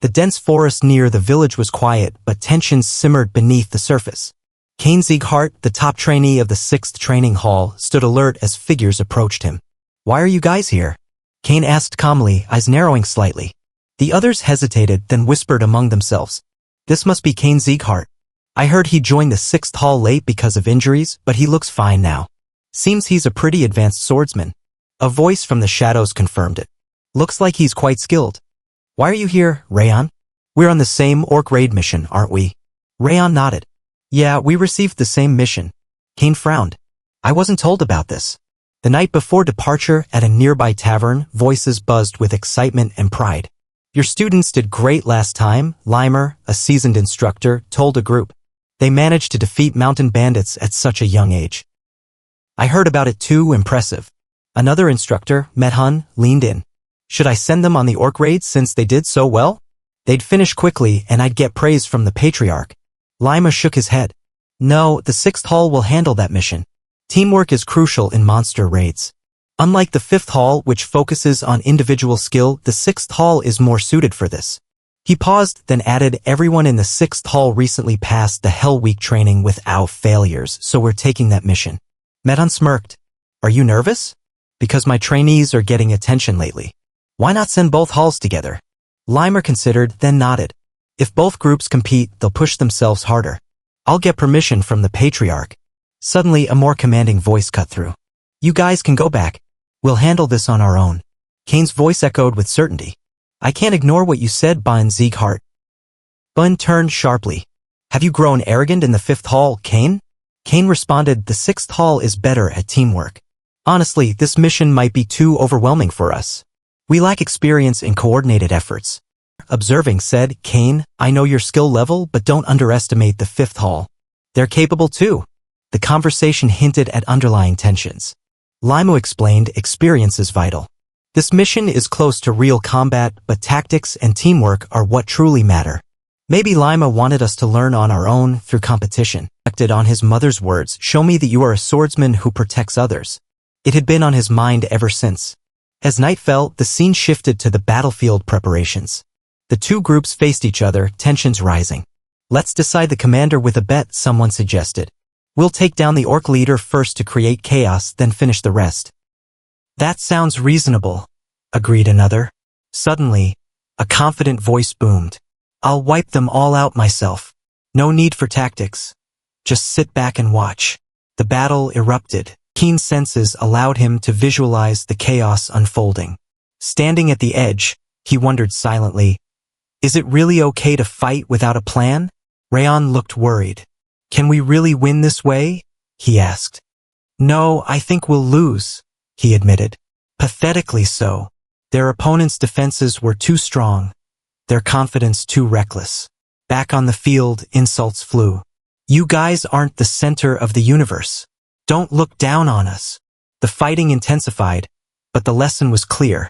The dense forest near the village was quiet, but tensions simmered beneath the surface. Kane Sieghart, the top trainee of the 6th training hall, stood alert as figures approached him. "Why are you guys here?" Kane asked calmly, eyes narrowing slightly. The others hesitated, then whispered among themselves. "This must be Kane Sieghart. I heard he joined the 6th hall late because of injuries, but he looks fine now. Seems he's a pretty advanced swordsman." A voice from the shadows confirmed it. "Looks like he's quite skilled." "Why are you here, Raon?" "We're on the same orc raid mission, aren't we?" Raon nodded. "Yeah, we received the same mission." Kane frowned. "I wasn't told about this." The night before departure, at a nearby tavern, voices buzzed with excitement and pride. "Your students did great last time," Limer, a seasoned instructor, told a group. "They managed to defeat mountain bandits at such a young age." "I heard about it too, impressive." Another instructor, Manhwa, leaned in. "Should I send them on the orc raid since they did so well? They'd finish quickly and I'd get praise from the patriarch." Lima shook his head. "No, the 6th hall will handle that mission. Teamwork is crucial in monster raids. Unlike the 5th hall, which focuses on individual skill, the 6th hall is more suited for this." He paused, then added, "Everyone in the 6th hall recently passed the Hell Week training without failures, so we're taking that mission." Manhwa smirked. "Are you nervous?" "Because my trainees are getting attention lately." "Why not send both halls together?" Limer considered, then nodded. "If both groups compete, they'll push themselves harder. I'll get permission from the patriarch." Suddenly, a more commanding voice cut through. "You guys can go back. We'll handle this on our own." Kane's voice echoed with certainty. "I can't ignore what you said, Kane Sieghart." Bun turned sharply. "Have you grown arrogant in the 5th hall, Kane?" Kane responded, "The 6th hall is better at teamwork. Honestly, this mission might be too overwhelming for us. We lack experience in coordinated efforts." Observing said, "Kane, I know your skill level, but don't underestimate the 5th hall. They're capable too." The conversation hinted at underlying tensions. Limo explained, "Experience is vital. This mission is close to real combat, but tactics and teamwork are what truly matter. Maybe Lima wanted us to learn on our own through competition." Acted on his mother's words, "Show me that you are a swordsman who protects others." It had been on his mind ever since. As night fell, the scene shifted to the battlefield preparations. The two groups faced each other, tensions rising. "Let's decide the commander with a bet," someone suggested. "We'll take down the orc leader first to create chaos, then finish the rest." "That sounds reasonable," agreed another. Suddenly, a confident voice boomed. "I'll wipe them all out myself. No need for tactics. Just sit back and watch." The battle erupted. Keen senses allowed him to visualize the chaos unfolding. Standing at the edge, he wondered silently, "Is it really okay to fight without a plan?" Raon looked worried. "Can we really win this way?" he asked. "No, I think we'll lose," he admitted. Pathetically so. Their opponent's defenses were too strong, their confidence too reckless. Back on the field, insults flew. "You guys aren't the center of the universe. Don't look down on us." The fighting intensified, but the lesson was clear.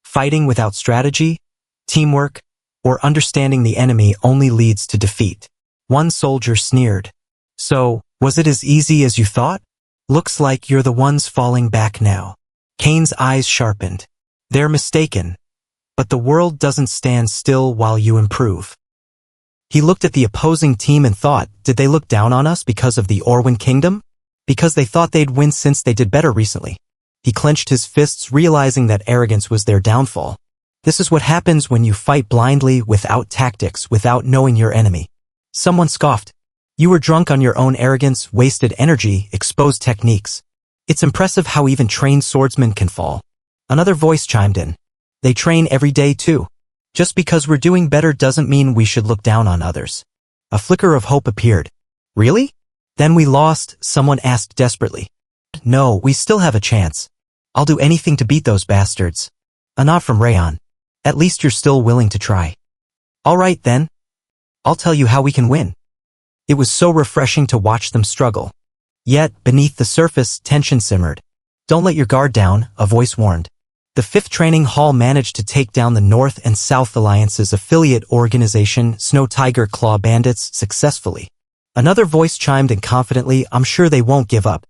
Fighting without strategy, teamwork, or understanding the enemy only leads to defeat. One soldier sneered. "So, was it as easy as you thought? Looks like you're the ones falling back now." Kane's eyes sharpened. "They're mistaken, but the world doesn't stand still while you improve." He looked at the opposing team and thought, did they look down on us because of the Orwin Kingdom? Because they thought they'd win since they did better recently? He clenched his fists, realizing that arrogance was their downfall. This is what happens when you fight blindly, without tactics, without knowing your enemy. Someone scoffed. "You were drunk on your own arrogance, wasted energy, exposed techniques. It's impressive how even trained swordsmen can fall." Another voice chimed in. "They train every day too. Just because we're doing better doesn't mean we should look down on others." A flicker of hope appeared. "Really? Then we lost?" someone asked desperately. "No, we still have a chance. I'll do anything to beat those bastards." A nod from Raon. "At least you're still willing to try." "All right then. I'll tell you how we can win." It was so refreshing to watch them struggle. Yet, beneath the surface, tension simmered. "Don't let your guard down," a voice warned. The 5th Training Hall managed to take down the North and South Alliance's affiliate organization, Snow Tiger Claw Bandits, successfully. Another voice chimed in confidently, "I'm sure they won't give up."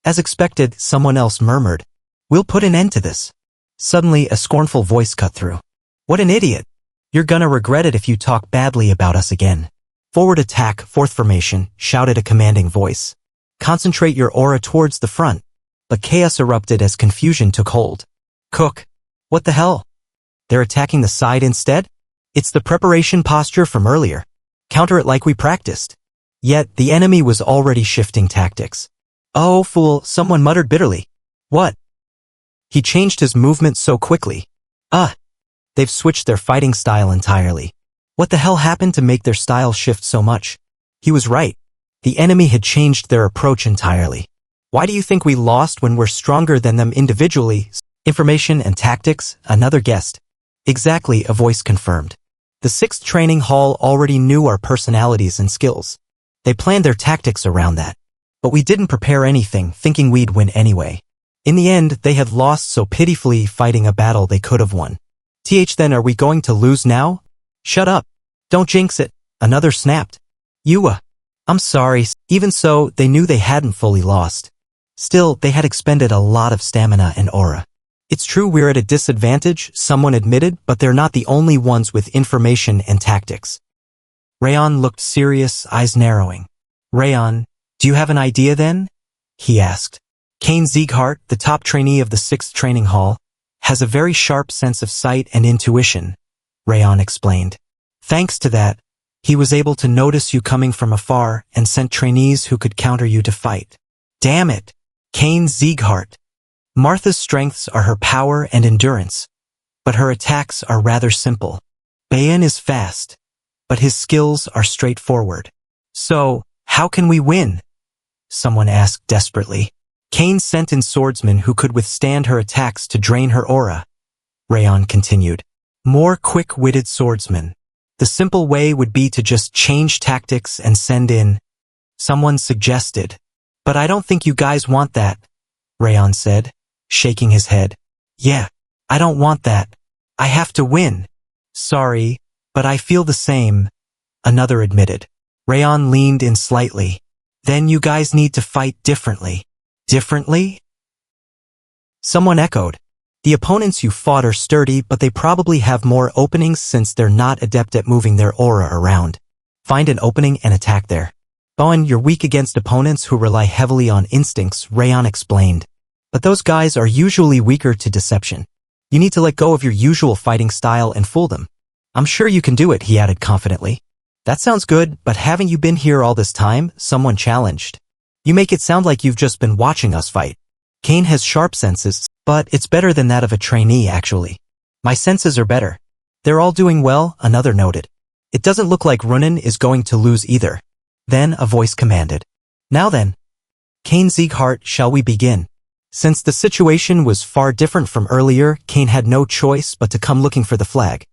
As expected, someone else murmured, "We'll put an end to this." Suddenly, a scornful voice cut through. "What an idiot! You're gonna regret it if you talk badly about us again. Forward attack, fourth formation, shouted a commanding voice. Concentrate your aura towards the front. But chaos erupted as confusion took hold. Cook. What the hell? They're attacking the side instead? It's the preparation posture from earlier. Counter it like we practiced. Yet, the enemy was already shifting tactics. Oh, fool, someone muttered bitterly. What? He changed his movement so quickly. They've switched their fighting style entirely. What the hell happened to make their style shift so much? He was right. The enemy had changed their approach entirely. Why do you think we lost when we're stronger than them individually? Information and tactics, another guessed. Exactly, a voice confirmed. The 6th training hall already knew our personalities and skills. They planned their tactics around that. But we didn't prepare anything, thinking we'd win anyway. In the end, they had lost so pitifully fighting a battle they could have won. Then are we going to lose now? Shut up. Don't jinx it. Another snapped. I'm sorry. Even so, they knew they hadn't fully lost. Still, they had expended a lot of stamina and aura. It's true we're at a disadvantage, someone admitted, but they're not the only ones with information and tactics. Raon looked serious, eyes narrowing. Raon, do you have an idea then? He asked. Kane Sieghart, the top trainee of the 6th training hall, has a very sharp sense of sight and intuition, Raon explained. Thanks to that, he was able to notice you coming from afar and sent trainees who could counter you to fight. Damn it! Kane Sieghart. Martha's strengths are her power and endurance, but her attacks are rather simple. Bayan is fast, but his skills are straightforward. So, how can we win? Someone asked desperately. Kane sent in swordsmen who could withstand her attacks to drain her aura. Raon continued. More quick-witted swordsmen. The simple way would be to just change tactics and send in. Someone suggested. But I don't think you guys want that, Raon said, shaking his head. Yeah, I don't want that. I have to win. Sorry, but I feel the same, another admitted. Raon leaned in slightly. Then you guys need to fight differently. Differently? Someone echoed. The opponents you fought are sturdy, but they probably have more openings since they're not adept at moving their aura around. Find an opening and attack there. Bowen, you're weak against opponents who rely heavily on instincts, Raon explained. But those guys are usually weaker to deception. You need to let go of your usual fighting style and fool them. I'm sure you can do it, he added confidently. That sounds good, but haven't you been here all this time? Someone challenged. You make it sound like you've just been watching us fight. Kane has sharp senses, but it's better than that of a trainee, actually. My senses are better. They're all doing well, another noted. It doesn't look like Runan is going to lose either. Then a voice commanded. Now then. Kane Sieghart, shall we begin? Since the situation was far different from earlier, Kane had no choice but to come looking for the flag.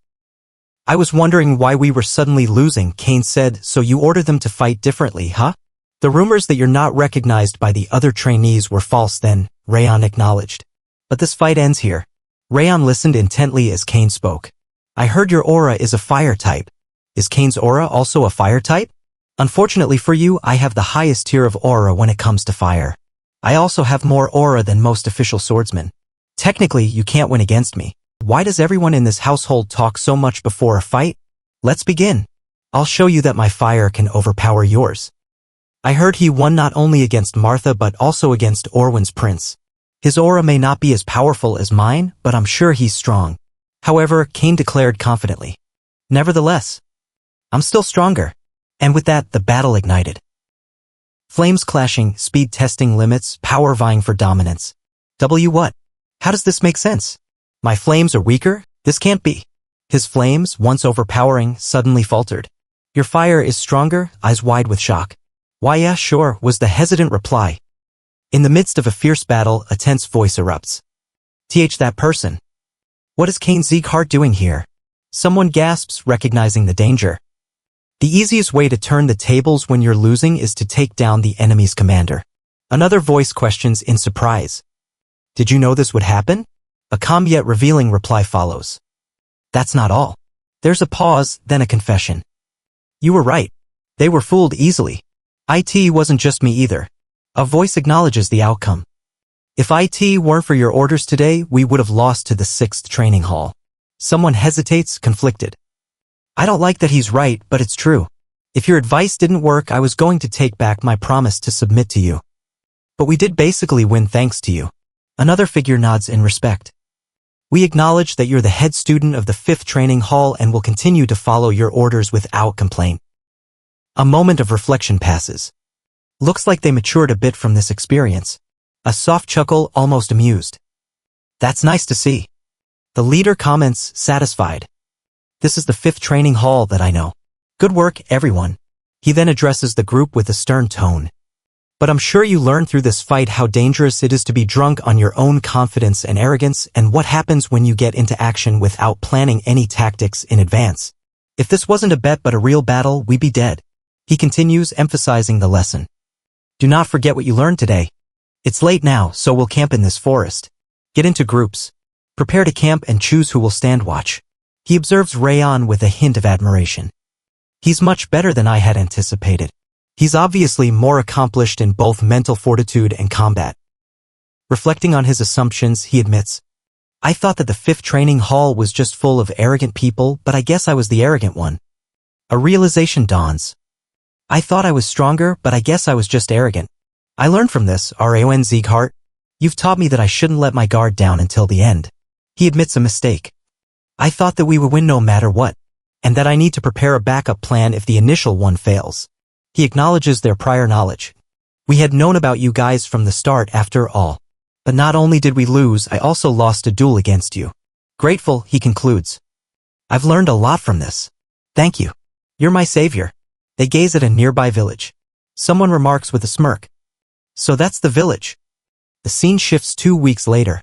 I was wondering why we were suddenly losing, Kane said, so you ordered them to fight differently, huh? The rumors that you're not recognized by the other trainees were false then, Raon acknowledged. But this fight ends here. Raon listened intently as Kane spoke. I heard your aura is a fire type. Is Kane's aura also a fire type? Unfortunately for you, I have the highest tier of aura when it comes to fire. I also have more aura than most official swordsmen. Technically, you can't win against me. Why does everyone in this household talk so much before a fight? Let's begin. I'll show you that my fire can overpower yours. I heard he won not only against Martha but also against Orwin's prince. His aura may not be as powerful as mine, but I'm sure he's strong. However, Kane declared confidently. Nevertheless, I'm still stronger. And with that, the battle ignited. Flames clashing, speed testing limits, power vying for dominance. What? How does this make sense? My flames are weaker? This can't be. His flames, once overpowering, suddenly faltered. Your fire is stronger, eyes wide with shock. Why yeah, sure, was the hesitant reply. In the midst of a fierce battle, a tense voice erupts. That person. What is Kane Sieghart doing here? Someone gasps, recognizing the danger. The easiest way to turn the tables when you're losing is to take down the enemy's commander. Another voice questions in surprise. Did you know this would happen? A calm yet revealing reply follows. That's not all. There's a pause, then a confession. You were right. They were fooled easily. It wasn't just me either. A voice acknowledges the outcome. If it weren't for your orders today, we would have lost to the 6th training hall. Someone hesitates, conflicted. I don't like that he's right, but it's true. If your advice didn't work, I was going to take back my promise to submit to you. But we did basically win thanks to you. Another figure nods in respect. We acknowledge that you're the head student of the 5th training hall and will continue to follow your orders without complaint. A moment of reflection passes. Looks like they matured a bit from this experience. A soft chuckle, almost amused. That's nice to see. The leader comments, satisfied. This is the 5th training hall that I know. Good work, everyone. He then addresses the group with a stern tone. But I'm sure you learned through this fight how dangerous it is to be drunk on your own confidence and arrogance and what happens when you get into action without planning any tactics in advance. If this wasn't a bet but a real battle, we'd be dead. He continues, emphasizing the lesson. Do not forget what you learned today. It's late now, so we'll camp in this forest. Get into groups. Prepare to camp and choose who will stand watch. He observes Raon with a hint of admiration. He's much better than I had anticipated. He's obviously more accomplished in both mental fortitude and combat. Reflecting on his assumptions, he admits, I thought that the 5th training hall was just full of arrogant people, but I guess I was the arrogant one. A realization dawns. I thought I was stronger, but I guess I was just arrogant. I learned from this, Raon Sieghart. You've taught me that I shouldn't let my guard down until the end. He admits a mistake. I thought that we would win no matter what, and that I need to prepare a backup plan if the initial one fails. He acknowledges their prior knowledge. We had known about you guys from the start after all. But not only did we lose, I also lost a duel against you. Grateful, he concludes. I've learned a lot from this. Thank you. You're my savior. They gaze at a nearby village. Someone remarks with a smirk. So that's the village. The scene shifts 2 weeks later.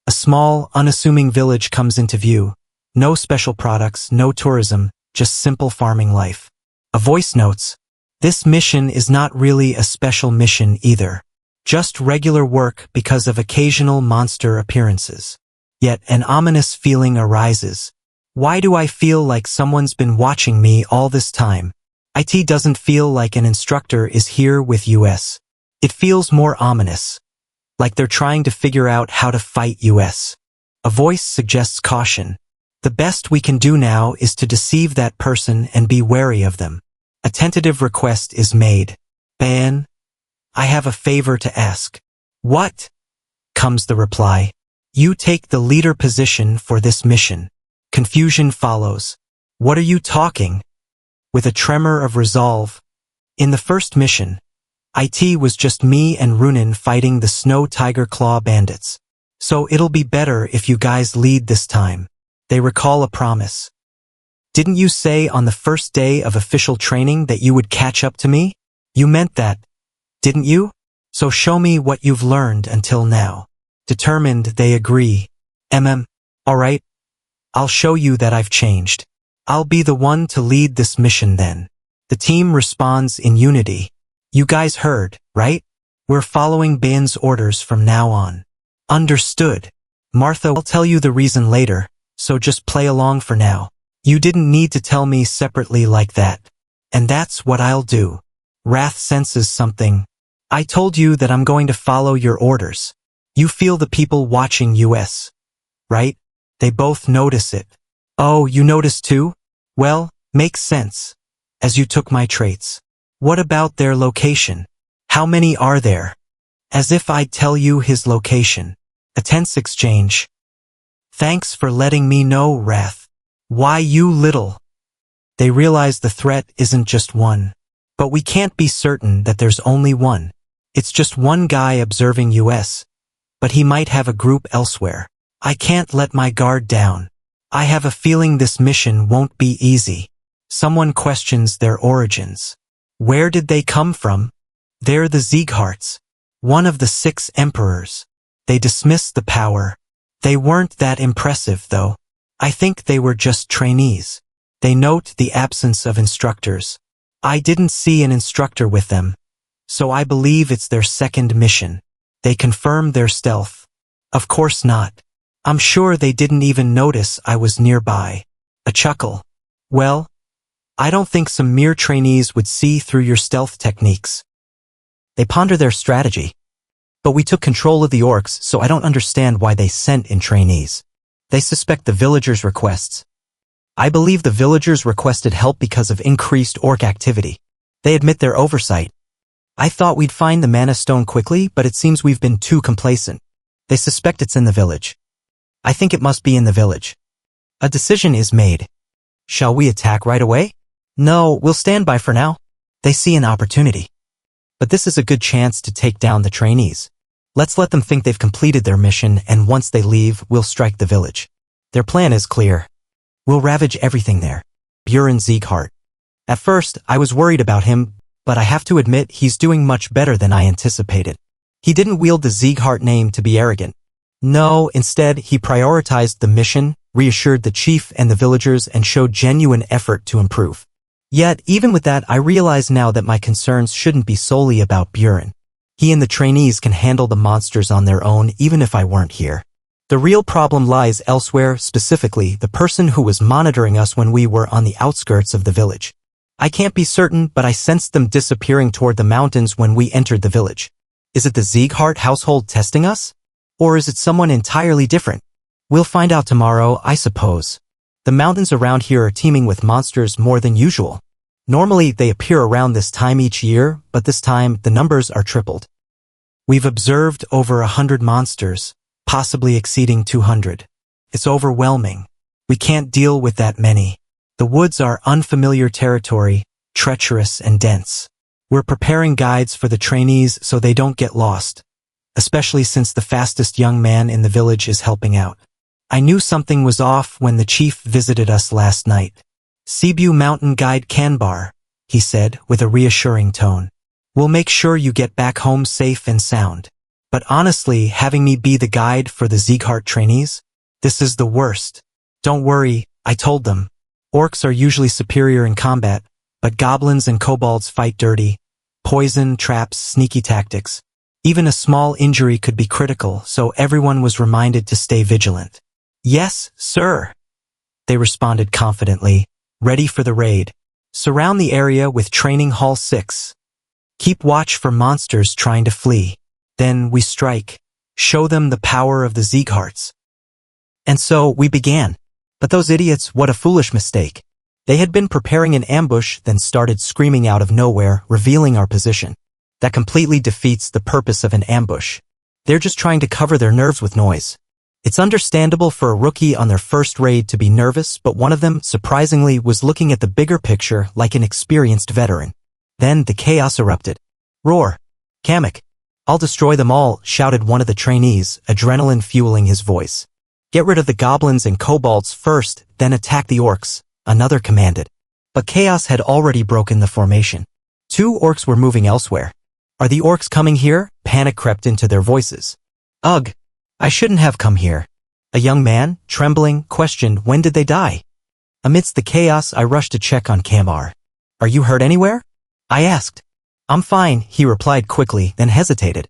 A small, unassuming village comes into view. No special products, no tourism, just simple farming life. A voice notes, this mission is not really a special mission either. Just regular work because of occasional monster appearances. Yet an ominous feeling arises. Why do I feel like someone's been watching me all this time? IT doesn't feel like an instructor is here with us. It feels more ominous. Like they're trying to figure out how to fight us. A voice suggests caution. The best we can do now is to deceive that person and be wary of them. A tentative request is made. Ban, I have a favor to ask. What? Comes the reply. You take the leader position for this mission. Confusion follows. What are you talking? With a tremor of resolve. In the first mission, IT was just me and Runin fighting the Snow Tiger Claw bandits. So it'll be better if you guys lead this time. They recall a promise. Didn't you say on the first day of official training that you would catch up to me? You meant that, didn't you? So show me what you've learned until now. Determined, they agree. Alright. I'll show you that I've changed. I'll be the one to lead this mission then. The team responds in unity. You guys heard, right? We're following Ban's orders from now on. Understood. Martha will tell you the reason later, so just play along for now. You didn't need to tell me separately like that. And that's what I'll do. Wrath senses something. I told you that I'm going to follow your orders. You feel the people watching us, right? They both notice it. Oh, you notice too? Well, makes sense. As you took my traits. What about their location? How many are there? As if I'd tell you his location. A tense exchange. Thanks for letting me know, Wrath. Why you little? They realize the threat isn't just one. But we can't be certain that there's only one. It's just one guy observing us. But he might have a group elsewhere. I can't let my guard down. I have a feeling this mission won't be easy. Someone questions their origins. Where did they come from? They're the Siegharts, one of the 6 emperors. They dismiss the power. They weren't that impressive, though. I think they were just trainees. They note the absence of instructors. I didn't see an instructor with them, so I believe it's their second mission. They confirm their stealth. Of course not. I'm sure they didn't even notice I was nearby. A chuckle. Well, I don't think some mere trainees would see through your stealth techniques. They ponder their strategy. But we took control of the orcs, so I don't understand why they sent in trainees. They suspect the villagers' requests. I believe the villagers requested help because of increased orc activity. They admit their oversight. I thought we'd find the mana stone quickly, but it seems we've been too complacent. They suspect it's in the village. I think it must be in the village. A decision is made. Shall we attack right away? No, we'll stand by for now. They see an opportunity. But this is a good chance to take down the trainees. Let's let them think they've completed their mission, and once they leave, we'll strike the village. Their plan is clear. We'll ravage everything there. Buren Sieghart. At first, I was worried about him, but I have to admit he's doing much better than I anticipated. He didn't wield the Sieghart name to be arrogant. No, instead, he prioritized the mission, reassured the chief and the villagers, and showed genuine effort to improve. Yet, even with that, I realize now that my concerns shouldn't be solely about Buren. He and the trainees can handle the monsters on their own even if I weren't here. The real problem lies elsewhere, specifically the person who was monitoring us when we were on the outskirts of the village. I can't be certain, but I sensed them disappearing toward the mountains when we entered the village. Is it the Sieghart household testing us? Or is it someone entirely different? We'll find out tomorrow, I suppose. The mountains around here are teeming with monsters more than usual. Normally, they appear around this time each year, but this time, the numbers are tripled. We've observed over 100 monsters, possibly exceeding 200. It's overwhelming. We can't deal with that many. The woods are unfamiliar territory, treacherous and dense. We're preparing guides for the trainees so they don't get lost, especially since the fastest young man in the village is helping out. I knew something was off when the chief visited us last night. Cebu Mountain Guide Kanbar, he said with a reassuring tone. We'll make sure you get back home safe and sound. But honestly, having me be the guide for the Sieghart trainees? This is the worst. Don't worry, I told them. Orcs are usually superior in combat, but goblins and kobolds fight dirty. Poison, traps, sneaky tactics. Even a small injury could be critical, so everyone was reminded to stay vigilant. Yes, sir. They responded confidently, ready for the raid. Surround the area with Training Hall 6. Keep watch for monsters trying to flee. Then we strike. Show them the power of the Siegharts. And so we began. But those idiots, what a foolish mistake. They had been preparing an ambush, then started screaming out of nowhere, revealing our position. That completely defeats the purpose of an ambush. They're just trying to cover their nerves with noise. It's understandable for a rookie on their first raid to be nervous, but one of them, surprisingly, was looking at the bigger picture like an experienced veteran. Then the chaos erupted. Roar! Kamek! I'll destroy them all, shouted one of the trainees, adrenaline fueling his voice. Get rid of the goblins and kobolds first, then attack the orcs, another commanded. But chaos had already broken the formation. 2 orcs were moving elsewhere. Are the orcs coming here? Panic crept into their voices. Ugh! I shouldn't have come here. A young man, trembling, questioned when did they die. Amidst the chaos, I rushed to check on Kamar. Are you hurt anywhere? I asked. I'm fine, he replied quickly, then hesitated.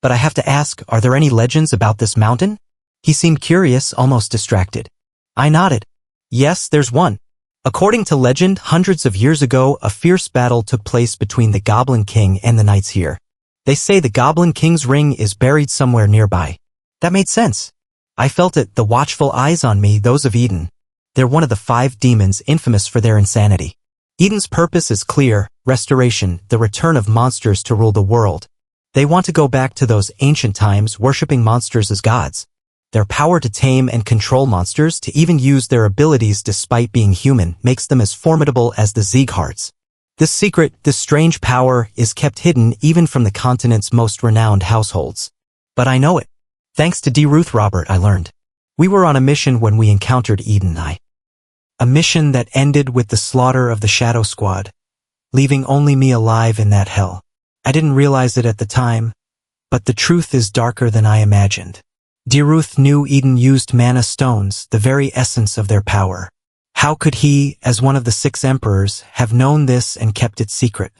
But I have to ask, are there any legends about this mountain? He seemed curious, almost distracted. I nodded. Yes, there's one. According to legend, hundreds of years ago, a fierce battle took place between the Goblin King and the knights here. They say the Goblin King's ring is buried somewhere nearby. That made sense. I felt it, the watchful eyes on me, those of Eden. They're one of the 5 demons infamous for their insanity. Eden's purpose is clear, restoration, the return of monsters to rule the world. They want to go back to those ancient times, worshipping monsters as gods. Their power to tame and control monsters, to even use their abilities despite being human, makes them as formidable as the Siegharts. This secret, this strange power, is kept hidden even from the continent's most renowned households. But I know it. Thanks to D. Ruth Robert, I learned. We were on a mission when we encountered Eden Eye. A mission that ended with the slaughter of the Shadow Squad, leaving only me alive in that hell. I didn't realize it at the time, but the truth is darker than I imagined. D. Ruth knew Eden used mana stones, the very essence of their power. How could he, as one of the 6 emperors, have known this and kept it secret?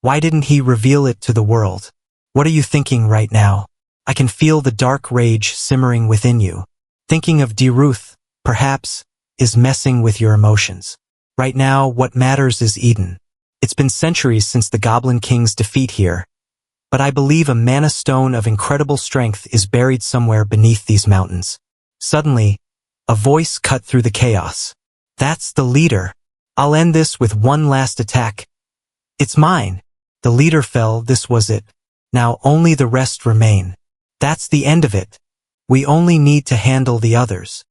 Why didn't he reveal it to the world? What are you thinking right now? I can feel the dark rage simmering within you. Thinking of D. Ruth, perhaps, is messing with your emotions. Right now, what matters is Eden. It's been centuries since the Goblin King's defeat here, but I believe a mana stone of incredible strength is buried somewhere beneath these mountains. Suddenly, a voice cut through the chaos. That's the leader. I'll end this with one last attack. It's mine. The leader fell, this was it. Now only the rest remain. That's the end of it. We only need to handle the others.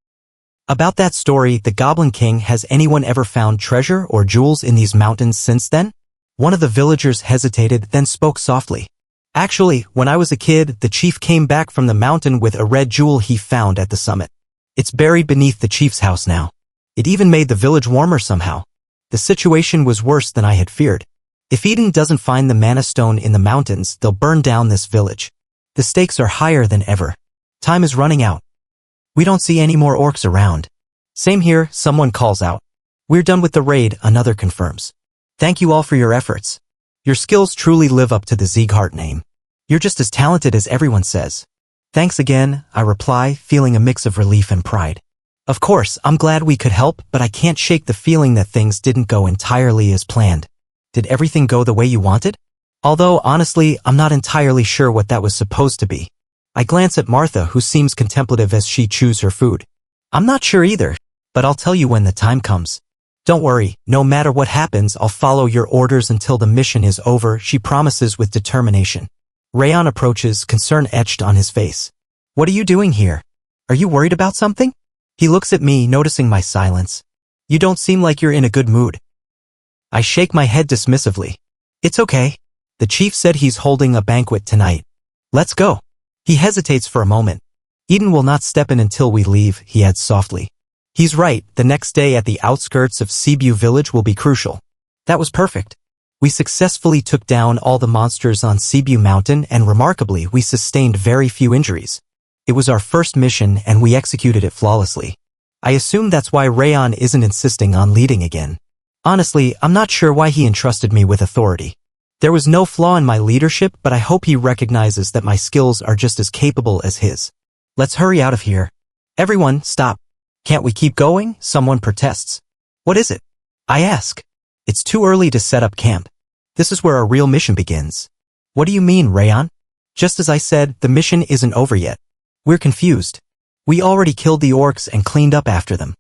About that story, the Goblin King, has anyone ever found treasure or jewels in these mountains since then? One of the villagers hesitated, then spoke softly. Actually, when I was a kid, the chief came back from the mountain with a red jewel he found at the summit. It's buried beneath the chief's house now. It even made the village warmer somehow. The situation was worse than I had feared. If Eden doesn't find the mana stone in the mountains, they'll burn down this village. The stakes are higher than ever. Time is running out. We don't see any more orcs around. Same here, someone calls out. We're done with the raid, another confirms. Thank you all for your efforts. Your skills truly live up to the Sieghart name. You're just as talented as everyone says. Thanks again, I reply, feeling a mix of relief and pride. Of course, I'm glad we could help, but I can't shake the feeling that things didn't go entirely as planned. Did everything go the way you wanted? Although, honestly, I'm not entirely sure what that was supposed to be. I glance at Martha, who seems contemplative as she chews her food. I'm not sure either, but I'll tell you when the time comes. Don't worry, no matter what happens, I'll follow your orders until the mission is over, she promises with determination. Raon approaches, concern etched on his face. What are you doing here? Are you worried about something? He looks at me, noticing my silence. You don't seem like you're in a good mood. I shake my head dismissively. It's okay. The chief said he's holding a banquet tonight. Let's go. He hesitates for a moment. Eden will not step in until we leave, he adds softly. He's right, the next day at the outskirts of Sibiu village will be crucial. That was perfect. We successfully took down all the monsters on Sibiu Mountain, and remarkably, we sustained very few injuries. It was our first mission and we executed it flawlessly. I assume that's why Raon isn't insisting on leading again. Honestly, I'm not sure why he entrusted me with authority. There was no flaw in my leadership, but I hope he recognizes that my skills are just as capable as his. Let's hurry out of here. Everyone, stop. Can't we keep going? Someone protests. What is it? I ask. It's too early to set up camp. This is where our real mission begins. What do you mean, Raon? Just as I said, the mission isn't over yet. We're confused. We already killed the orcs and cleaned up after them.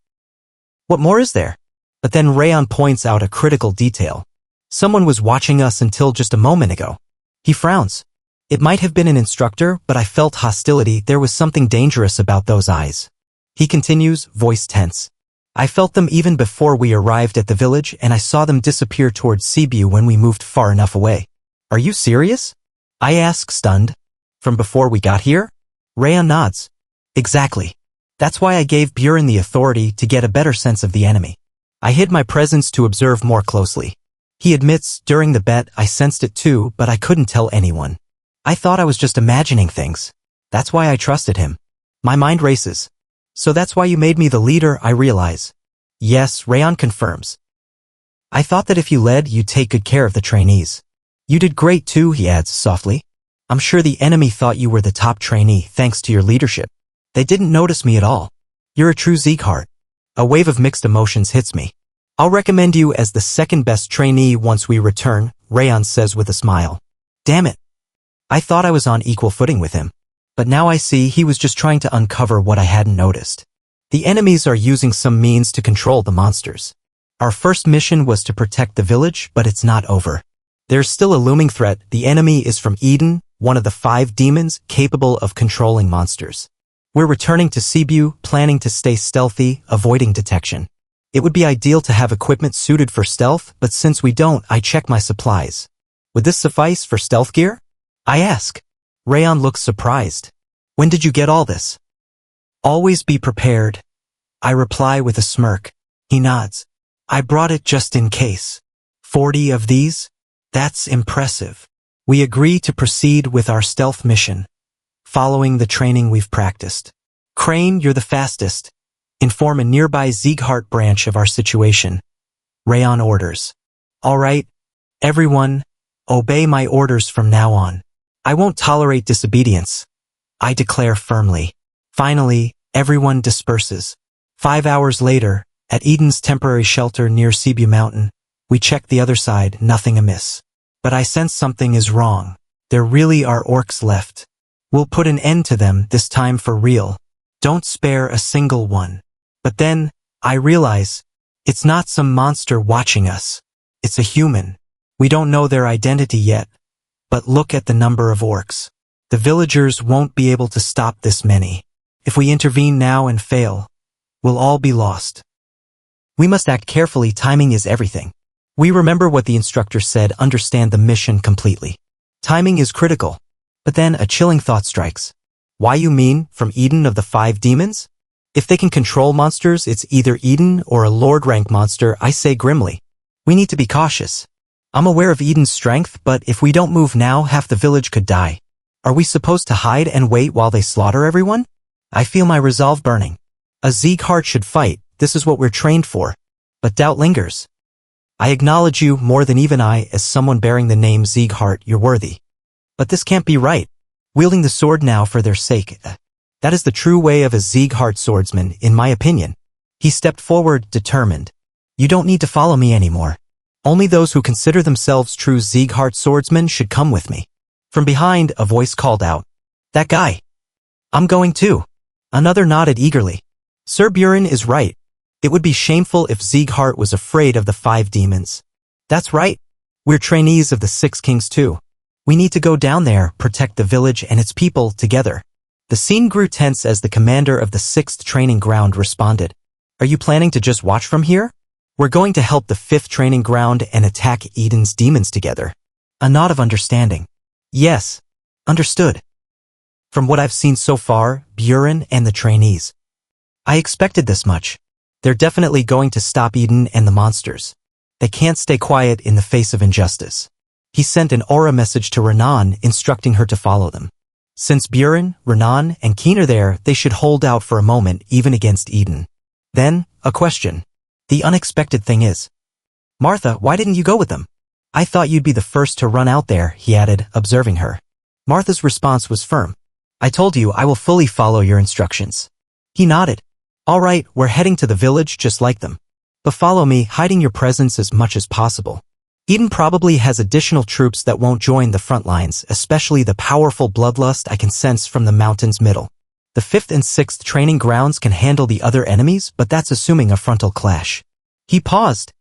What more is there? But then Raon points out a critical detail. Someone was watching us until just a moment ago. He frowns. It might have been an instructor, but I felt hostility. There was something dangerous about those eyes. He continues, voice tense. I felt them even before we arrived at the village, and I saw them disappear towards Sibiu when we moved far enough away. Are you serious? I ask, stunned. From before we got here? Raon nods. Exactly. That's why I gave Buren the authority to get a better sense of the enemy. I hid my presence to observe more closely. He admits, during the bet, I sensed it too, but I couldn't tell anyone. I thought I was just imagining things. That's why I trusted him. My mind races. So that's why you made me the leader, I realize. Yes, Raon confirms. I thought that if you led, you'd take good care of the trainees. You did great too, he adds softly. I'm sure the enemy thought you were the top trainee thanks to your leadership. They didn't notice me at all. You're a true Sieghart. A wave of mixed emotions hits me. I'll recommend you as the second best trainee once we return, Raon says with a smile. Damn it. I thought I was on equal footing with him. But now I see he was just trying to uncover what I hadn't noticed. The enemies are using some means to control the monsters. Our first mission was to protect the village, but it's not over. There's still a looming threat. The enemy is from Eden, one of the 5 demons capable of controlling monsters. We're returning to Sibiu, planning to stay stealthy, avoiding detection. It would be ideal to have equipment suited for stealth, but since we don't, I check my supplies. Would this suffice for stealth gear? I ask. Raon looks surprised. When did you get all this? Always be prepared. I reply with a smirk. He nods. I brought it just in case. 40 of these? That's impressive. We agree to proceed with our stealth mission, following the training we've practiced. Crane, you're the fastest. Inform a nearby Sieghart branch of our situation. Raon orders. All right, everyone, obey my orders from now on. I won't tolerate disobedience. I declare firmly. Finally, everyone disperses. 5 hours later, at Eden's temporary shelter near Sibiu Mountain, we check the other side, nothing amiss. But I sense something is wrong. There really are orcs left. We'll put an end to them, this time for real. Don't spare a single one. But then, I realize, It's not some monster watching us. It's a human. We don't know their identity yet, but look at the number of orcs. The villagers won't be able to stop this many. If we intervene now and fail, we'll all be lost. We must act carefully. Timing is everything. We remember what the instructor said, understand the mission completely. Timing is critical. But then a chilling thought strikes. Why, you mean from Eden of the 5 demons? If they can control monsters, it's either Eden or a Lord rank monster, I say grimly. We need to be cautious. I'm aware of Eden's strength, but if we don't move now, half the village could die. Are we supposed to hide and wait while they slaughter everyone? I feel my resolve burning. A Sieghart should fight, this is what we're trained for. But doubt lingers. I acknowledge you more than even I, as someone bearing the name Sieghart, you're worthy. But this can't be right. Wielding the sword now for their sake. That is the true way of a Sieghart swordsman, in my opinion. He stepped forward, determined. You don't need to follow me anymore. Only those who consider themselves true Sieghart swordsmen should come with me. From behind, a voice called out. That guy. I'm going too. Another nodded eagerly. Sir Buren is right. It would be shameful if Sieghart was afraid of the 5 demons. That's right. We're trainees of the 6 kings too. We need to go down there, protect the village and its people together. The scene grew tense as the commander of the 6th training ground responded. Are you planning to just watch from here? We're going to help the 5th training ground and attack Eden's demons together. A nod of understanding. Yes. Understood. From what I've seen so far, Buren and the trainees. I expected this much. They're definitely going to stop Eden and the monsters. They can't stay quiet in the face of injustice. He sent an aura message to Raon, instructing her to follow them. Since Buren, Raon, and Keen are there, they should hold out for a moment, even against Eden. Then, a question. The unexpected thing is, Martha, why didn't you go with them? I thought you'd be the first to run out there, he added, observing her. Martha's response was firm. I told you I will fully follow your instructions. He nodded. All right, we're heading to the village just like them. But follow me, hiding your presence as much as possible. Eden probably has additional troops that won't join the front lines, especially the powerful bloodlust I can sense from the mountain's middle. The 5th and 6th training grounds can handle the other enemies, but that's assuming a frontal clash. He paused.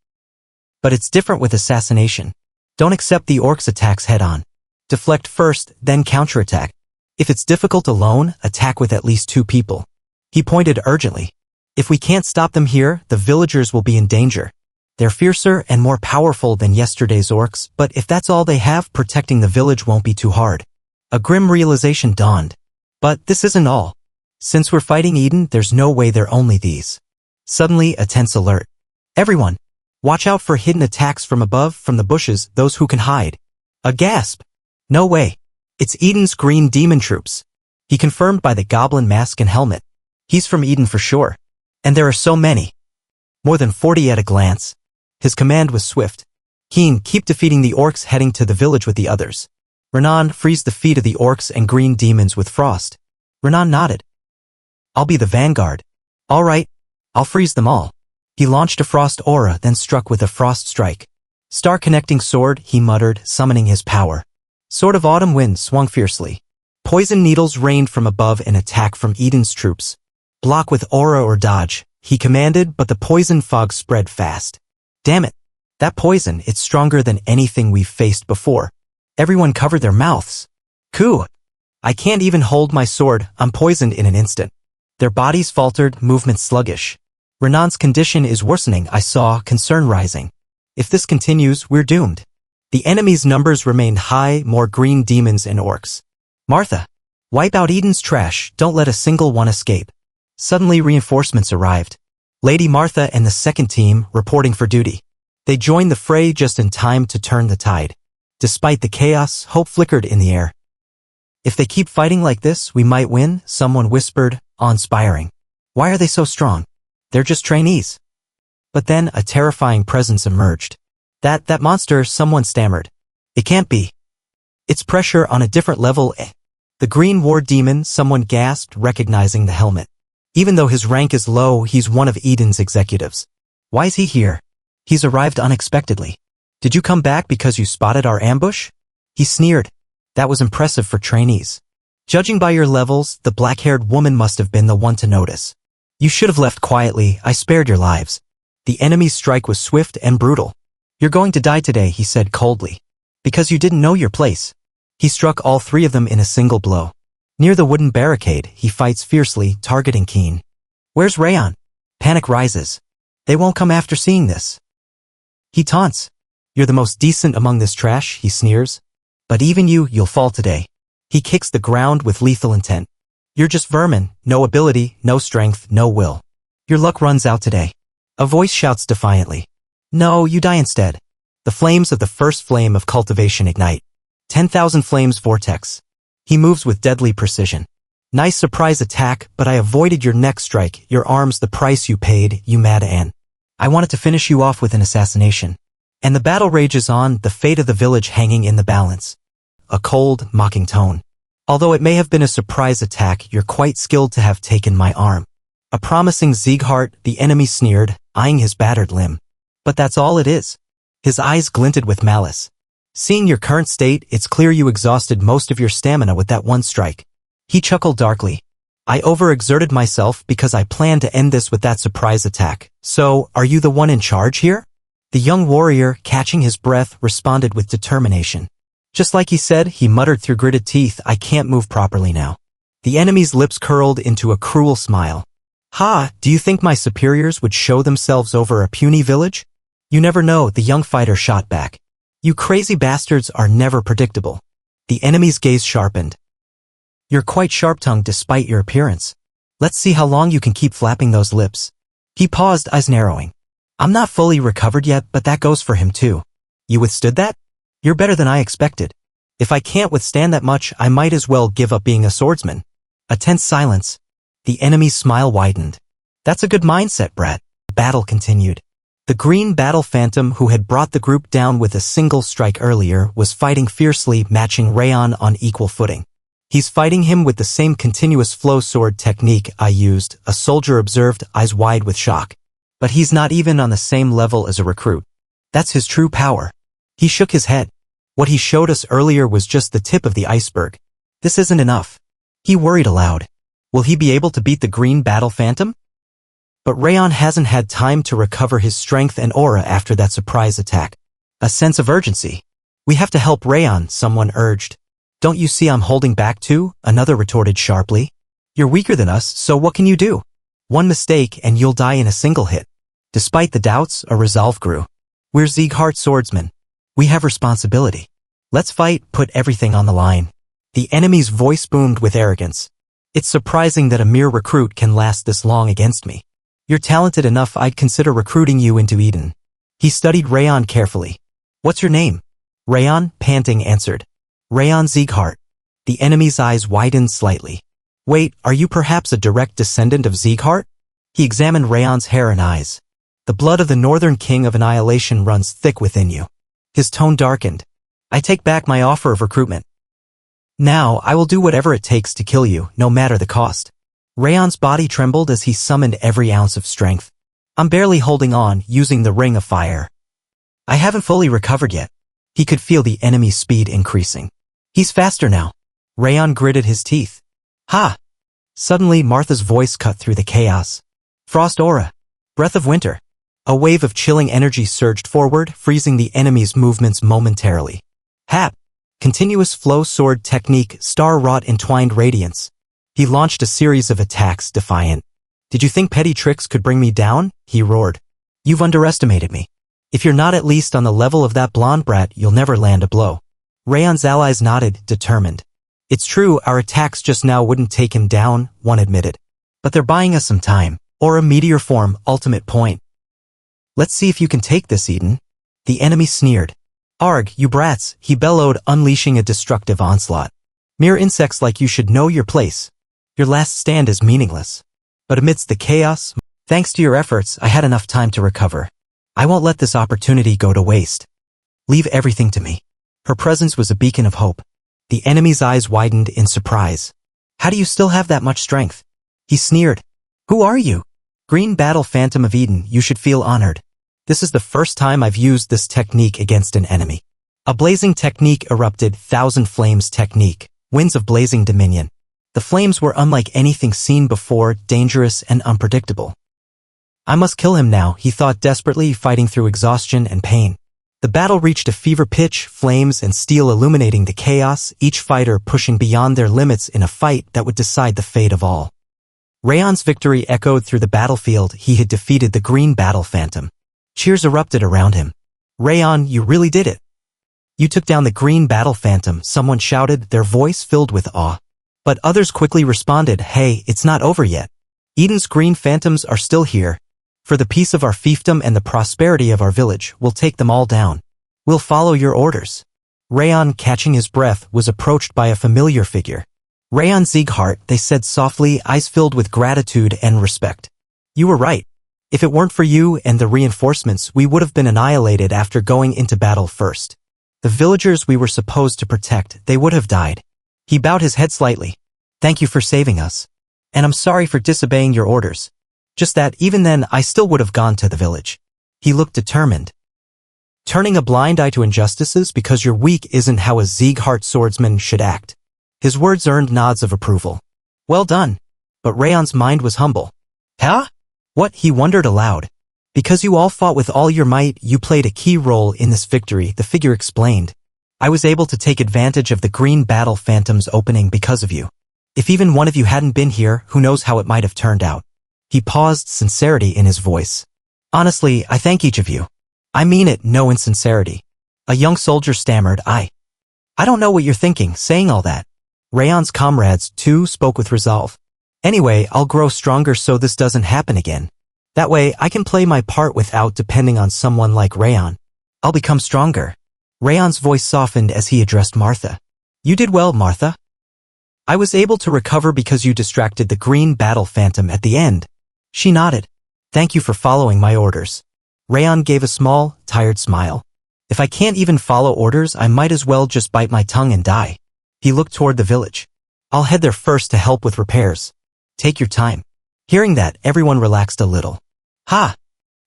But it's different with assassination. Don't accept the orcs' attacks head-on. Deflect first, then counterattack. If it's difficult alone, attack with at least 2 people. He pointed urgently. If we can't stop them here, the villagers will be in danger. They're fiercer and more powerful than yesterday's orcs, but if that's all they have, protecting the village won't be too hard. A grim realization dawned. But this isn't all. Since we're fighting Eden, there's no way they're only these. Suddenly, a tense alert. Everyone, watch out for hidden attacks from above, from the bushes, those who can hide. A gasp. No way. It's Eden's green demon troops. He confirmed by the goblin mask and helmet. He's from Eden for sure. And there are so many. More than 40 at a glance. His command was swift. Keen, keep defeating the orcs, heading to the village with the others. Raon, freeze the feet of the orcs and green demons with frost. Raon nodded. I'll be the vanguard. All right, I'll freeze them all. He launched a frost aura, then struck with a frost strike. Star-connecting sword, he muttered, summoning his power. Sword of autumn wind swung fiercely. Poison needles rained from above, an attack from Eden's troops. Block with aura or dodge, he commanded, but the poison fog spread fast. Damn it. That poison, it's stronger than anything we've faced before. Everyone covered their mouths. Coo! I can't even hold my sword, I'm poisoned in an instant. Their bodies faltered, movement sluggish. Raon's condition is worsening, I saw, concern rising. If this continues, we're doomed. The enemy's numbers remained high, more green demons and orcs. Martha, wipe out Eden's trash, don't let a single one escape. Suddenly reinforcements arrived. Lady Martha and the 2nd team, reporting for duty. They joined the fray just in time to turn the tide. Despite the chaos, hope flickered in the air. If they keep fighting like this, we might win, someone whispered, awe-inspiring. Why are they so strong? They're just trainees. But then a terrifying presence emerged. That monster, someone stammered. It can't be. It's pressure on a different level. The green war demon, someone gasped, recognizing the helmet. Even though his rank is low, he's one of Eden's executives. Why is he here? He's arrived unexpectedly. Did you come back because you spotted our ambush? He sneered. That was impressive for trainees. Judging by your levels, the black-haired woman must have been the one to notice. You should have left quietly, I spared your lives. The enemy's strike was swift and brutal. "You're going to die today," he said coldly. "Because you didn't know your place." He struck all three of them in a single blow. Near the wooden barricade, he fights fiercely, targeting Keen. "Where's Raon?" Panic rises. "They won't come after seeing this." He taunts. "You're the most decent among this trash," he sneers. "But even you'll fall today." He kicks the ground with lethal intent. "You're just vermin, no ability, no strength, no will. Your luck runs out today." A voice shouts defiantly. "No, you die instead." The flames of the first flame of cultivation ignite. 10,000 flames vortex. He moves with deadly precision. "Nice surprise attack, but I avoided your next strike, your arms the price you paid, you mad Ann. I wanted to finish you off with an assassination." And the battle rages on, the fate of the village hanging in the balance. A cold, mocking tone. "Although it may have been a surprise attack, you're quite skilled to have taken my arm." A promising Sieghart, the enemy sneered, eyeing his battered limb. "But that's all it is." His eyes glinted with malice. "Seeing your current state, it's clear you exhausted most of your stamina with that one strike." He chuckled darkly. "I overexerted myself because I planned to end this with that surprise attack. So, are you the one in charge here?" The young warrior, catching his breath, responded with determination. "Just like he said," he muttered through gritted teeth, "I can't move properly now." The enemy's lips curled into a cruel smile. "Ha, do you think my superiors would show themselves over a puny village?" "You never know," the young fighter shot back. "You crazy bastards are never predictable." The enemy's gaze sharpened. "You're quite sharp-tongued despite your appearance. Let's see how long you can keep flapping those lips." He paused, eyes narrowing. "I'm not fully recovered yet, but that goes for him too." "You withstood that? You're better than I expected." "If I can't withstand that much, I might as well give up being a swordsman." A tense silence. The enemy's smile widened. "That's a good mindset, brat." The battle continued. The green battle phantom who had brought the group down with a single strike earlier was fighting fiercely, matching Raon on equal footing. "He's fighting him with the same continuous flow sword technique I used," a soldier observed, eyes wide with shock. "But he's not even on the same level as a recruit. That's his true power." He shook his head. "What he showed us earlier was just the tip of the iceberg. This isn't enough." He worried aloud. Will he be able to beat the green battle phantom? But Raon hasn't had time to recover his strength and aura after that surprise attack. A sense of urgency. "We have to help Raon," someone urged. "Don't you see I'm holding back too?" another retorted sharply. "You're weaker than us, so what can you do? One mistake and you'll die in a single hit." Despite the doubts, a resolve grew. "We're Sieghart swordsmen. We have responsibility. Let's fight, put everything on the line." The enemy's voice boomed with arrogance. "It's surprising that a mere recruit can last this long against me. You're talented enough I'd consider recruiting you into Eden." He studied Raon carefully. "What's your name?" Raon, panting, answered. "Raon Sieghart." The enemy's eyes widened slightly. "Wait, are you perhaps a direct descendant of Sieghart?" He examined Raon's hair and eyes. "The blood of the Northern King of Annihilation runs thick within you." His tone darkened. "I take back my offer of recruitment. Now, I will do whatever it takes to kill you, no matter the cost." Raon's body trembled as he summoned every ounce of strength. "I'm barely holding on, using the Ring of Fire. I haven't fully recovered yet." He could feel the enemy's speed increasing. "He's faster now." Raon gritted his teeth. "Ha!" Suddenly, Martha's voice cut through the chaos. "Frost aura. Breath of winter." A wave of chilling energy surged forward, freezing the enemy's movements momentarily. "Hap." Continuous flow sword technique, star-wrought entwined radiance. He launched a series of attacks, defiant. "Did you think petty tricks could bring me down?" he roared. "You've underestimated me. If you're not at least on the level of that blonde brat, you'll never land a blow." Raon's allies nodded, determined. "It's true, our attacks just now wouldn't take him down," one admitted. "But they're buying us some time. Or a meteor form, ultimate point. Let's see if you can take this, Eden." The enemy sneered. "Arg, you brats," he bellowed, unleashing a destructive onslaught. "Mere insects like you should know your place. Your last stand is meaningless." But amidst the chaos, "Thanks to your efforts, I had enough time to recover. I won't let this opportunity go to waste. Leave everything to me." Her presence was a beacon of hope. The enemy's eyes widened in surprise. "How do you still have that much strength?" He sneered. "Who are you?" "Green Battle Phantom of Eden, you should feel honored. This is the first time I've used this technique against an enemy." A blazing technique erupted, Thousand Flames technique, Winds of Blazing Dominion. The flames were unlike anything seen before, dangerous and unpredictable. I must kill him now, he thought desperately, fighting through exhaustion and pain. The battle reached a fever pitch, flames and steel illuminating the chaos, each fighter pushing beyond their limits in a fight that would decide the fate of all. Raon's victory echoed through the battlefield. He had defeated the green battle phantom. Cheers erupted around him. Raon, you really did it. You took down the green battle phantom, someone shouted, their voice filled with awe. But others quickly responded, hey, it's not over yet. Eden's green phantoms are still here. For the peace of our fiefdom and the prosperity of our village, we'll take them all down. We'll follow your orders. Raon, catching his breath, was approached by a familiar figure. Raon Sieghart, they said softly, eyes filled with gratitude and respect. You were right. If it weren't for you and the reinforcements, we would have been annihilated after going into battle first. The villagers we were supposed to protect, they would have died. He bowed his head slightly. Thank you for saving us. And I'm sorry for disobeying your orders. Just that, even then, I still would have gone to the village. He looked determined. Turning a blind eye to injustices because you're weak isn't how a Sieghart swordsman should act. His words earned nods of approval. Well done. But Raon's mind was humble. Huh? What? He wondered aloud. Because you all fought with all your might, you played a key role in this victory, the figure explained. I was able to take advantage of the green battle phantom's opening because of you. If even one of you hadn't been here, who knows how it might have turned out. He paused, sincerity in his voice. Honestly, I thank each of you. I mean it, no insincerity. A young soldier stammered, I don't know what you're thinking, saying all that. Raon's comrades, too, spoke with resolve. Anyway, I'll grow stronger so this doesn't happen again. That way, I can play my part without depending on someone like Raon. I'll become stronger. Raon's voice softened as he addressed Martha. You did well, Martha. I was able to recover because you distracted the green battle phantom at the end. She nodded. Thank you for following my orders. Raon gave a small, tired smile. If I can't even follow orders, I might as well just bite my tongue and die. He looked toward the village. I'll head there first to help with repairs. Take your time. Hearing that, everyone relaxed a little. Ha!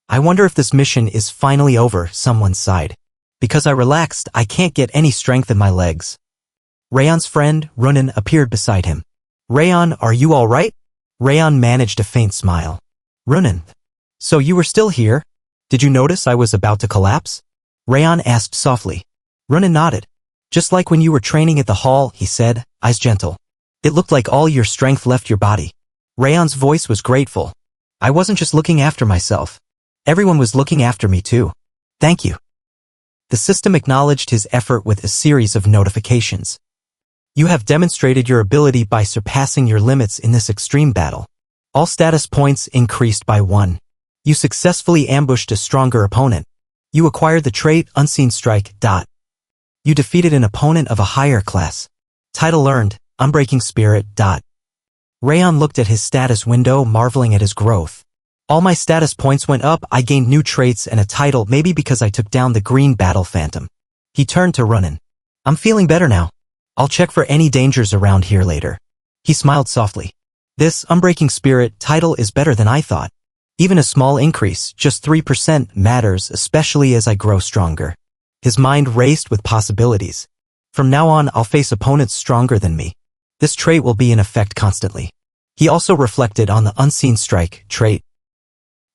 I wonder if this mission is finally over, someone sighed. Because I relaxed, I can't get any strength in my legs. Raon's friend, Runan, appeared beside him. Raon, are you all right? Raon managed a faint smile. Runan. So you were still here? Did you notice I was about to collapse? Raon asked softly. Runan nodded. Just like when you were training at the hall, he said, eyes gentle. It looked like all your strength left your body. Raon's voice was grateful. I wasn't just looking after myself. Everyone was looking after me too. Thank you. The system acknowledged his effort with a series of notifications. You have demonstrated your ability by surpassing your limits in this extreme battle. All status points increased by 1. You successfully ambushed a stronger opponent. You acquired the trait Unseen Strike. You defeated an opponent of a higher class. Title earned, Unbreaking Spirit. Raon looked at his status window, marveling at his growth. All my status points went up, I gained new traits and a title, maybe because I took down the green battle phantom. He turned to Runan. I'm feeling better now. I'll check for any dangers around here later. He smiled softly. This Unbreaking Spirit title is better than I thought. Even a small increase, just 3%, matters, especially as I grow stronger. His mind raced with possibilities. From now on, I'll face opponents stronger than me. This trait will be in effect constantly. He also reflected on the Unseen Strike trait.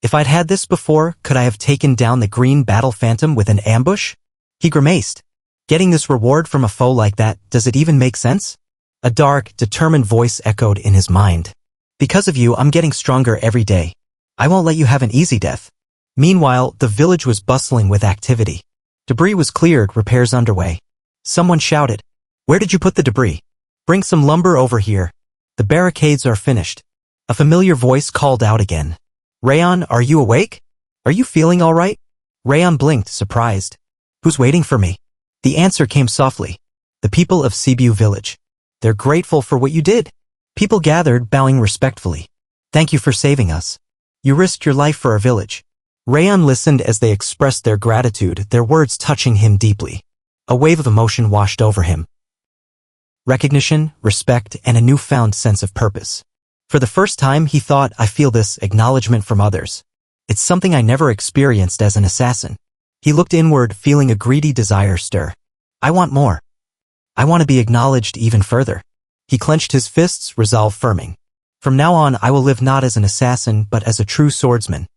If I'd had this before, could I have taken down the green battle phantom with an ambush? He grimaced. Getting this reward from a foe like that, does it even make sense? A dark, determined voice echoed in his mind. Because of you, I'm getting stronger every day. I won't let you have an easy death. Meanwhile, the village was bustling with activity. Debris was cleared, repairs underway. Someone shouted. Where did you put the debris? Bring some lumber over here. The barricades are finished. A familiar voice called out again. Raon, are you awake? Are you feeling all right? Raon blinked, surprised. Who's waiting for me? The answer came softly. The people of Sibiu village. They're grateful for what you did. People gathered, bowing respectfully. Thank you for saving us. You risked your life for our village. Raon listened as they expressed their gratitude, their words touching him deeply. A wave of emotion washed over him. Recognition, respect, and a newfound sense of purpose. For the first time, he thought, I feel this acknowledgement from others. It's something I never experienced as an assassin. He looked inward, feeling a greedy desire stir. I want more. I want to be acknowledged even further. He clenched his fists, resolve firming. From now on, I will live not as an assassin, but as a true swordsman.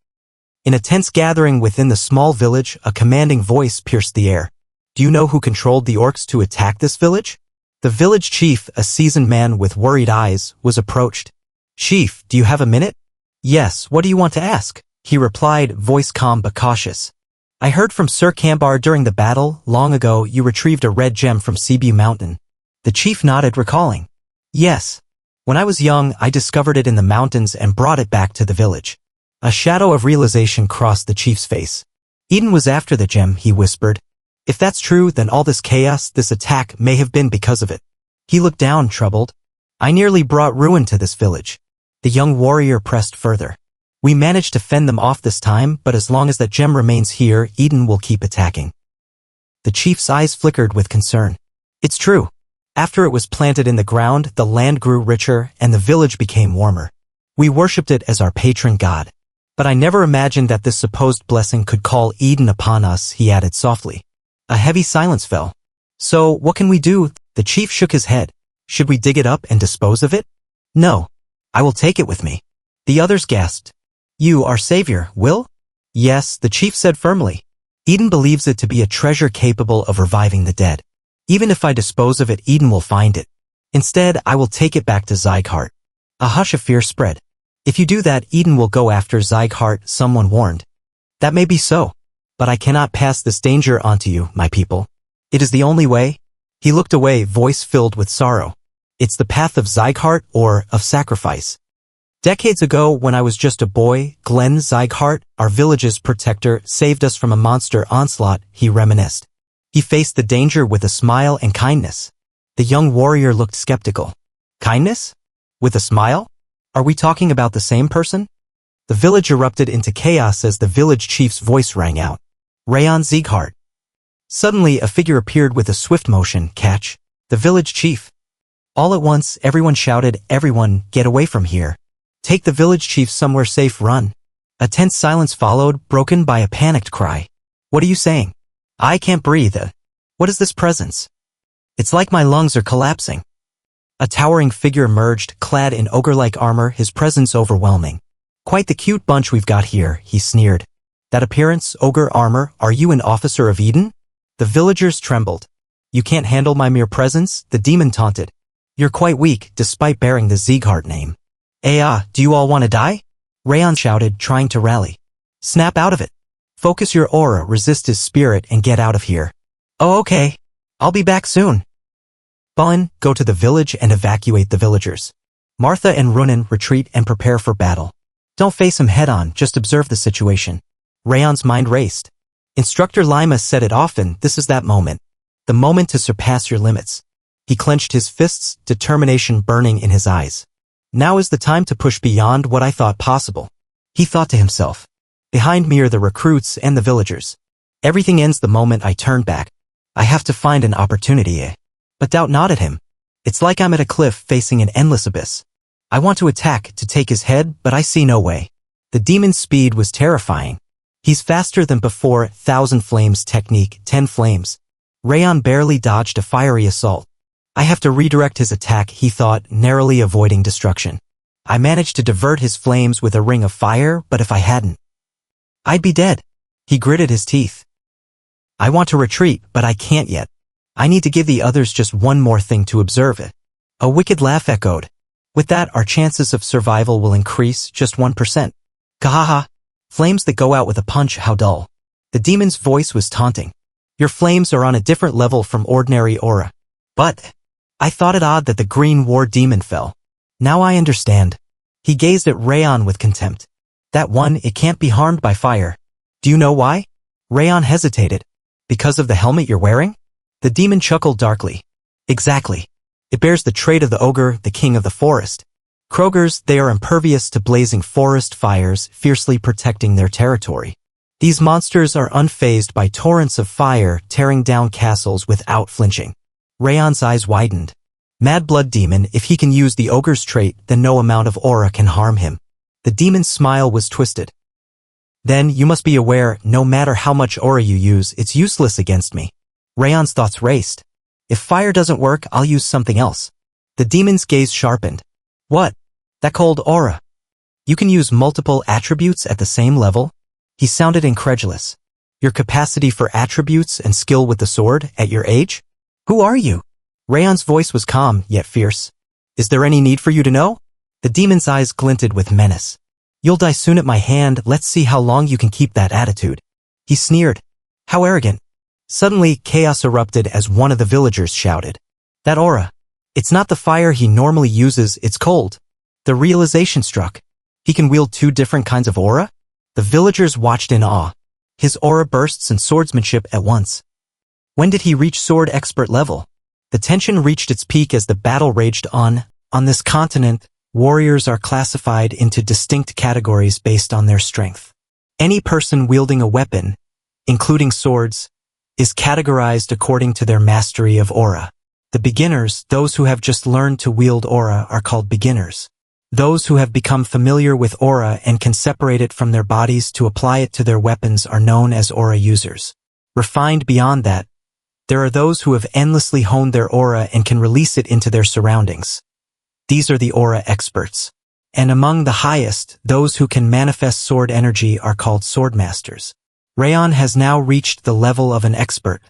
In a tense gathering within the small village, a commanding voice pierced the air. Do you know who controlled the orcs to attack this village? The village chief, a seasoned man with worried eyes, was approached. Chief, do you have a minute? Yes, what do you want to ask? He replied, voice calm but cautious. I heard from Sir Kambar during the battle, long ago you retrieved a red gem from Cebu Mountain. The chief nodded, recalling. Yes. When I was young, I discovered it in the mountains and brought it back to the village. A shadow of realization crossed the chief's face. Eden was after the gem, he whispered. If that's true, then all this chaos, this attack, may have been because of it. He looked down, troubled. I nearly brought ruin to this village. The young warrior pressed further. We managed to fend them off this time, but as long as that gem remains here, Eden will keep attacking. The chief's eyes flickered with concern. It's true. After it was planted in the ground, the land grew richer and the village became warmer. We worshipped it as our patron god. But I never imagined that this supposed blessing could call Eden upon us, he added softly. A heavy silence fell. So, what can we do? The chief shook his head. Should we dig it up and dispose of it? No. I will take it with me. The others gasped. You, our savior, will? Yes, the chief said firmly. Eden believes it to be a treasure capable of reviving the dead. Even if I dispose of it, Eden will find it. Instead, I will take it back to Zyghart. A hush of fear spread. If you do that, Eden will go after Zyghart, someone warned. That may be so. But I cannot pass this danger on to you, my people. It is the only way. He looked away, voice filled with sorrow. It's the path of Zyghart or of sacrifice. Decades ago, when I was just a boy, Glenn Zyghart, our village's protector, saved us from a monster onslaught, he reminisced. He faced the danger with a smile and kindness. The young warrior looked skeptical. Kindness? With a smile? Are we talking about the same person? The village erupted into chaos as the village chief's voice rang out. Raon Zyghart. Suddenly, a figure appeared with a swift motion, catch. The village chief. All at once, everyone shouted, everyone, get away from here. Take the village chief somewhere safe, run. A tense silence followed, broken by a panicked cry. What are you saying? I can't breathe. What is this presence? It's like my lungs are collapsing. A towering figure emerged, clad in ogre-like armor, his presence overwhelming. Quite the cute bunch we've got here, he sneered. That appearance, ogre armor, are you an officer of Eden? The villagers trembled. You can't handle my mere presence, the demon taunted. You're quite weak, despite bearing the Zyghart name. Do you all want to die? Raon shouted, trying to rally. Snap out of it. Focus your aura, resist his spirit, and get out of here. Oh, okay. I'll be back soon. Bullen, go to the village and evacuate the villagers. Martha and Runan, retreat and prepare for battle. Don't face him head-on, just observe the situation. Raon's mind raced. Instructor Lima said it often, this is that moment. The moment to surpass your limits. He clenched his fists, determination burning in his eyes. Now is the time to push beyond what I thought possible. He thought to himself. Behind me are the recruits and the villagers. Everything ends the moment I turn back. I have to find an opportunity. But doubt not at him. It's like I'm at a cliff facing an endless abyss. I want to attack, to take his head, but I see no way. The demon's speed was terrifying. He's faster than before, 1,000 flames technique, 10 flames. Raon barely dodged a fiery assault. I have to redirect his attack, he thought, narrowly avoiding destruction. I managed to divert his flames with a ring of fire, but if I hadn't, I'd be dead. He gritted his teeth. I want to retreat, but I can't yet. I need to give the others just one more thing to observe it. A wicked laugh echoed. With that, our chances of survival will increase just 1%. Kahaha. Flames that go out with a punch, how dull. The demon's voice was taunting. Your flames are on a different level from ordinary aura. But I thought it odd that the green war demon fell. Now I understand. He gazed at Raon with contempt. That one, it can't be harmed by fire. Do you know why? Raon hesitated. Because of the helmet you're wearing? The demon chuckled darkly. Exactly. It bears the trait of the ogre, the king of the forest. Krogers, they are impervious to blazing forest fires, fiercely protecting their territory. These monsters are unfazed by torrents of fire, tearing down castles without flinching. Raon's eyes widened. Mad blood demon, if he can use the ogre's trait, then no amount of aura can harm him. The demon's smile was twisted. Then, you must be aware, no matter how much aura you use, it's useless against me. Raon's thoughts raced. If fire doesn't work, I'll use something else. The demon's gaze sharpened. What? That cold aura. You can use multiple attributes at the same level? He sounded incredulous. Your capacity for attributes and skill with the sword at your age? Who are you? Raon's voice was calm, yet fierce. Is there any need for you to know? The demon's eyes glinted with menace. You'll die soon at my hand, let's see how long you can keep that attitude. He sneered. How arrogant. Suddenly, chaos erupted as one of the villagers shouted. That aura. It's not the fire he normally uses, it's cold. The realization struck. He can wield two different kinds of aura? The villagers watched in awe. His aura bursts and swordsmanship at once. When did he reach sword expert level? The tension reached its peak as the battle raged on. On this continent, warriors are classified into distinct categories based on their strength. Any person wielding a weapon, including swords, is categorized according to their mastery of aura. The beginners, those who have just learned to wield aura, are called beginners. Those who have become familiar with aura and can separate it from their bodies to apply it to their weapons are known as aura users. Refined beyond that, there are those who have endlessly honed their aura and can release it into their surroundings. These are the aura experts. And among the highest, those who can manifest sword energy are called swordmasters. Raon has now reached the level of an expert,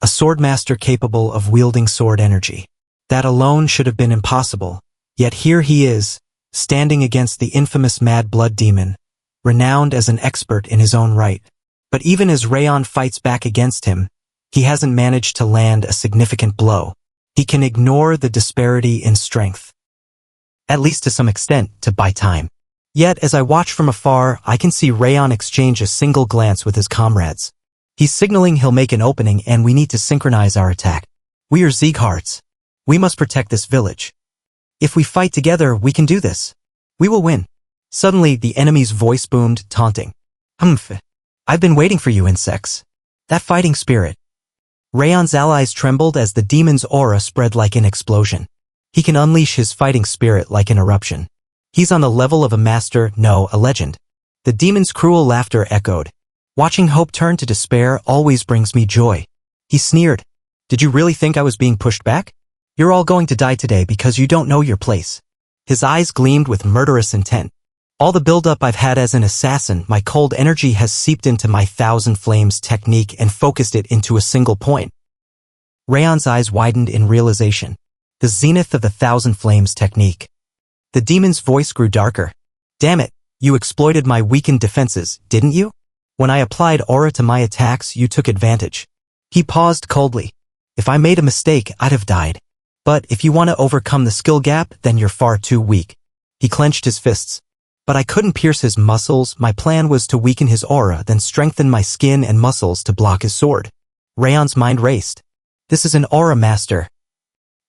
a swordmaster capable of wielding sword energy. That alone should have been impossible, yet here he is, standing against the infamous Mad Blood Demon, renowned as an expert in his own right. But even as Raon fights back against him, he hasn't managed to land a significant blow. He can ignore the disparity in strength, at least to some extent, to buy time. Yet, as I watch from afar, I can see Raon exchange a single glance with his comrades. He's signaling he'll make an opening and we need to synchronize our attack. We are Siegharts. We must protect this village. If we fight together, we can do this. We will win. Suddenly, the enemy's voice boomed, taunting. Humph. I've been waiting for you, insects. That fighting spirit. Raon's allies trembled as the demon's aura spread like an explosion. He can unleash his fighting spirit like an eruption. He's on the level of a master, no, a legend. The demon's cruel laughter echoed. Watching hope turn to despair always brings me joy. He sneered. Did you really think I was being pushed back? You're all going to die today because you don't know your place. His eyes gleamed with murderous intent. All the buildup I've had as an assassin, my cold energy has seeped into my thousand flames technique and focused it into a single point. Raon's eyes widened in realization. The zenith of the thousand flames technique. The demon's voice grew darker. Damn it, you exploited my weakened defenses, didn't you? When I applied aura to my attacks, you took advantage. He paused coldly. If I made a mistake, I'd have died. But if you want to overcome the skill gap, then you're far too weak. He clenched his fists. But I couldn't pierce his muscles. My plan was to weaken his aura, then strengthen my skin and muscles to block his sword. Raon's mind raced. This is an aura master.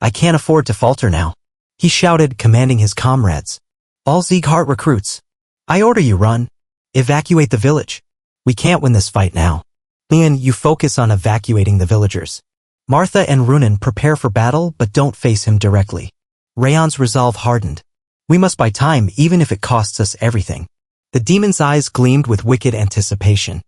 I can't afford to falter now. He shouted, commanding his comrades. All Sieghart recruits. I order you run. Evacuate the village. We can't win this fight now. Leon, you focus on evacuating the villagers. Martha and Runan prepare for battle, but don't face him directly. Raon's resolve hardened. We must buy time even if it costs us everything. The demon's eyes gleamed with wicked anticipation.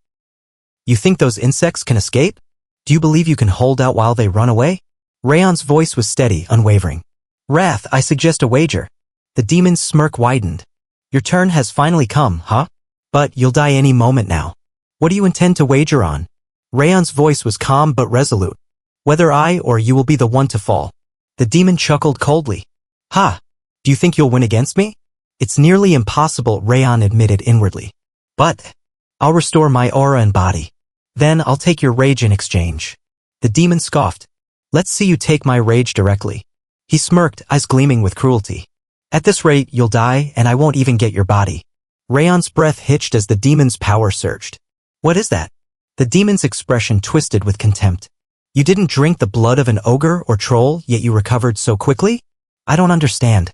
You think those insects can escape? Do you believe you can hold out while they run away? Raon's voice was steady, unwavering. Wrath, I suggest a wager. The demon's smirk widened. Your turn has finally come, huh? But you'll die any moment now. What do you intend to wager on? Raon's voice was calm but resolute. Whether I or you will be the one to fall. The demon chuckled coldly. Ha! Do you think you'll win against me? It's nearly impossible, Raon admitted inwardly. But I'll restore my aura and body. Then I'll take your rage in exchange. The demon scoffed. Let's see you take my rage directly. He smirked, eyes gleaming with cruelty. At this rate, you'll die, and I won't even get your body. Raon's breath hitched as the demon's power surged. What is that? The demon's expression twisted with contempt. You didn't drink the blood of an ogre or troll, yet you recovered so quickly? I don't understand.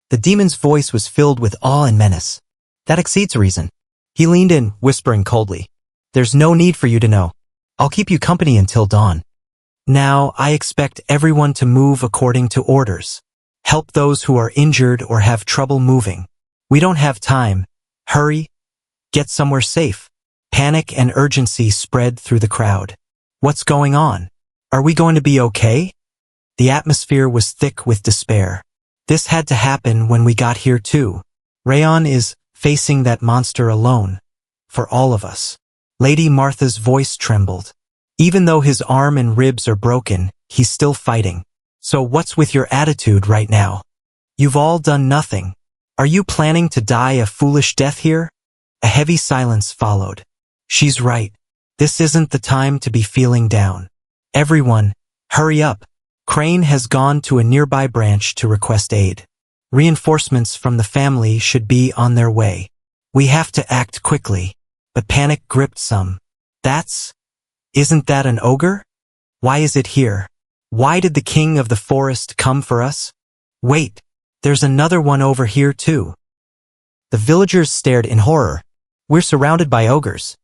The demon's voice was filled with awe and menace. That exceeds reason. He leaned in, whispering coldly. There's no need for you to know. I'll keep you company until dawn. Now, I expect everyone to move according to orders. Help those who are injured or have trouble moving. We don't have time. Hurry. Get somewhere safe. Panic and urgency spread through the crowd. What's going on? Are we going to be okay? The atmosphere was thick with despair. This had to happen when we got here too. Raon is facing that monster alone. for all of us. Lady Martha's voice trembled. Even though his arm and ribs are broken, he's still fighting. So what's with your attitude right now? You've all done nothing. Are you planning to die a foolish death here? A heavy silence followed. She's right. This isn't the time to be feeling down. Everyone, hurry up. Crane has gone to a nearby branch to request aid. Reinforcements from the family should be on their way. We have to act quickly. But panic gripped some. Isn't that an ogre? Why is it here? Why did the king of the forest come for us? Wait, there's another one over here too. The villagers stared in horror. We're surrounded by ogres.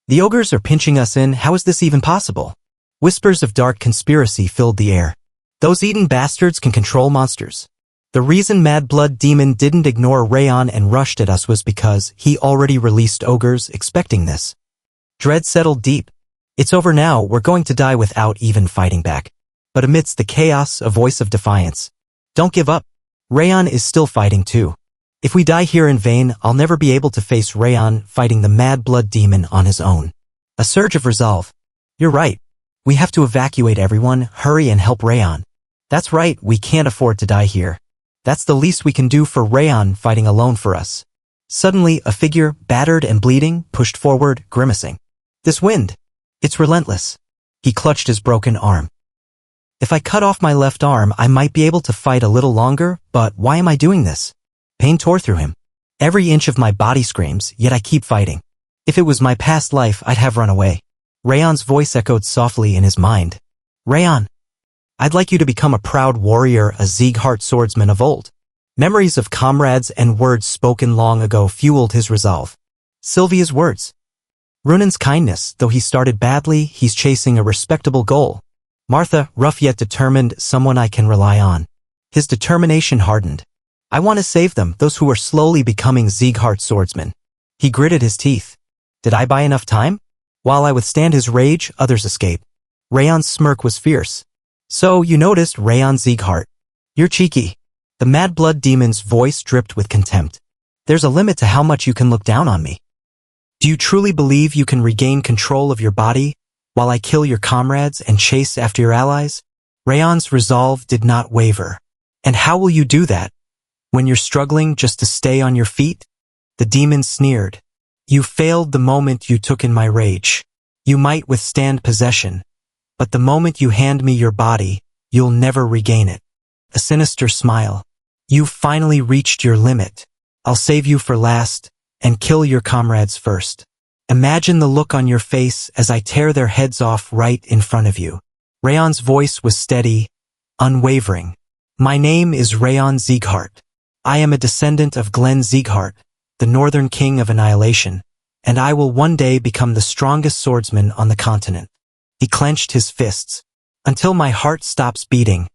The ogres are pinching us in. How is this even possible? Whispers of dark conspiracy filled the air. Those Eden bastards can control monsters. The reason Mad Blood Demon didn't ignore Raon and rushed at us was because he already released ogres expecting this. Dread settled deep. It's over now, we're going to die without even fighting back. But amidst the chaos, a voice of defiance. Don't give up. Raon is still fighting too. If we die here in vain, I'll never be able to face Raon fighting the Mad Blood Demon on his own. A surge of resolve. You're right. We have to evacuate everyone, hurry and help Raon. That's right, we can't afford to die here. That's the least we can do for Raon fighting alone for us. Suddenly, a figure, battered and bleeding, pushed forward, grimacing. This wind. It's relentless. He clutched his broken arm. If I cut off my left arm, I might be able to fight a little longer, but why am I doing this? Pain tore through him. Every inch of my body screams, yet I keep fighting. If it was my past life, I'd have run away. Raon's voice echoed softly in his mind. Raon, I'd like you to become a proud warrior, a Sieghart swordsman of old. Memories of comrades and words spoken long ago fueled his resolve. Sylvia's words. Runan's kindness, though he started badly, he's chasing a respectable goal. Martha, rough yet determined, someone I can rely on. His determination hardened. I want to save them, those who are slowly becoming Sieghart swordsmen. He gritted his teeth. Did I buy enough time? While I withstand his rage, others escape. Raon's smirk was fierce. So, you noticed Raon Sieghart. You're cheeky. The Mad Blood Demon's voice dripped with contempt. There's a limit to how much you can look down on me. Do you truly believe you can regain control of your body while I kill your comrades and chase after your allies? Raon's resolve did not waver. And how will you do that? When you're struggling just to stay on your feet? The demon sneered. You failed the moment you took in my rage. You might withstand possession, but the moment you hand me your body, you'll never regain it. A sinister smile. You've finally reached your limit. I'll save you for last and kill your comrades first. Imagine the look on your face as I tear their heads off right in front of you. Raon's voice was steady, unwavering. My name is Raon Sieghart. I am a descendant of Glenn Sieghart, the Northern King of Annihilation, and I will one day become the strongest swordsman on the continent. He clenched his fists. Until my heart stops beating,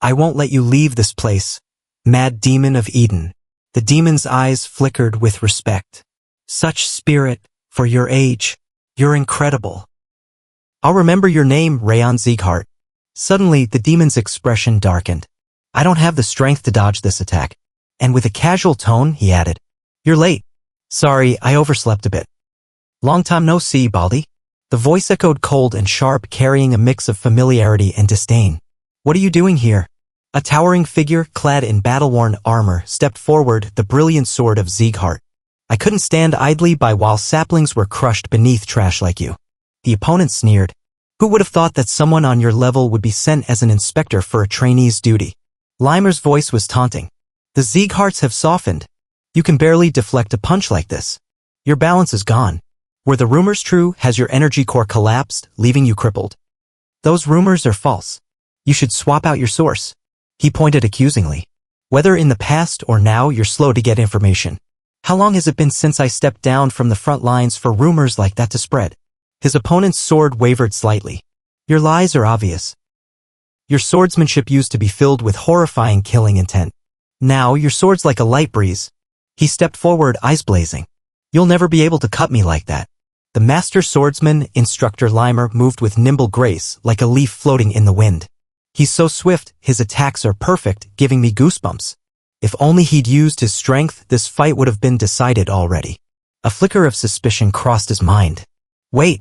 I won't let you leave this place, Mad Demon of Eden. The demon's eyes flickered with respect. Such spirit, for your age. You're incredible. I'll remember your name, Raon Sieghart. Suddenly, the demon's expression darkened. I don't have the strength to dodge this attack. And with a casual tone, he added, You're late. Sorry, I overslept a bit. Long time no see, Baldy. The voice echoed cold and sharp, carrying a mix of familiarity and disdain. What are you doing here? A towering figure, clad in battle-worn armor, stepped forward, the brilliant sword of Sieghart. I couldn't stand idly by while saplings were crushed beneath trash like you. The opponent sneered. Who would have thought that someone on your level would be sent as an inspector for a trainee's duty? Limer's voice was taunting. The Siegharts have softened. You can barely deflect a punch like this. Your balance is gone. Were the rumors true? Has your energy core collapsed, leaving you crippled? Those rumors are false. You should swap out your source. He pointed accusingly. Whether in the past or now, you're slow to get information. How long has it been since I stepped down from the front lines for rumors like that to spread? His opponent's sword wavered slightly. Your lies are obvious. Your swordsmanship used to be filled with horrifying killing intent. Now your sword's like a light breeze. He stepped forward, eyes blazing. You'll never be able to cut me like that. The master swordsman, Instructor Limer, moved with nimble grace, like a leaf floating in the wind. He's so swift, his attacks are perfect, giving me goosebumps. If only he'd used his strength, this fight would have been decided already. A flicker of suspicion crossed his mind. Wait,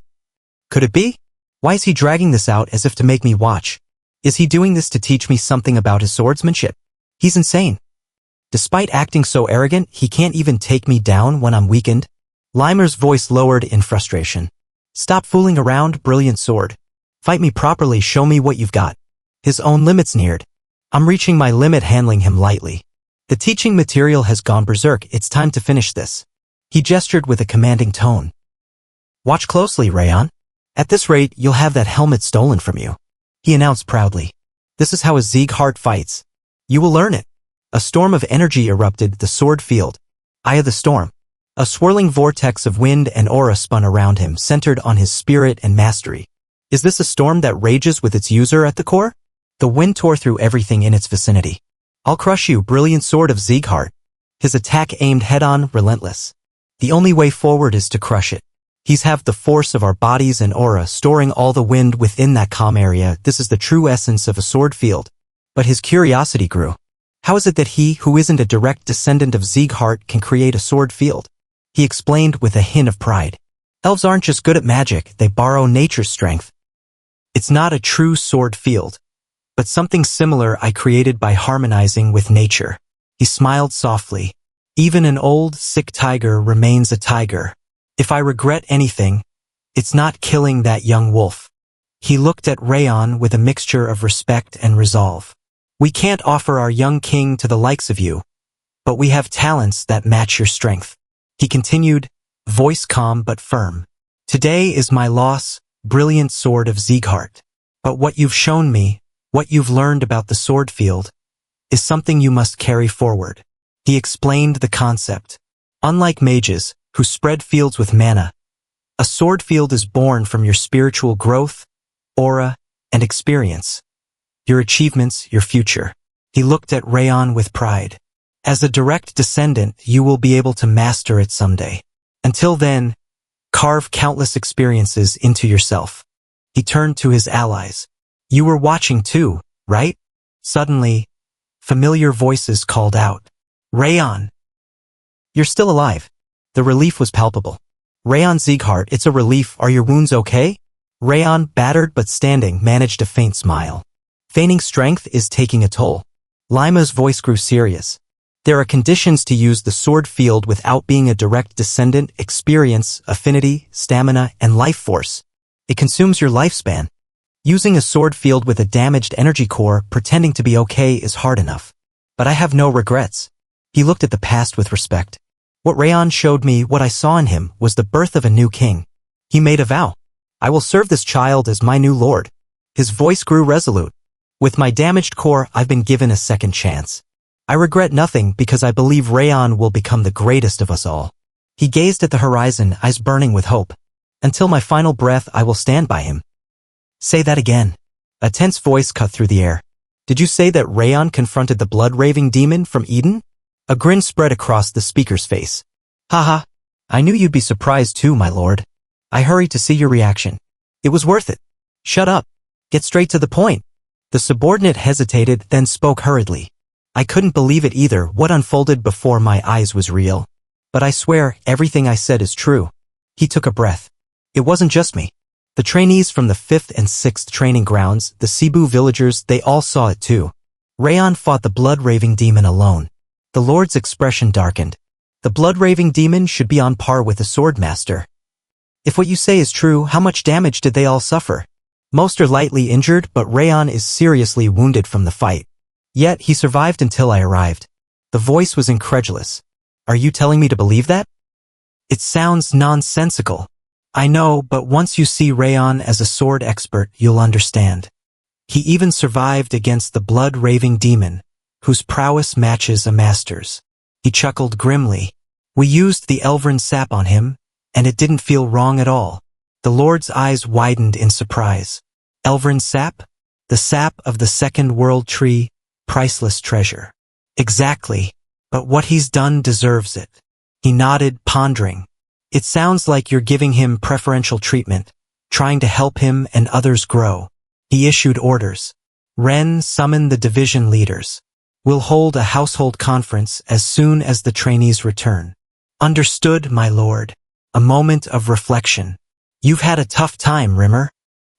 could it be? Why is he dragging this out as if to make me watch? Is he doing this to teach me something about his swordsmanship? He's insane. Despite acting so arrogant, he can't even take me down when I'm weakened. Limer's voice lowered in frustration. Stop fooling around, brilliant sword. Fight me properly, show me what you've got. His own limits neared. I'm reaching my limit handling him lightly. The teaching material has gone berserk, it's time to finish this. He gestured with a commanding tone. Watch closely, Raon. At this rate, you'll have that helmet stolen from you. He announced proudly. This is how a Sieghart fights. You will learn it. A storm of energy erupted the sword field. Eye of the storm. A swirling vortex of wind and aura spun around him, centered on his spirit and mastery. Is this a storm that rages with its user at the core? The wind tore through everything in its vicinity. I'll crush you, brilliant sword of Sieghart. His attack aimed head-on, relentless. The only way forward is to crush it. He's have the force of our bodies and aura, storing all the wind within that calm area. This is the true essence of a sword field. But his curiosity grew. How is it that he, who isn't a direct descendant of Sieghart, can create a sword field? He explained with a hint of pride. Elves aren't just good at magic, they borrow nature's strength. It's not a true sword field, but something similar I created by harmonizing with nature. He smiled softly. Even an old, sick tiger remains a tiger. If I regret anything, it's not killing that young wolf. He looked at Raon with a mixture of respect and resolve. We can't offer our young king to the likes of you, but we have talents that match your strength. He continued, voice calm but firm. Today is my loss, brilliant sword of Sieghart. But what you've shown me, what you've learned about the sword field, is something you must carry forward. He explained the concept. Unlike mages, who spread fields with mana, a sword field is born from your spiritual growth, aura, and experience. Your achievements, your future. He looked at Raon with pride. As a direct descendant, you will be able to master it someday. Until then, carve countless experiences into yourself. He turned to his allies. You were watching too, right? Suddenly, familiar voices called out. Raon! You're still alive. The relief was palpable. Raon Sieghart, it's a relief, are your wounds okay? Raon, battered but standing, managed a faint smile. Feigning strength is taking a toll. Lima's voice grew serious. There are conditions to use the sword field without being a direct descendant: experience, affinity, stamina, and life force. It consumes your lifespan. Using a sword field with a damaged energy core, pretending to be okay is hard enough. But I have no regrets. He looked at the past with respect. What Raon showed me, what I saw in him, was the birth of a new king. He made a vow. I will serve this child as my new lord. His voice grew resolute. With my damaged core, I've been given a second chance. I regret nothing because I believe Raon will become the greatest of us all. He gazed at the horizon, eyes burning with hope. Until my final breath, I will stand by him. Say that again. A tense voice cut through the air. Did you say that Raon confronted the blood-raving demon from Eden? A grin spread across the speaker's face. Haha. I knew you'd be surprised too, my lord. I hurried to see your reaction. It was worth it. Shut up. Get straight to the point. The subordinate hesitated, then spoke hurriedly. I couldn't believe it either. What unfolded before my eyes was real. But I swear, everything I said is true. He took a breath. It wasn't just me. The trainees from the 5th and 6th training grounds, the Cebu villagers, they all saw it too. Raon fought the blood-raving demon alone. The Lord's expression darkened. The blood-raving demon should be on par with the swordmaster. If what you say is true, how much damage did they all suffer? Most are lightly injured, but Raon is seriously wounded from the fight. Yet, he survived until I arrived. The voice was incredulous. Are you telling me to believe that? It sounds nonsensical. I know, but once you see Raon as a sword expert, you'll understand. He even survived against the blood-raving demon, whose prowess matches a master's. He chuckled grimly. We used the Elven sap on him, and it didn't feel wrong at all. The Lord's eyes widened in surprise. Elven sap? The sap of the second world tree, priceless treasure. Exactly, but what he's done deserves it. He nodded, pondering. It sounds like you're giving him preferential treatment, trying to help him and others grow. He issued orders. Ren, summon the division leaders. We'll hold a household conference as soon as the trainees return. Understood, my lord. A moment of reflection. You've had a tough time, Rimmer.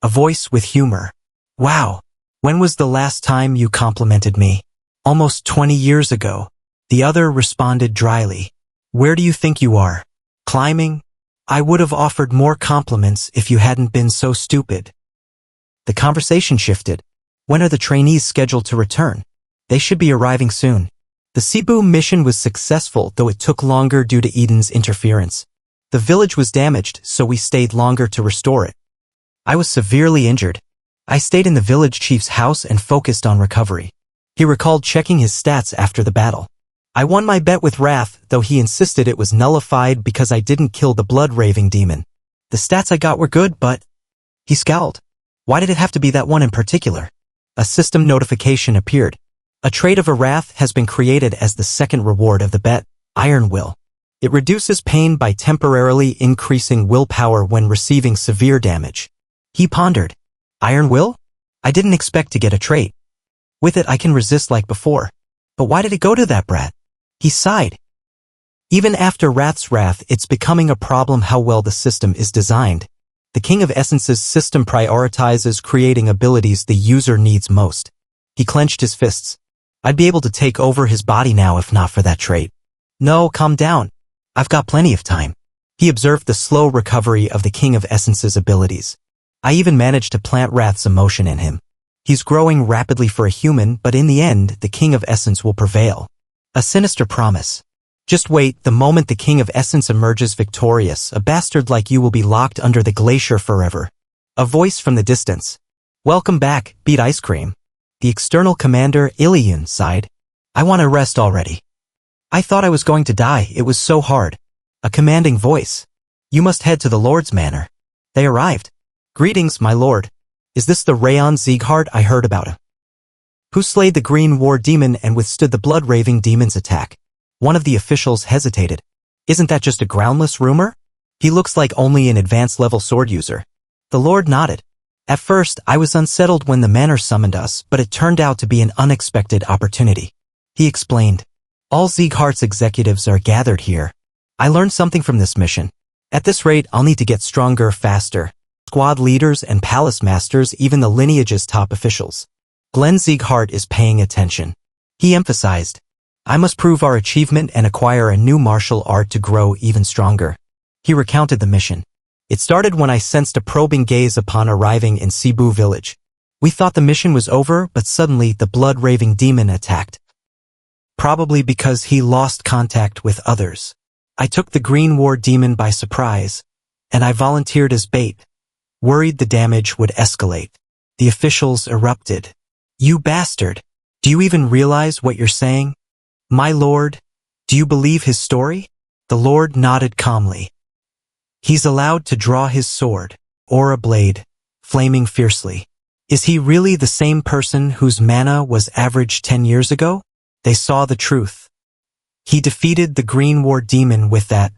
A voice with humor. Wow. When was the last time you complimented me? Almost 20 years ago. The other responded dryly. Where do you think you are? Climbing? I would have offered more compliments if you hadn't been so stupid. The conversation shifted. When are the trainees scheduled to return? They should be arriving soon. The Cebu mission was successful, though it took longer due to Eden's interference. The village was damaged, so we stayed longer to restore it. I was severely injured. I stayed in the village chief's house and focused on recovery. He recalled checking his stats after the battle. I won my bet with Wrath, though he insisted it was nullified because I didn't kill the blood-raving demon. The stats I got were good, but... He scowled. Why did it have to be that one in particular? A system notification appeared. A trait of a Wrath has been created as the second reward of the bet, Iron Will. It reduces pain by temporarily increasing willpower when receiving severe damage. He pondered. Iron Will? I didn't expect to get a trait. With it I can resist like before. But why did it go to that brat? He sighed. Even after Wrath's wrath, it's becoming a problem how well the system is designed. The King of Essence's system prioritizes creating abilities the user needs most. He clenched his fists. I'd be able to take over his body now if not for that trait. No, calm down. I've got plenty of time. He observed the slow recovery of the King of Essence's abilities. I even managed to plant Wrath's emotion in him. He's growing rapidly for a human, but in the end, the King of Essence will prevail. A sinister promise. Just wait, the moment the King of Essence emerges victorious, a bastard like you will be locked under the glacier forever. A voice from the distance. Welcome back, beat ice cream. The external commander, Ilion, sighed. I want to rest already. I thought I was going to die, it was so hard. A commanding voice. You must head to the Lord's manor. They arrived. Greetings, my lord. Is this the Raon Sieghart I heard about? Who slayed the Green War Demon and withstood the blood-raving demon's attack? One of the officials hesitated. Isn't that just a groundless rumor? He looks like only an advanced-level sword user. The Lord nodded. At first, I was unsettled when the manor summoned us, but it turned out to be an unexpected opportunity. He explained. All Sieghart's executives are gathered here. I learned something from this mission. At this rate, I'll need to get stronger faster. Squad leaders and palace masters, even the lineage's top officials. Glenn Sieghart is paying attention. He emphasized, I must prove our achievement and acquire a new martial art to grow even stronger. He recounted the mission. It started when I sensed a probing gaze upon arriving in Cebu village. We thought the mission was over, but suddenly the blood-raving demon attacked. Probably because he lost contact with others. I took the Green War Demon by surprise, and I volunteered as bait. Worried the damage would escalate. The officials erupted. You bastard! Do you even realize what you're saying? My lord, do you believe his story? The lord nodded calmly. He's allowed to draw his sword, or a blade, flaming fiercely. Is he really the same person whose mana was average 10 years ago? They saw the truth. He defeated the Green War Demon with that.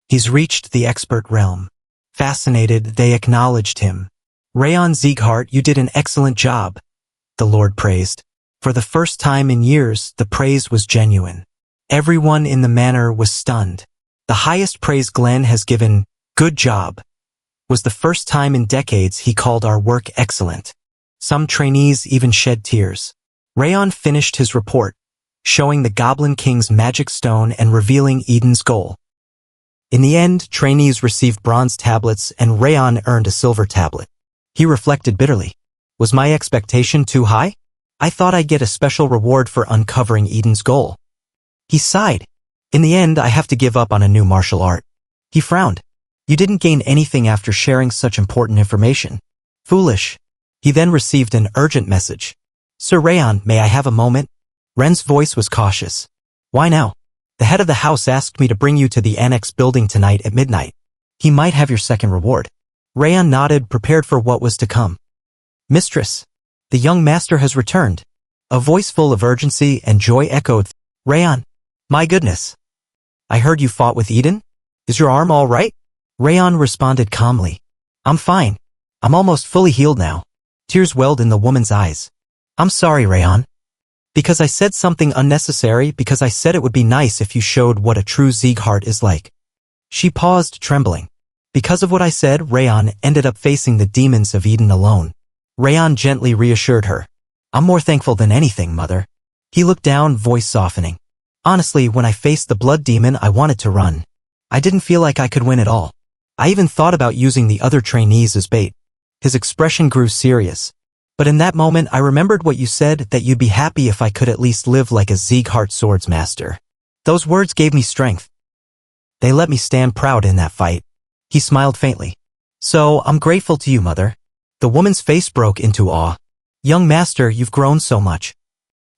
He's reached the expert realm. Fascinated, they acknowledged him. Raon Sieghart, you did an excellent job, the Lord praised. For the first time in years, the praise was genuine. Everyone in the manor was stunned. The highest praise Glenn has given, good job, was the first time in decades he called our work excellent. Some trainees even shed tears. Raon finished his report, showing the Goblin King's magic stone and revealing Eden's goal. In the end, trainees received bronze tablets and Raon earned a silver tablet. He reflected bitterly. Was my expectation too high? I thought I'd get a special reward for uncovering Eden's goal. He sighed. In the end, I have to give up on a new martial art. He frowned. You didn't gain anything after sharing such important information. Foolish. He then received an urgent message. Sir Raon, may I have a moment? Ren's voice was cautious. Why now? The head of the house asked me to bring you to the annex building tonight at midnight. He might have your second reward. Raon nodded, prepared for what was to come. Mistress, the young master has returned. A voice full of urgency and joy echoed. Raon, my goodness. I heard you fought with Eden? Is your arm all right? Raon responded calmly. I'm fine. I'm almost fully healed now. Tears welled in the woman's eyes. I'm sorry, Raon. Because I said something unnecessary, because I said it would be nice if you showed what a true Sieghart is like. She paused, trembling. Because of what I said, Raon ended up facing the demons of Eden alone. Raon gently reassured her. I'm more thankful than anything, Mother. He looked down, voice softening. Honestly, when I faced the blood demon, I wanted to run. I didn't feel like I could win at all. I even thought about using the other trainees as bait. His expression grew serious. But in that moment, I remembered what you said, that you'd be happy if I could at least live like a Sieghart swordsmaster. Those words gave me strength. They let me stand proud in that fight. He smiled faintly. So, I'm grateful to you, Mother. The woman's face broke into awe. Young master, you've grown so much.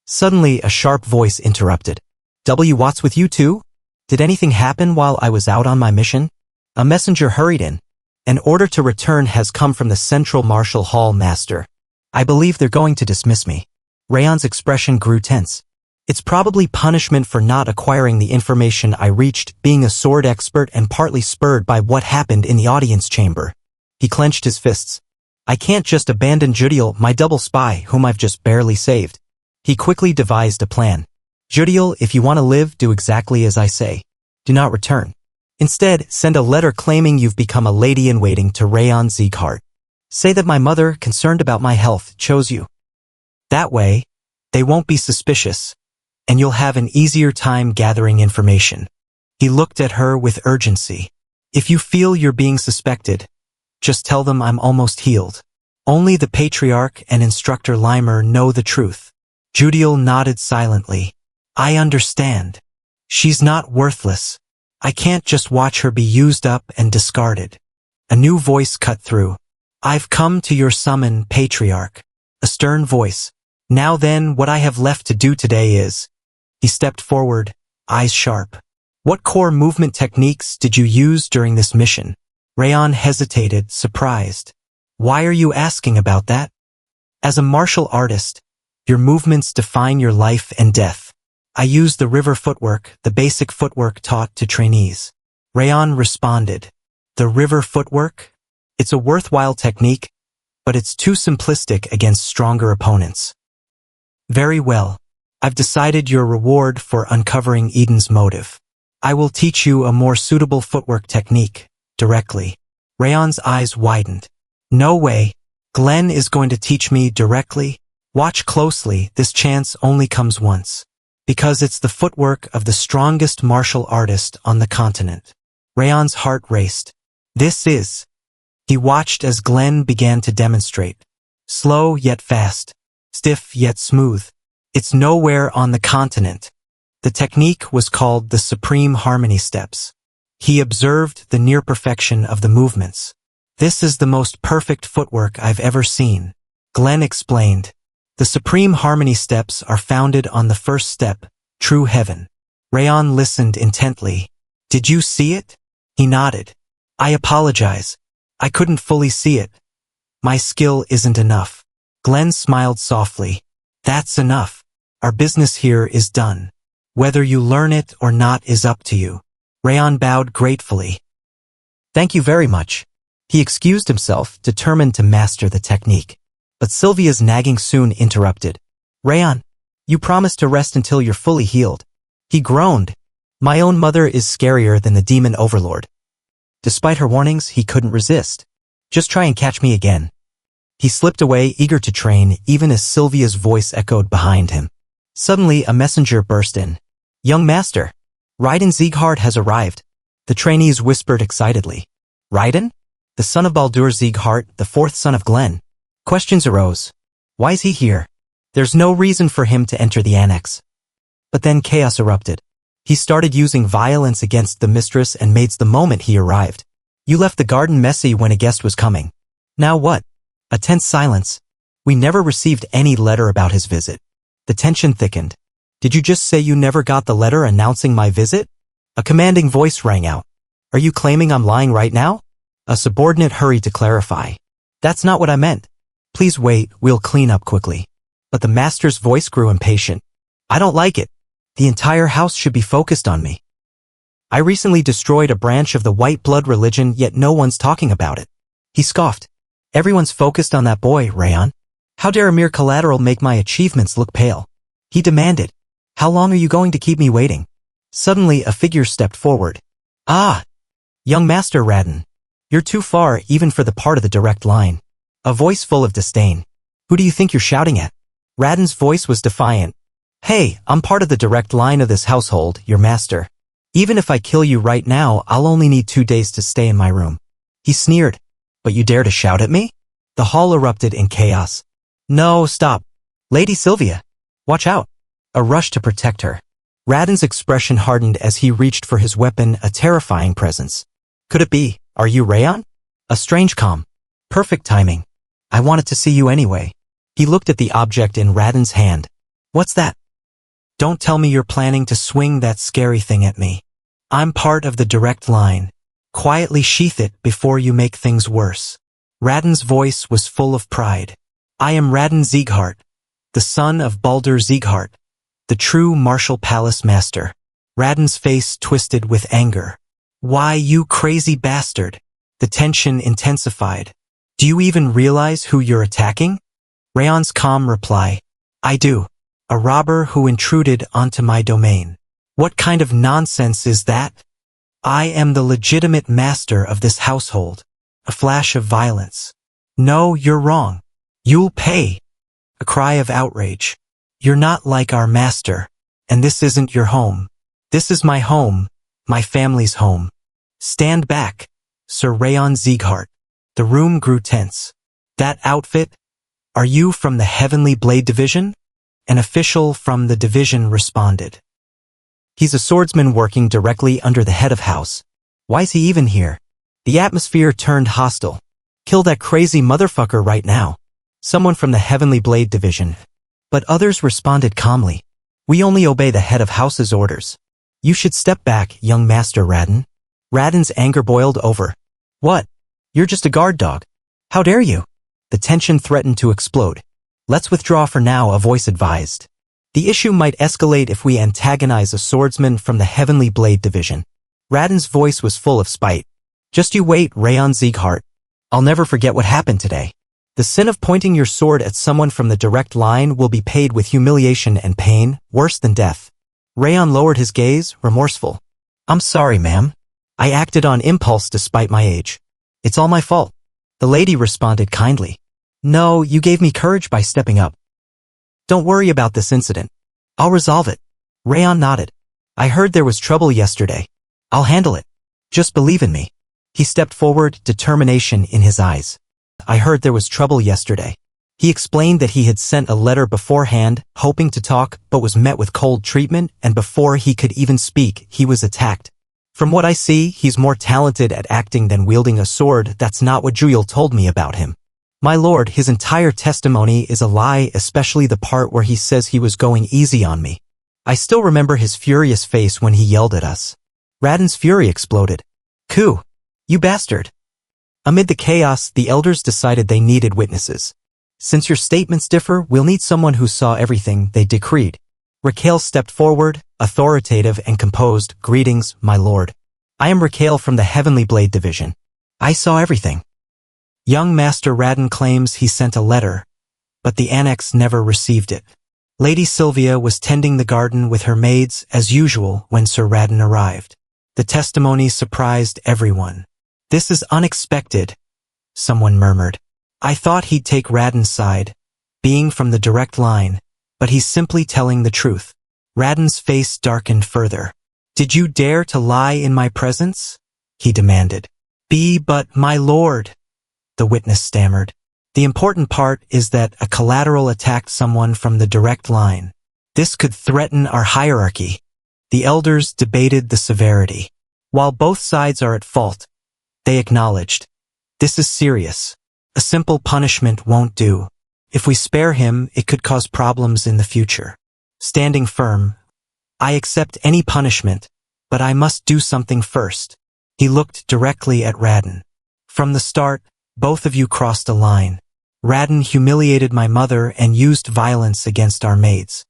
Suddenly, a sharp voice interrupted. What's with you two? Did anything happen while I was out on my mission? A messenger hurried in. An order to return has come from the Central Martial Hall, Master. I believe they're going to dismiss me. Raon's expression grew tense. It's probably punishment for not acquiring the information I reached, being a sword expert and partly spurred by what happened in the audience chamber. He clenched his fists. I can't just abandon Judiel, my double spy, whom I've just barely saved. He quickly devised a plan. Judiel, if you want to live, do exactly as I say. Do not return. Instead, send a letter claiming you've become a lady-in-waiting to Raon Sieghart. Say that my mother, concerned about my health, chose you. That way, they won't be suspicious, and you'll have an easier time gathering information. He looked at her with urgency. If you feel you're being suspected, just tell them I'm almost healed. Only the Patriarch and Instructor Limer know the truth. Judiel nodded silently. I understand. She's not worthless. I can't just watch her be used up and discarded. A new voice cut through. I've come to your summon, Patriarch. A stern voice. Now then, what I have left to do today is... He stepped forward, eyes sharp. What core movement techniques did you use during this mission? Raon hesitated, surprised. Why are you asking about that? As a martial artist, your movements define your life and death. I used the river footwork, the basic footwork taught to trainees. Raon responded. The river footwork? It's a worthwhile technique, but it's too simplistic against stronger opponents. Very well. I've decided your reward for uncovering Eden's motive. I will teach you a more suitable footwork technique, directly. Raon's eyes widened. No way. Glenn is going to teach me directly? Watch closely, this chance only comes once. Because it's the footwork of the strongest martial artist on the continent. Raon's heart raced. This is... He watched as Glenn began to demonstrate. Slow yet fast. Stiff yet smooth. It's nowhere on the continent. The technique was called the Supreme Harmony Steps. He observed the near perfection of the movements. This is the most perfect footwork I've ever seen. Glenn explained. The Supreme Harmony Steps are founded on the first step, true heaven. Raon listened intently. Did you see it? He nodded. I apologize. I couldn't fully see it. My skill isn't enough. Glenn smiled softly. That's enough. Our business here is done. Whether you learn it or not is up to you. Raon bowed gratefully. Thank you very much. He excused himself, determined to master the technique. But Sylvia's nagging soon interrupted. Raon, you promised to rest until you're fully healed. He groaned. My own mother is scarier than the demon overlord. Despite her warnings, he couldn't resist. Just try and catch me again. He slipped away, eager to train, even as Sylvia's voice echoed behind him. Suddenly, a messenger burst in. Young master, Raiden Sieghart has arrived. The trainees whispered excitedly. Raiden? The son of Baldur Sieghart, the fourth son of Glenn. Questions arose. Why is he here? There's no reason for him to enter the annex. But then chaos erupted. He started using violence against the mistress and maids the moment he arrived. You left the garden messy when a guest was coming. Now what? A tense silence. We never received any letter about his visit. The tension thickened. Did you just say you never got the letter announcing my visit? A commanding voice rang out. Are you claiming I'm lying right now? A subordinate hurried to clarify. That's not what I meant. Please wait, we'll clean up quickly. But the master's voice grew impatient. I don't like it. The entire house should be focused on me. I recently destroyed a branch of the white blood religion, yet no one's talking about it. He scoffed. Everyone's focused on that boy, Raon. How dare a mere collateral make my achievements look pale? He demanded. How long are you going to keep me waiting? Suddenly, a figure stepped forward. Ah! Young Master Raon, you're too far even for the part of the direct line. A voice full of disdain. Who do you think you're shouting at? Raon's voice was defiant. Hey, I'm part of the direct line of this household, your master. Even if I kill you right now, I'll only need 2 days to stay in my room. He sneered. But you dare to shout at me? The hall erupted in chaos. No, stop. Lady Sylvia. Watch out. A rush to protect her. Raon's expression hardened as he reached for his weapon, a terrifying presence. Could it be? Are you Raon? A strange calm. Perfect timing. I wanted to see you anyway. He looked at the object in Raon's hand. What's that? Don't tell me you're planning to swing that scary thing at me. I'm part of the direct line. Quietly sheath it before you make things worse. Raon's voice was full of pride. I am Raon Sieghart, the son of Baldur Sieghart, the true martial palace master. Raon's face twisted with anger. Why, you crazy bastard? The tension intensified. Do you even realize who you're attacking? Raon's calm reply. I do. A robber who intruded onto my domain. What kind of nonsense is that? I am the legitimate master of this household. A flash of violence. No, you're wrong. You'll pay. A cry of outrage. You're not like our master, and this isn't your home. This is my home, my family's home. Stand back, Sir Raon Sieghart. The room grew tense. That outfit? Are you from the Heavenly Blade Division? An official from the division responded. He's a swordsman working directly under the head of house. Why's he even here? The atmosphere turned hostile. Kill that crazy motherfucker right now. Someone from the Heavenly Blade Division. But others responded calmly. We only obey the head of house's orders. You should step back, young Master Raon. Raon's anger boiled over. What? You're just a guard dog. How dare you? The tension threatened to explode. Let's withdraw for now, a voice advised. The issue might escalate if we antagonize a swordsman from the Heavenly Blade Division. Raon's voice was full of spite. Just you wait, Raon Sieghart. I'll never forget what happened today. The sin of pointing your sword at someone from the direct line will be paid with humiliation and pain, worse than death. Raon lowered his gaze, remorseful. I'm sorry, ma'am. I acted on impulse despite my age. It's all my fault. The lady responded kindly. No, you gave me courage by stepping up. Don't worry about this incident. I'll resolve it. Raon nodded. I heard there was trouble yesterday. I'll handle it. Just believe in me. He stepped forward, determination in his eyes. I heard there was trouble yesterday. He explained that he had sent a letter beforehand, hoping to talk, but was met with cold treatment, and before he could even speak, he was attacked. From what I see, he's more talented at acting than wielding a sword. That's not what Juyel told me about him. My lord, his entire testimony is a lie, especially the part where he says he was going easy on me. I still remember his furious face when he yelled at us. Raon's fury exploded. Coup! You bastard! Amid the chaos, the elders decided they needed witnesses. Since your statements differ, we'll need someone who saw everything, they decreed. Raquel stepped forward, authoritative and composed. Greetings, my lord. I am Raquel from the Heavenly Blade Division. I saw everything. Young Master Raon claims he sent a letter, but the annex never received it. Lady Sylvia was tending the garden with her maids as usual when Sir Raon arrived. The testimony surprised everyone. This is unexpected, someone murmured. I thought he'd take Raon's side, being from the direct line, but he's simply telling the truth. Raon's face darkened further. Did you dare to lie in my presence? He demanded. But my lord, the witness stammered. The important part is that a collateral attacked someone from the direct line. This could threaten our hierarchy. The elders debated the severity. While both sides are at fault, they acknowledged. This is serious. A simple punishment won't do. If we spare him, it could cause problems in the future. Standing firm, I accept any punishment, but I must do something first. He looked directly at Raon. From the start, both of you crossed a line. Raon humiliated my mother and used violence against our maids.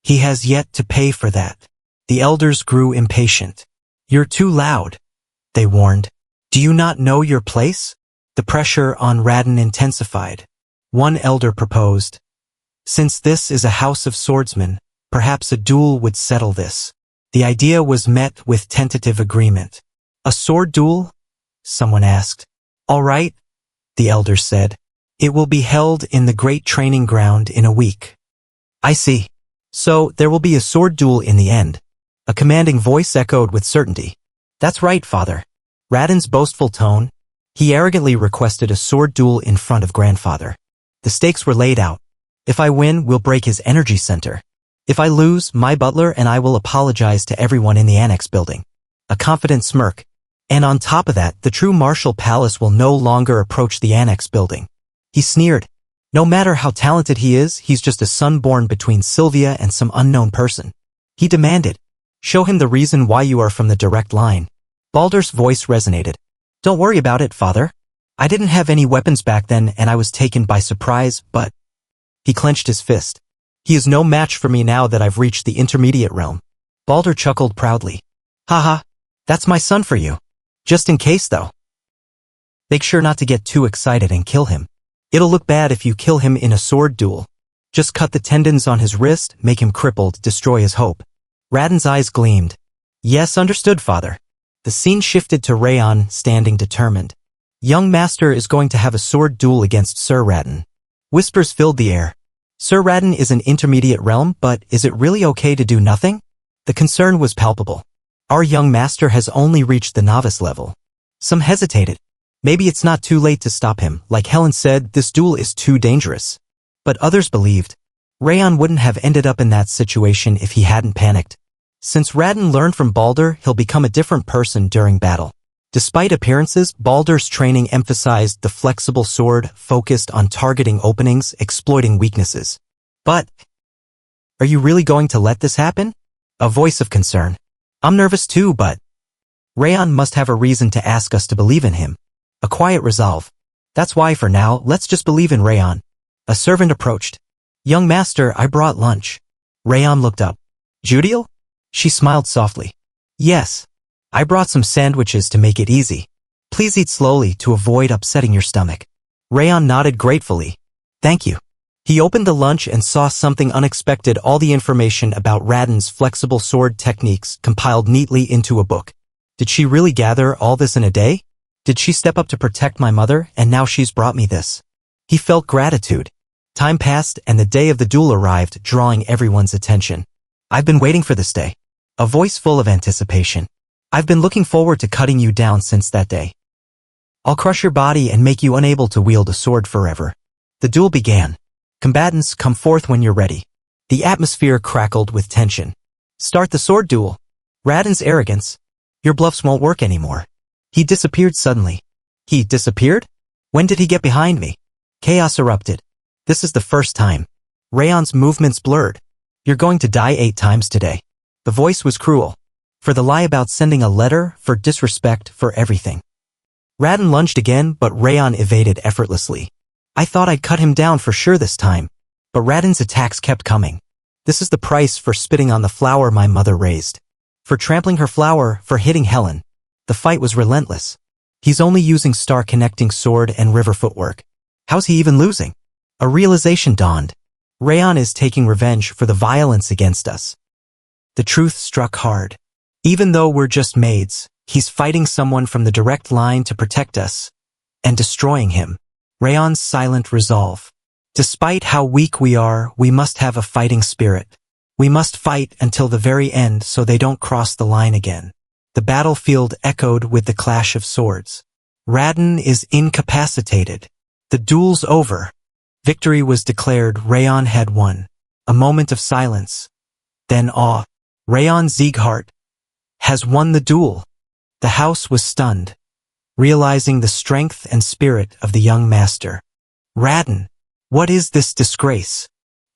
He has yet to pay for that. The elders grew impatient. You're too loud, they warned. Do you not know your place? The pressure on Raon intensified. One elder proposed. Since this is a house of swordsmen, perhaps a duel would settle this. The idea was met with tentative agreement. A sword duel? Someone asked. All right, the elders said. It will be held in the great training ground in a week. I see. So, there will be a sword duel in the end. A commanding voice echoed with certainty. That's right, father. Raden's boastful tone. He arrogantly requested a sword duel in front of grandfather. The stakes were laid out. If I win, we'll break his energy center. If I lose, my butler and I will apologize to everyone in the annex building. A confident smirk. And on top of that, the true martial palace will no longer approach the annex building. He sneered. No matter how talented he is, he's just a son born between Sylvia and some unknown person. He demanded. Show him the reason why you are from the direct line. Baldur's voice resonated. Don't worry about it, father. I didn't have any weapons back then and I was taken by surprise, but... He clenched his fist. He is no match for me now that I've reached the intermediate realm. Baldur chuckled proudly. Haha, that's my son for you. Just in case, though. Make sure not to get too excited and kill him. It'll look bad if you kill him in a sword duel. Just cut the tendons on his wrist, make him crippled, destroy his hope. Raden's eyes gleamed. Yes, understood, father. The scene shifted to Raon, standing determined. Young master is going to have a sword duel against Sir Raden. Whispers filled the air. Sir Raden is an intermediate realm, but is it really okay to do nothing? The concern was palpable. Our young master has only reached the novice level. Some hesitated. Maybe it's not too late to stop him. Like Helen said, this duel is too dangerous. But others believed. Raon wouldn't have ended up in that situation if he hadn't panicked. Since Raden learned from Baldur, he'll become a different person during battle. Despite appearances, Baldur's training emphasized the flexible sword, focused on targeting openings, exploiting weaknesses. But, are you really going to let this happen? A voice of concern. I'm nervous too, but... Raon must have a reason to ask us to believe in him. A quiet resolve. That's why for now, let's just believe in Raon. A servant approached. Young master, I brought lunch. Raon looked up. Judiel? She smiled softly. Yes. I brought some sandwiches to make it easy. Please eat slowly to avoid upsetting your stomach. Raon nodded gratefully. Thank you. He opened the lunch and saw something unexpected, all the information about Raden's flexible sword techniques compiled neatly into a book. Did she really gather all this in a day? Did she step up to protect my mother and now she's brought me this? He felt gratitude. Time passed and the day of the duel arrived, drawing everyone's attention. I've been waiting for this day. A voice full of anticipation. I've been looking forward to cutting you down since that day. I'll crush your body and make you unable to wield a sword forever. The duel began. Combatants, come forth when you're ready. The atmosphere crackled with tension. Start the sword duel. Raden's arrogance. Your bluffs won't work anymore. He disappeared suddenly. He disappeared? When did he get behind me? Chaos erupted. This is the first time. Raon's movements blurred. You're going to die 8 times today. The voice was cruel. For the lie about sending a letter, for disrespect, for everything. Raden lunged again, but Raon evaded effortlessly. I thought I'd cut him down for sure this time. But Raden's attacks kept coming. This is the price for spitting on the flower my mother raised. For trampling her flower, for hitting Helen. The fight was relentless. He's only using star-connecting sword and river footwork. How's he even losing? A realization dawned. Raon is taking revenge for the violence against us. The truth struck hard. Even though we're just maids, he's fighting someone from the direct line to protect us. And destroying him. Raon's silent resolve. Despite how weak we are, we must have a fighting spirit. We must fight until the very end so they don't cross the line again. The battlefield echoed with the clash of swords. Raden is incapacitated. The duel's over. Victory was declared. Raon had won. A moment of silence. Then awe. Raon Sieghart has won the duel. The house was stunned, realizing the strength and spirit of the young master. Raden, what is this disgrace?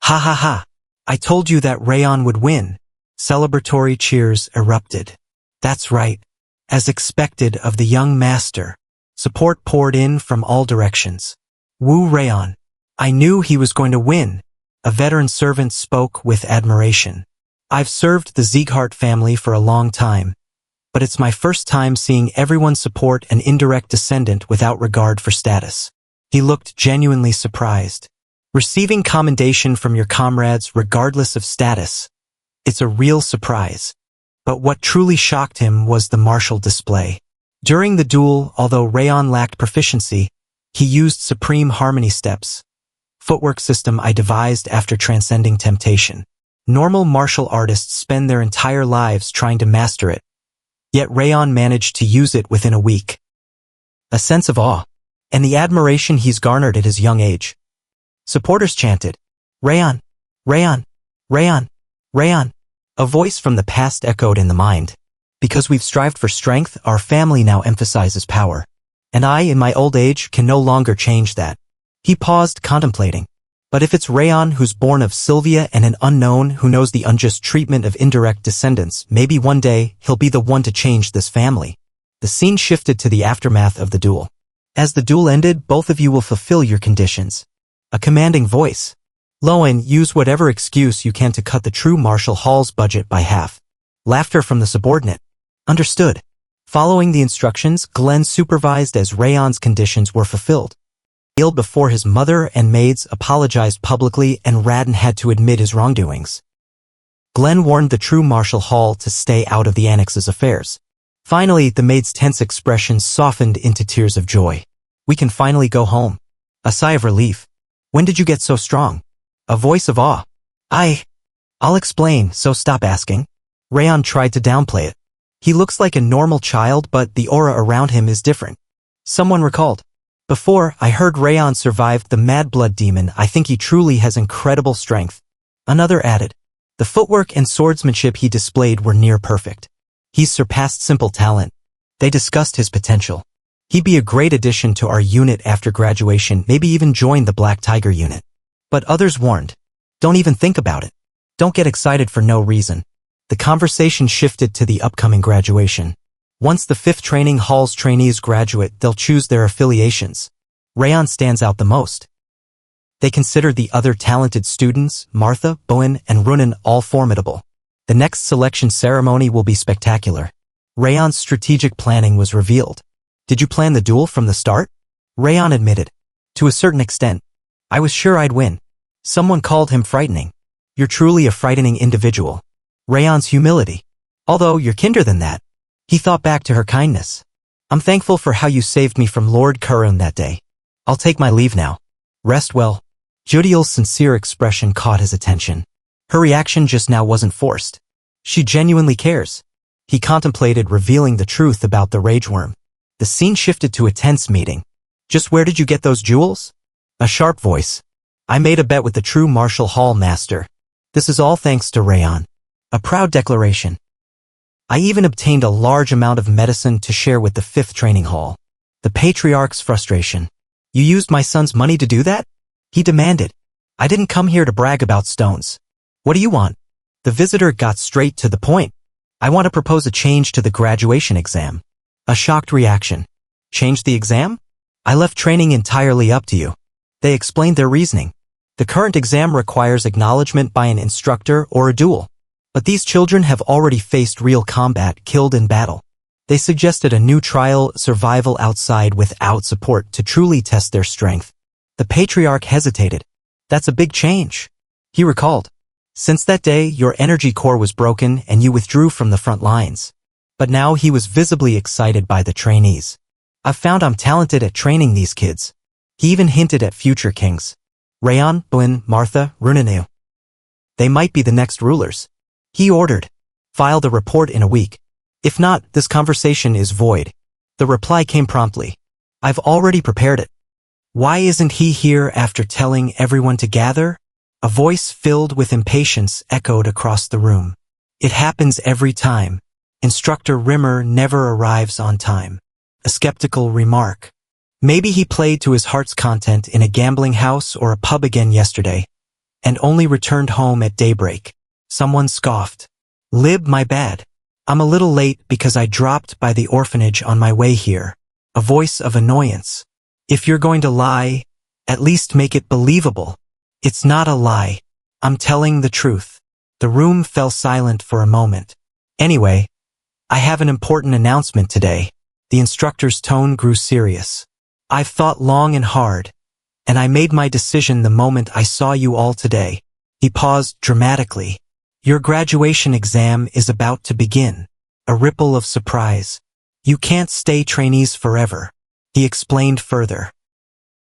Ha ha ha. I told you that Raon would win. Celebratory cheers erupted. That's right. As expected of the young master, support poured in from all directions. Woo Raon. I knew he was going to win. A veteran servant spoke with admiration. I've served the Sieghart family for a long time, but it's my first time seeing everyone support an indirect descendant without regard for status. He looked genuinely surprised. Receiving commendation from your comrades regardless of status. It's a real surprise. But what truly shocked him was the martial display. During the duel, although Raon lacked proficiency, he used supreme harmony steps, footwork system I devised after transcending temptation. Normal martial artists spend their entire lives trying to master it, yet Raon managed to use it within a week. A sense of awe, and the admiration he's garnered at his young age. Supporters chanted, "Raon! Raon! Raon! Raon!" A voice from the past echoed in the mind. Because we've strived for strength, our family now emphasizes power. And I, in my old age, can no longer change that. He paused, contemplating. But if it's Raon who's born of Sylvia and an unknown who knows the unjust treatment of indirect descendants, maybe one day he'll be the one to change this family. The scene shifted to the aftermath of the duel. As the duel ended, both of you will fulfill your conditions. A commanding voice. Raon, use whatever excuse you can to cut the true martial hall's budget by half. Laughter from the subordinate. Understood. Following the instructions, Glenn supervised as Raon's conditions were fulfilled. Ill before his mother and maids apologized publicly and Raon had to admit his wrongdoings. Glenn warned the true martial hall to stay out of the annex's affairs. Finally, the maid's tense expressions softened into tears of joy. We can finally go home. A sigh of relief. When did you get so strong? A voice of awe. I'll explain, so stop asking. Raon tried to downplay it. He looks like a normal child, but the aura around him is different. Someone recalled. Before, I heard Raon survived the Mad Blood demon. I think he truly has incredible strength. Another added. The footwork and swordsmanship he displayed were near perfect. He's surpassed simple talent. They discussed his potential. He'd be a great addition to our unit after graduation, maybe even join the Black Tiger unit. But others warned. Don't even think about it. Don't get excited for no reason. The conversation shifted to the upcoming graduation. Once the 5th Training Hall's trainees graduate, they'll choose their affiliations. Raon stands out the most. They consider the other talented students, Martha, Bowen, and Runan, all formidable. The next selection ceremony will be spectacular. Raon's strategic planning was revealed. Did you plan the duel from the start? Raon admitted. To a certain extent. I was sure I'd win. Someone called him frightening. You're truly a frightening individual. Raon's humility. Although you're kinder than that. He thought back to her kindness. I'm thankful for how you saved me from Lord Kurun that day. I'll take my leave now. Rest well. Judiel's sincere expression caught his attention. Her reaction just now wasn't forced. She genuinely cares. He contemplated revealing the truth about the rage worm. The scene shifted to a tense meeting. Just where did you get those jewels? A sharp voice. I made a bet with the true martial hall master. This is all thanks to Raon. A proud declaration. I even obtained a large amount of medicine to share with the 5th Training Hall. The Patriarch's frustration. You used my son's money to do that? He demanded. I didn't come here to brag about stones. What do you want? The visitor got straight to the point. I want to propose a change to the graduation exam. A shocked reaction. Change the exam? I left training entirely up to you. They explained their reasoning. The current exam requires acknowledgement by an instructor or a duel. But these children have already faced real combat, killed in battle. They suggested a new trial, survival outside without support, to truly test their strength. The Patriarch hesitated. That's a big change. He recalled. Since that day, your energy core was broken and you withdrew from the front lines. But now he was visibly excited by the trainees. I've found I'm talented at training these kids. He even hinted at future kings. Raon, Bowen, Martha, Runanu. They might be the next rulers. He ordered. File the report in a week. If not, this conversation is void. The reply came promptly. I've already prepared it. Why isn't he here after telling everyone to gather? A voice filled with impatience echoed across the room. It happens every time. Instructor Rimmer never arrives on time. A skeptical remark. Maybe he played to his heart's content in a gambling house or a pub again yesterday, and only returned home at daybreak. Someone scoffed. Lib, my bad. I'm a little late because I dropped by the orphanage on my way here. A voice of annoyance. If you're going to lie, at least make it believable. It's not a lie. I'm telling the truth. The room fell silent for a moment. Anyway, I have an important announcement today. The instructor's tone grew serious. I've thought long and hard, and I made my decision the moment I saw you all today. He paused dramatically. Your graduation exam is about to begin. A ripple of surprise. You can't stay trainees forever, he explained further.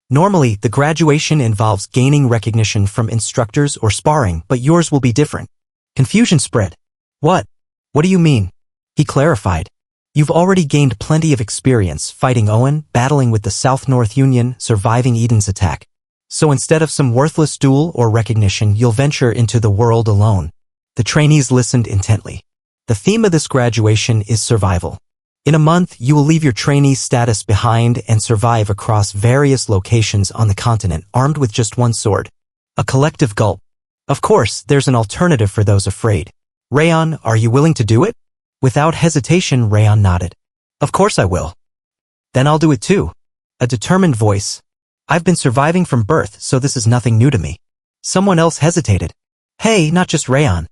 Normally, the graduation involves gaining recognition from instructors or sparring, but yours will be different. Confusion spread. What? What do you mean? He clarified. You've already gained plenty of experience fighting Owen, battling with the South-North Union, surviving Eden's attack. So instead of some worthless duel or recognition, you'll venture into the world alone. The trainees listened intently. The theme of this graduation is survival. In a month, you will leave your trainee status behind and survive across various locations on the continent, armed with just one sword. A collective gulp. Of course, there's an alternative for those afraid. Raon, are you willing to do it? Without hesitation, Raon nodded. Of course I will. Then I'll do it too. A determined voice. I've been surviving from birth, so this is nothing new to me. Someone else hesitated. Hey, not just Raon.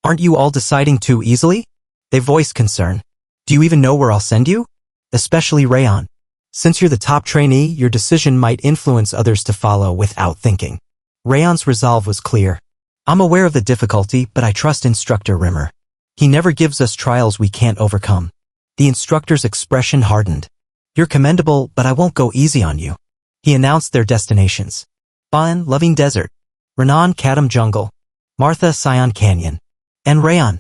Aren't you all deciding too easily? They voiced concern. Do you even know where I'll send you? Especially Raon. Since you're the top trainee, your decision might influence others to follow without thinking. Raon's resolve was clear. I'm aware of the difficulty, but I trust Instructor Rimmer. He never gives us trials we can't overcome. The instructor's expression hardened. You're commendable, but I won't go easy on you. He announced their destinations. Ban, Loving Desert. Renan, Kadam Jungle. Martha, Sion Canyon. And Raon.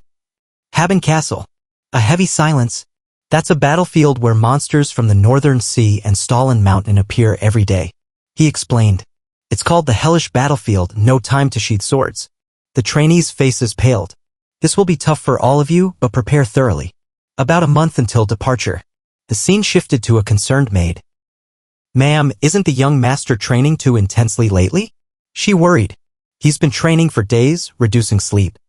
Haben Castle. A heavy silence. That's a battlefield where monsters from the Northern Sea and Stalin Mountain appear every day. He explained. It's called the Hellish Battlefield, no time to sheath swords. The trainees' faces paled. This will be tough for all of you, but prepare thoroughly. About a month until departure. The scene shifted to a concerned maid. Ma'am, isn't the young master training too intensely lately? She worried. He's been training for days, reducing sleep.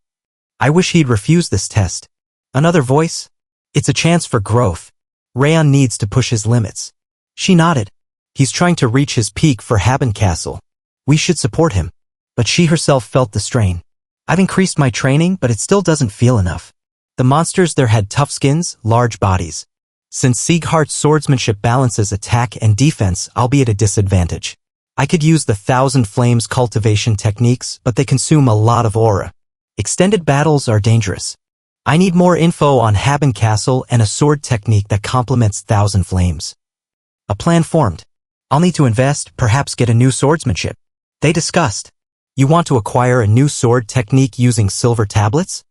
I wish he'd refuse this test. Another voice? It's a chance for growth. Raon needs to push his limits. She nodded. He's trying to reach his peak for Haben Castle. We should support him. But she herself felt the strain. I've increased my training, but it still doesn't feel enough. The monsters there had tough skins, large bodies. Since Sieghart's swordsmanship balances attack and defense, I'll be at a disadvantage. I could use the Thousand Flames cultivation techniques, but they consume a lot of aura. Extended battles are dangerous. I need more info on Haben Castle and a sword technique that complements Thousand Flames. A plan formed. I'll need to invest, perhaps get a new swordsmanship. They discussed. You want to acquire a new sword technique using silver tablets?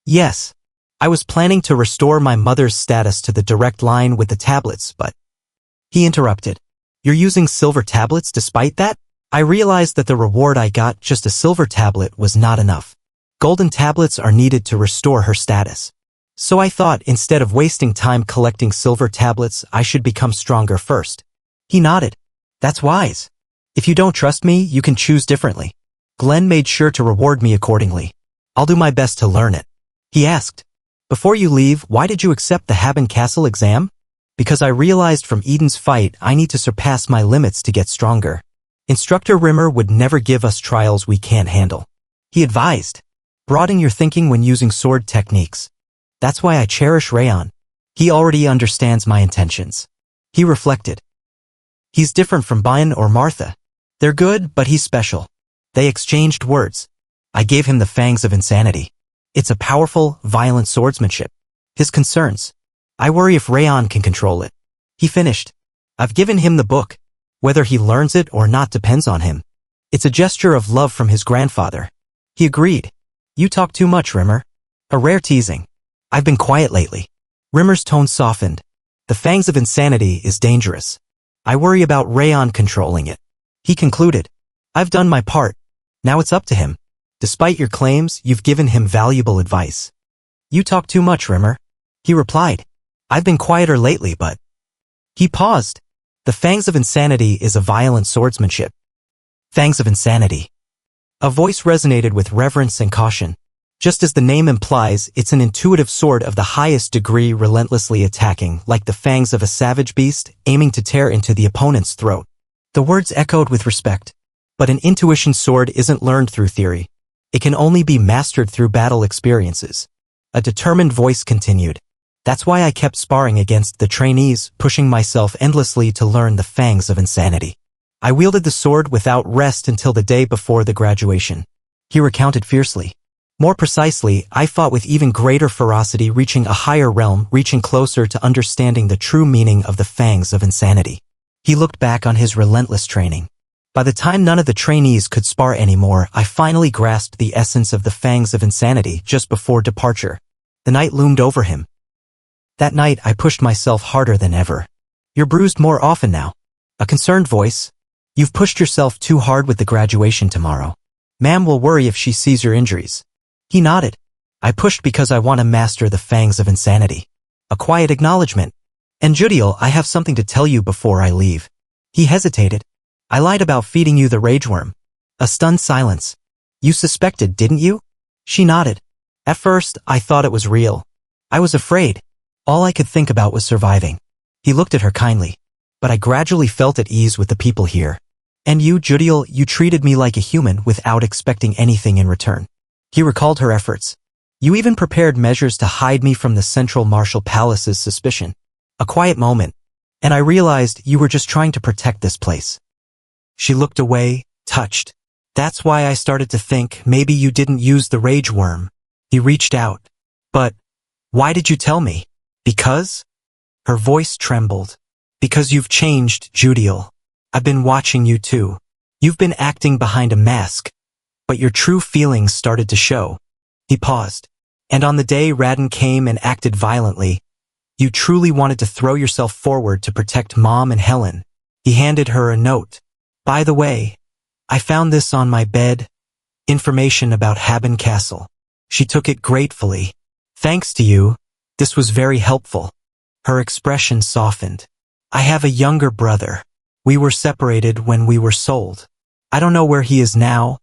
Yes. I was planning to restore my mother's status to the direct line with the tablets, but... He interrupted. You're using silver tablets despite that? I realized that the reward I got, just a silver tablet, was not enough. Golden tablets are needed to restore her status. So I thought, instead of wasting time collecting silver tablets, I should become stronger first. He nodded. That's wise. If you don't trust me, you can choose differently. Glenn made sure to reward me accordingly. I'll do my best to learn it. He asked. Before you leave, why did you accept the Haben Castle exam? Because I realized from Eden's fight I need to surpass my limits to get stronger. Instructor Rimmer would never give us trials we can't handle. He advised. Broaden your thinking when using sword techniques. That's why I cherish Raon. He already understands my intentions. He reflected. He's different from Bayan or Martha. They're good, but he's special. They exchanged words. I gave him the Fangs of Insanity. It's a powerful, violent swordsmanship. His concerns. I worry if Raon can control it. He finished. I've given him the book. Whether he learns it or not depends on him. It's a gesture of love from his grandfather. He agreed. You talk too much, Rimmer. A rare teasing. I've been quiet lately. Rimmer's tone softened. The Fangs of Insanity is dangerous. I worry about Raon controlling it. He concluded. I've done my part. Now it's up to him. Despite your claims, you've given him valuable advice. You talk too much, Rimmer. He replied. I've been quieter lately, but... He paused. The Fangs of Insanity is a violent swordsmanship. Fangs of Insanity. A voice resonated with reverence and caution. Just as the name implies, it's an intuitive sword of the highest degree, relentlessly attacking, like the fangs of a savage beast, aiming to tear into the opponent's throat. The words echoed with respect. But an intuition sword isn't learned through theory. It can only be mastered through battle experiences. A determined voice continued. That's why I kept sparring against the trainees, pushing myself endlessly to learn the Fangs of Insanity. I wielded the sword without rest until the day before the graduation. He recounted fiercely. More precisely, I fought with even greater ferocity, reaching a higher realm, reaching closer to understanding the true meaning of the fangs of insanity. He looked back on his relentless training. By the time none of the trainees could spar anymore, I finally grasped the essence of the fangs of insanity just before departure. The night loomed over him. That night, I pushed myself harder than ever. You're bruised more often now. A concerned voice. You've pushed yourself too hard with the graduation tomorrow. Ma'am will worry if she sees your injuries. He nodded. I pushed because I want to master the fangs of insanity. A quiet acknowledgement. And Judiel, I have something to tell you before I leave. He hesitated. I lied about feeding you the rage worm. A stunned silence. You suspected, didn't you? She nodded. At first, I thought it was real. I was afraid. All I could think about was surviving. He looked at her kindly. But I gradually felt at ease with the people here. And you, Judiel, you treated me like a human without expecting anything in return. He recalled her efforts. You even prepared measures to hide me from the Central Martial Palace's suspicion. A quiet moment. And I realized you were just trying to protect this place. She looked away, touched. That's why I started to think maybe you didn't use the rage worm. He reached out. But why did you tell me? Because? Her voice trembled. Because you've changed, Judiel. I've been watching you too. You've been acting behind a mask. But your true feelings started to show. He paused. And on the day Raon came and acted violently, you truly wanted to throw yourself forward to protect Mom and Helen. He handed her a note. By the way, I found this on my bed. Information about Haben Castle. She took it gratefully. Thanks to you. This was very helpful. Her expression softened. I have a younger brother. We were separated when we were sold. I don't know where he is now,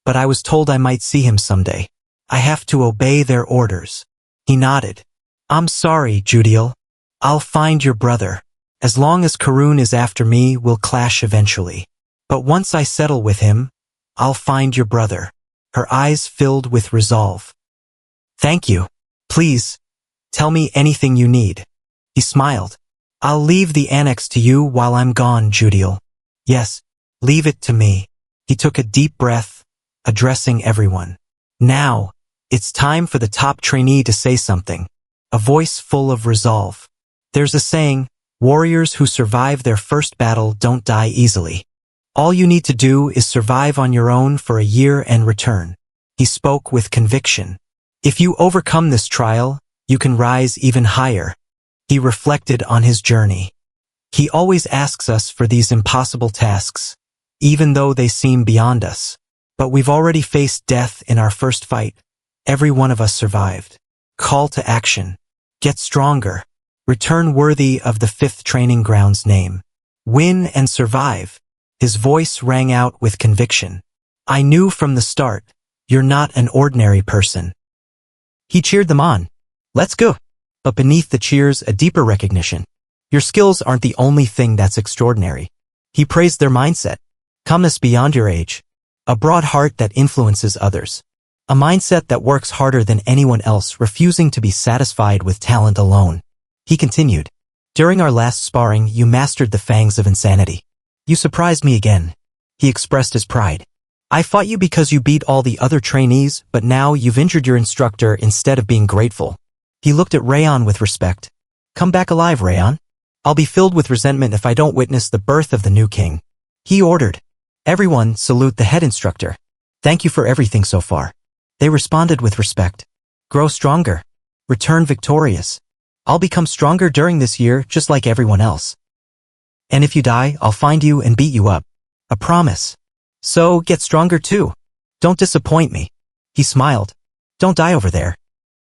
but I was told I might see him someday. I have to obey their orders. He nodded. I'm sorry, Judiel. I'll find your brother. As long as Karun is after me, we'll clash eventually. But once I settle with him, I'll find your brother. Her eyes filled with resolve. Thank you. Please, tell me anything you need. He smiled. I'll leave the annex to you while I'm gone, Judiel. Yes, leave it to me. He took a deep breath, addressing everyone. Now, it's time for the top trainee to say something. A voice full of resolve. There's a saying, warriors who survive their first battle don't die easily. All you need to do is survive on your own for a year and return. He spoke with conviction. If you overcome this trial, you can rise even higher. He reflected on his journey. He always asks us for these impossible tasks, even though they seem beyond us. But we've already faced death in our first fight. Every one of us survived. Call to action. Get stronger. Return worthy of the 5th training ground's name. Win and survive. His voice rang out with conviction. I knew from the start, you're not an ordinary person. He cheered them on. Let's go. But beneath the cheers, a deeper recognition. Your skills aren't the only thing that's extraordinary. He praised their mindset. Calmness beyond your age. A broad heart that influences others. A mindset that works harder than anyone else, refusing to be satisfied with talent alone. He continued. During our last sparring, you mastered the fangs of insanity. You surprised me again. He expressed his pride. I fought you because you beat all the other trainees, but now you've injured your instructor instead of being grateful. He looked at Raon with respect. Come back alive, Raon. I'll be filled with resentment if I don't witness the birth of the new king. He ordered. Everyone, salute the head instructor. Thank you for everything so far. They responded with respect. Grow stronger. Return victorious. I'll become stronger during this year, just like everyone else. And if you die, I'll find you and beat you up. A promise. So, get stronger too. Don't disappoint me. He smiled. Don't die over there.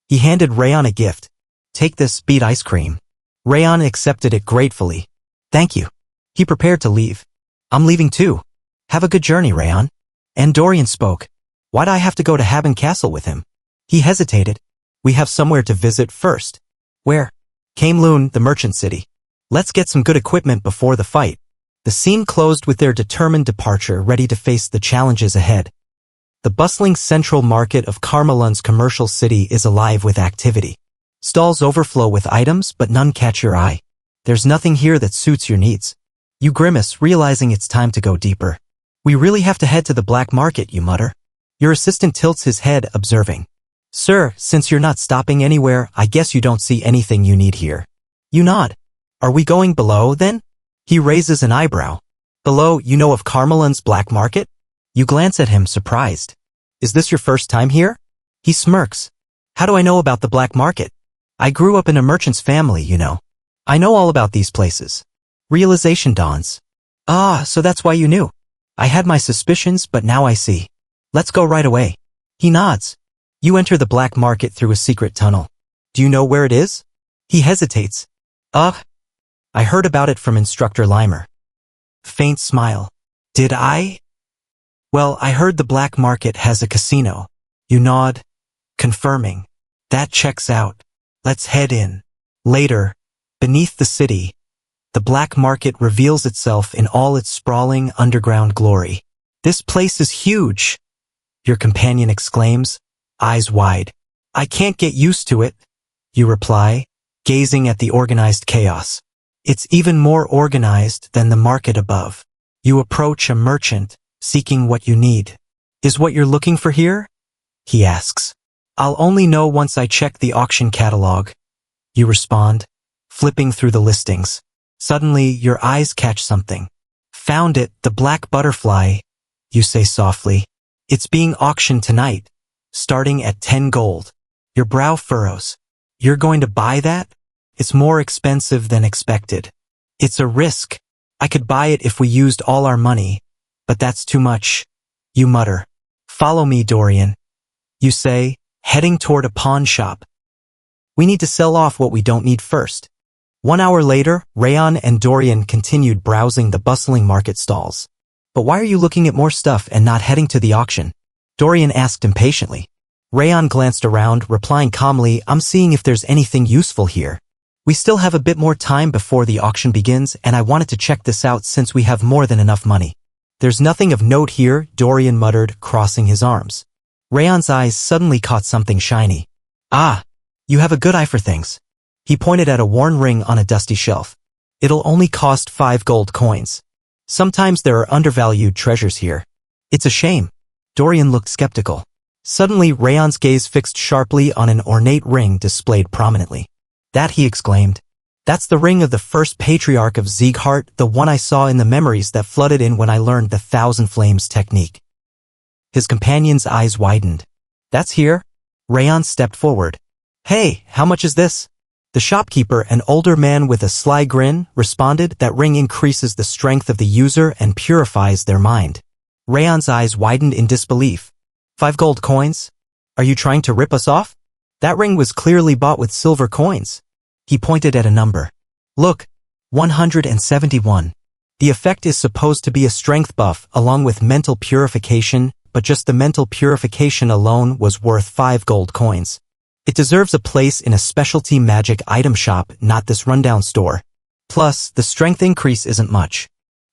He handed Raon a gift. Take this, beet ice cream. Raon accepted it gratefully. Thank you. He prepared to leave. I'm leaving too. Have a good journey, Raon. And Dorian spoke. Why'd I have to go to Haben Castle with him? He hesitated. We have somewhere to visit first. Where? Kamelun, the merchant city. Let's get some good equipment before the fight. The scene closed with their determined departure, ready to face the challenges ahead. The bustling central market of Karmalun's commercial city is alive with activity. Stalls overflow with items, but none catch your eye. There's nothing here that suits your needs. You grimace, realizing it's time to go deeper. We really have to head to the black market, you mutter. Your assistant tilts his head, observing. Sir, since you're not stopping anywhere, I guess you don't see anything you need here. You nod. Are we going below, then? He raises an eyebrow. Below, you know of Carmelin's black market? You glance at him, surprised. Is this your first time here? He smirks. How do I know about the black market? I grew up in a merchant's family, you know. I know all about these places. Realization dawns. Ah, so that's why you knew. I had my suspicions, but now I see. Let's go right away. He nods. You enter the black market through a secret tunnel. Do you know where it is? He hesitates. I heard about it from Instructor Limer. Faint smile. Did I? Well, I heard the black market has a casino. You nod, confirming. That checks out. Let's head in. Later, beneath the city, the black market reveals itself in all its sprawling underground glory. This place is huge, your companion exclaims, eyes wide. I can't get used to it, you reply, gazing at the organized chaos. It's even more organized than the market above. You approach a merchant, seeking what you need. Is what you're looking for here? He asks. I'll only know once I check the auction catalog. You respond, flipping through the listings. Suddenly, your eyes catch something. Found it, the black butterfly, you say softly. It's being auctioned tonight, starting at 10 gold. Your brow furrows. You're going to buy that? It's more expensive than expected. It's a risk. I could buy it if we used all our money, but that's too much. You mutter. Follow me, Dorian. You say, heading toward a pawn shop. We need to sell off what we don't need first. 1 hour later, Raon and Dorian continued browsing the bustling market stalls. But why are you looking at more stuff and not heading to the auction? Dorian asked impatiently. Raon glanced around, replying calmly, I'm seeing if there's anything useful here. We still have a bit more time before the auction begins, and I wanted to check this out since we have more than enough money. There's nothing of note here, Dorian muttered, crossing his arms. Raon's eyes suddenly caught something shiny. Ah, you have a good eye for things. He pointed at a worn ring on a dusty shelf. It'll only cost 5 gold coins. Sometimes there are undervalued treasures here. It's a shame. Dorian looked skeptical. Suddenly, Raon's gaze fixed sharply on an ornate ring displayed prominently. That, he exclaimed. That's the ring of the first patriarch of Sieghart, the one I saw in the memories that flooded in when I learned the Thousand Flames technique. His companion's eyes widened. That's here? Raon stepped forward. Hey, how much is this? The shopkeeper, an older man with a sly grin, responded, that ring increases the strength of the user and purifies their mind. Raon's eyes widened in disbelief. 5 gold coins? Are you trying to rip us off? That ring was clearly bought with silver coins. He pointed at a number. Look, 171. The effect is supposed to be a strength buff along with mental purification, but just the mental purification alone was worth 5 gold coins. It deserves a place in a specialty magic item shop, not this rundown store. Plus, the strength increase isn't much.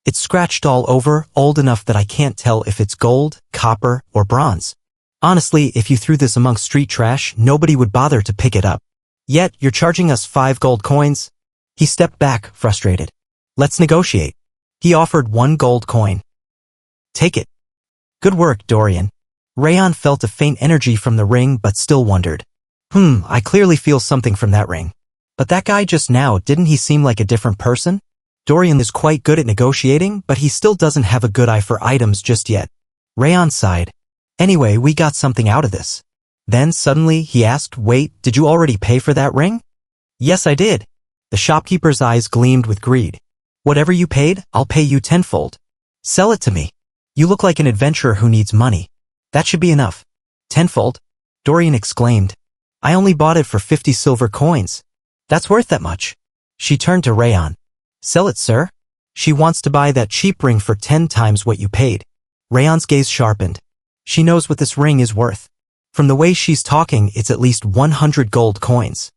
It's scratched all over, old enough that I can't tell if it's gold, copper, or bronze. Honestly, if you threw this among street trash, nobody would bother to pick it up. Yet, you're charging us 5 gold coins? He stepped back, frustrated. Let's negotiate. He offered 1 gold coin. Take it. Good work, Dorian. Raon felt a faint energy from the ring but still wondered. I clearly feel something from that ring. But that guy just now, didn't he seem like a different person? Dorian is quite good at negotiating, but he still doesn't have a good eye for items just yet. Raon sighed. Anyway, we got something out of this. Then suddenly he asked, wait, did you already pay for that ring? Yes, I did. The shopkeeper's eyes gleamed with greed. Whatever you paid, I'll pay you tenfold. Sell it to me. You look like an adventurer who needs money. That should be enough. Tenfold? Dorian exclaimed. I only bought it for 50 silver coins. That's worth that much. She turned to Raon. Sell it, sir. She wants to buy that cheap ring for 10 times what you paid. Raon's gaze sharpened. She knows what this ring is worth. From the way she's talking, it's at least 100 gold coins.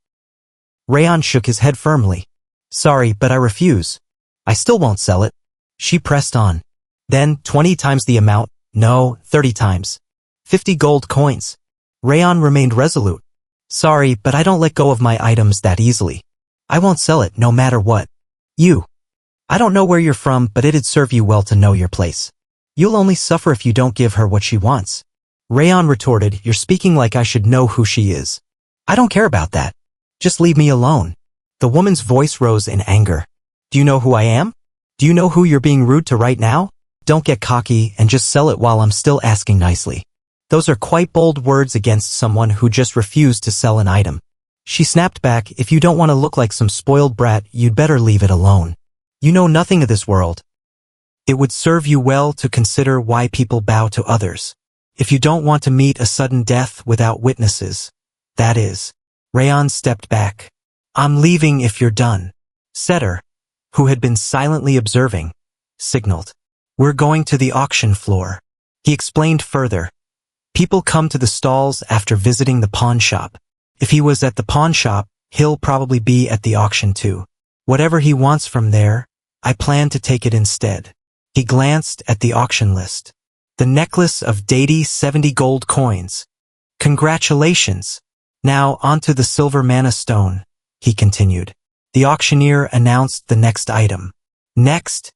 Raon shook his head firmly. Sorry, but I refuse. I still won't sell it. She pressed on. Then, 20 times the amount. No, 30 times. 50 gold coins. Raon remained resolute. Sorry, but I don't let go of my items that easily. I won't sell it no matter what. You. I don't know where you're from, but it'd serve you well to know your place. You'll only suffer if you don't give her what she wants. Raon retorted, "You're speaking like I should know who she is. I don't care about that. Just leave me alone." The woman's voice rose in anger. "Do you know who I am? Do you know who you're being rude to right now? Don't get cocky and just sell it while I'm still asking nicely." Those are quite bold words against someone who just refused to sell an item. She snapped back, "If you don't want to look like some spoiled brat, you'd better leave it alone. You know nothing of this world. It would serve you well to consider why people bow to others. If you don't want to meet a sudden death without witnesses, that is." Raon stepped back. "I'm leaving if you're done." Setter, who had been silently observing, signaled. "We're going to the auction floor." He explained further. "People come to the stalls after visiting the pawn shop. If he was at the pawn shop, he'll probably be at the auction too. Whatever he wants from there, I plan to take it instead." He glanced at the auction list. "The necklace of dainty 70 gold coins. Congratulations. Now onto the silver mana stone," he continued. The auctioneer announced the next item. Next,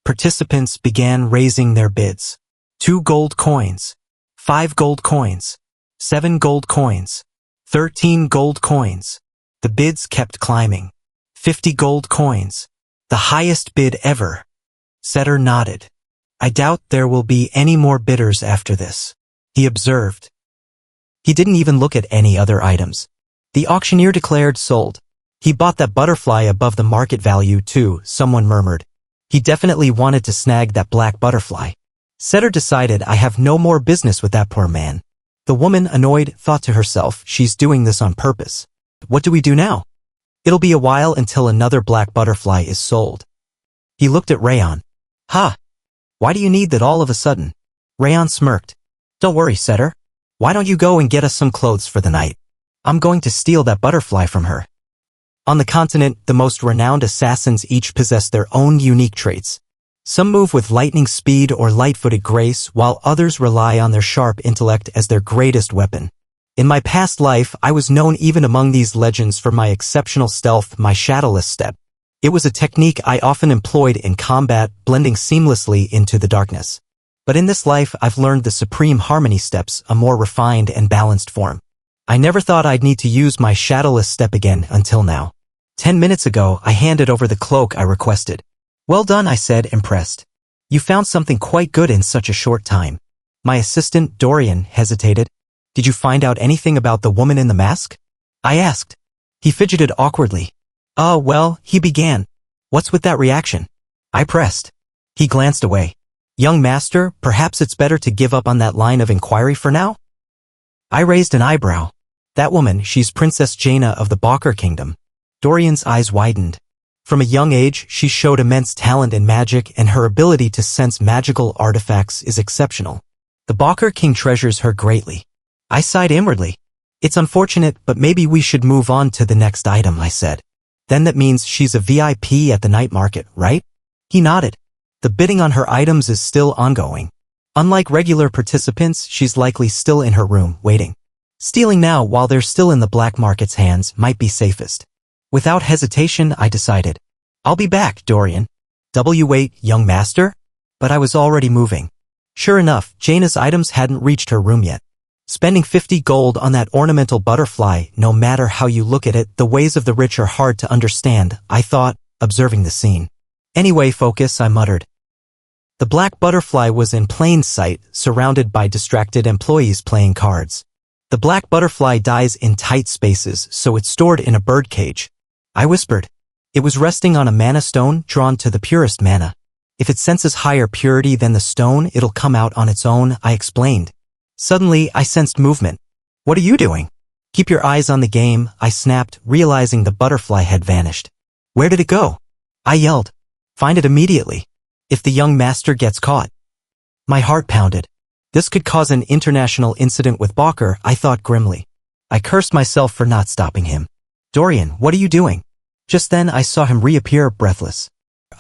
participants began raising their bids. 2 gold coins, 5 gold coins, 7 gold coins, 13 gold coins. The bids kept climbing. 50 gold coins. The highest bid ever. Setter nodded. "I doubt there will be any more bidders after this," he observed. He didn't even look at any other items. The auctioneer declared sold. "He bought that butterfly above the market value too," someone murmured. "He definitely wanted to snag that black butterfly." Setter decided, "I have no more business with that poor man." The woman, annoyed, thought to herself, "She's doing this on purpose. What do we do now? It'll be a while until another black butterfly is sold." He looked at Raon. "Ha! Why do you need that all of a sudden?" Raon smirked. "Don't worry, Setter. Why don't you go and get us some clothes for the night? I'm going to steal that butterfly from her." On the continent, the most renowned assassins each possess their own unique traits. Some move with lightning speed or light-footed grace, while others rely on their sharp intellect as their greatest weapon. In my past life, I was known even among these legends for my exceptional stealth, my shadowless step. It was a technique I often employed in combat, blending seamlessly into the darkness. But in this life, I've learned the supreme harmony steps, a more refined and balanced form. I never thought I'd need to use my shadowless step again until now. 10 minutes ago, I handed over the cloak I requested. "Well done," I said, impressed. "You found something quite good in such a short time." My assistant, Dorian, hesitated. "Did you find out anything about the woman in the mask?" I asked. He fidgeted awkwardly. "Oh, well," he began. "What's with that reaction?" I pressed. He glanced away. "Young master, perhaps it's better to give up on that line of inquiry for now?" I raised an eyebrow. "That woman, she's Princess Jaina of the Balker Kingdom." Dorian's eyes widened. From a young age, she showed immense talent in magic, and her ability to sense magical artifacts is exceptional. The Balker King treasures her greatly. I sighed inwardly. "It's unfortunate, but maybe we should move on to the next item," I said. "Then that means she's a VIP at the night market, right?" He nodded. "The bidding on her items is still ongoing. Unlike regular participants, she's likely still in her room, waiting. Stealing now while they're still in the black market's hands might be safest." Without hesitation, I decided. "I'll be back, Dorian." "Wait, young master?" But I was already moving. Sure enough, Jaina's items hadn't reached her room yet. Spending 50 gold on that ornamental butterfly, no matter how you look at it, the ways of the rich are hard to understand, I thought, observing the scene. "Anyway, focus," I muttered. The black butterfly was in plain sight, surrounded by distracted employees playing cards. The black butterfly dies in tight spaces, so it's stored in a bird cage. I whispered. It was resting on a mana stone drawn to the purest mana. If it senses higher purity than the stone, it'll come out on its own, I explained. Suddenly, I sensed movement. "What are you doing?" "Keep your eyes on the game," I snapped, realizing the butterfly had vanished. "Where did it go?" I yelled. "Find it immediately. If the young master gets caught." My heart pounded. This could cause an international incident with Balker, I thought grimly. I cursed myself for not stopping him. "Dorian, what are you doing?" Just then I saw him reappear, breathless.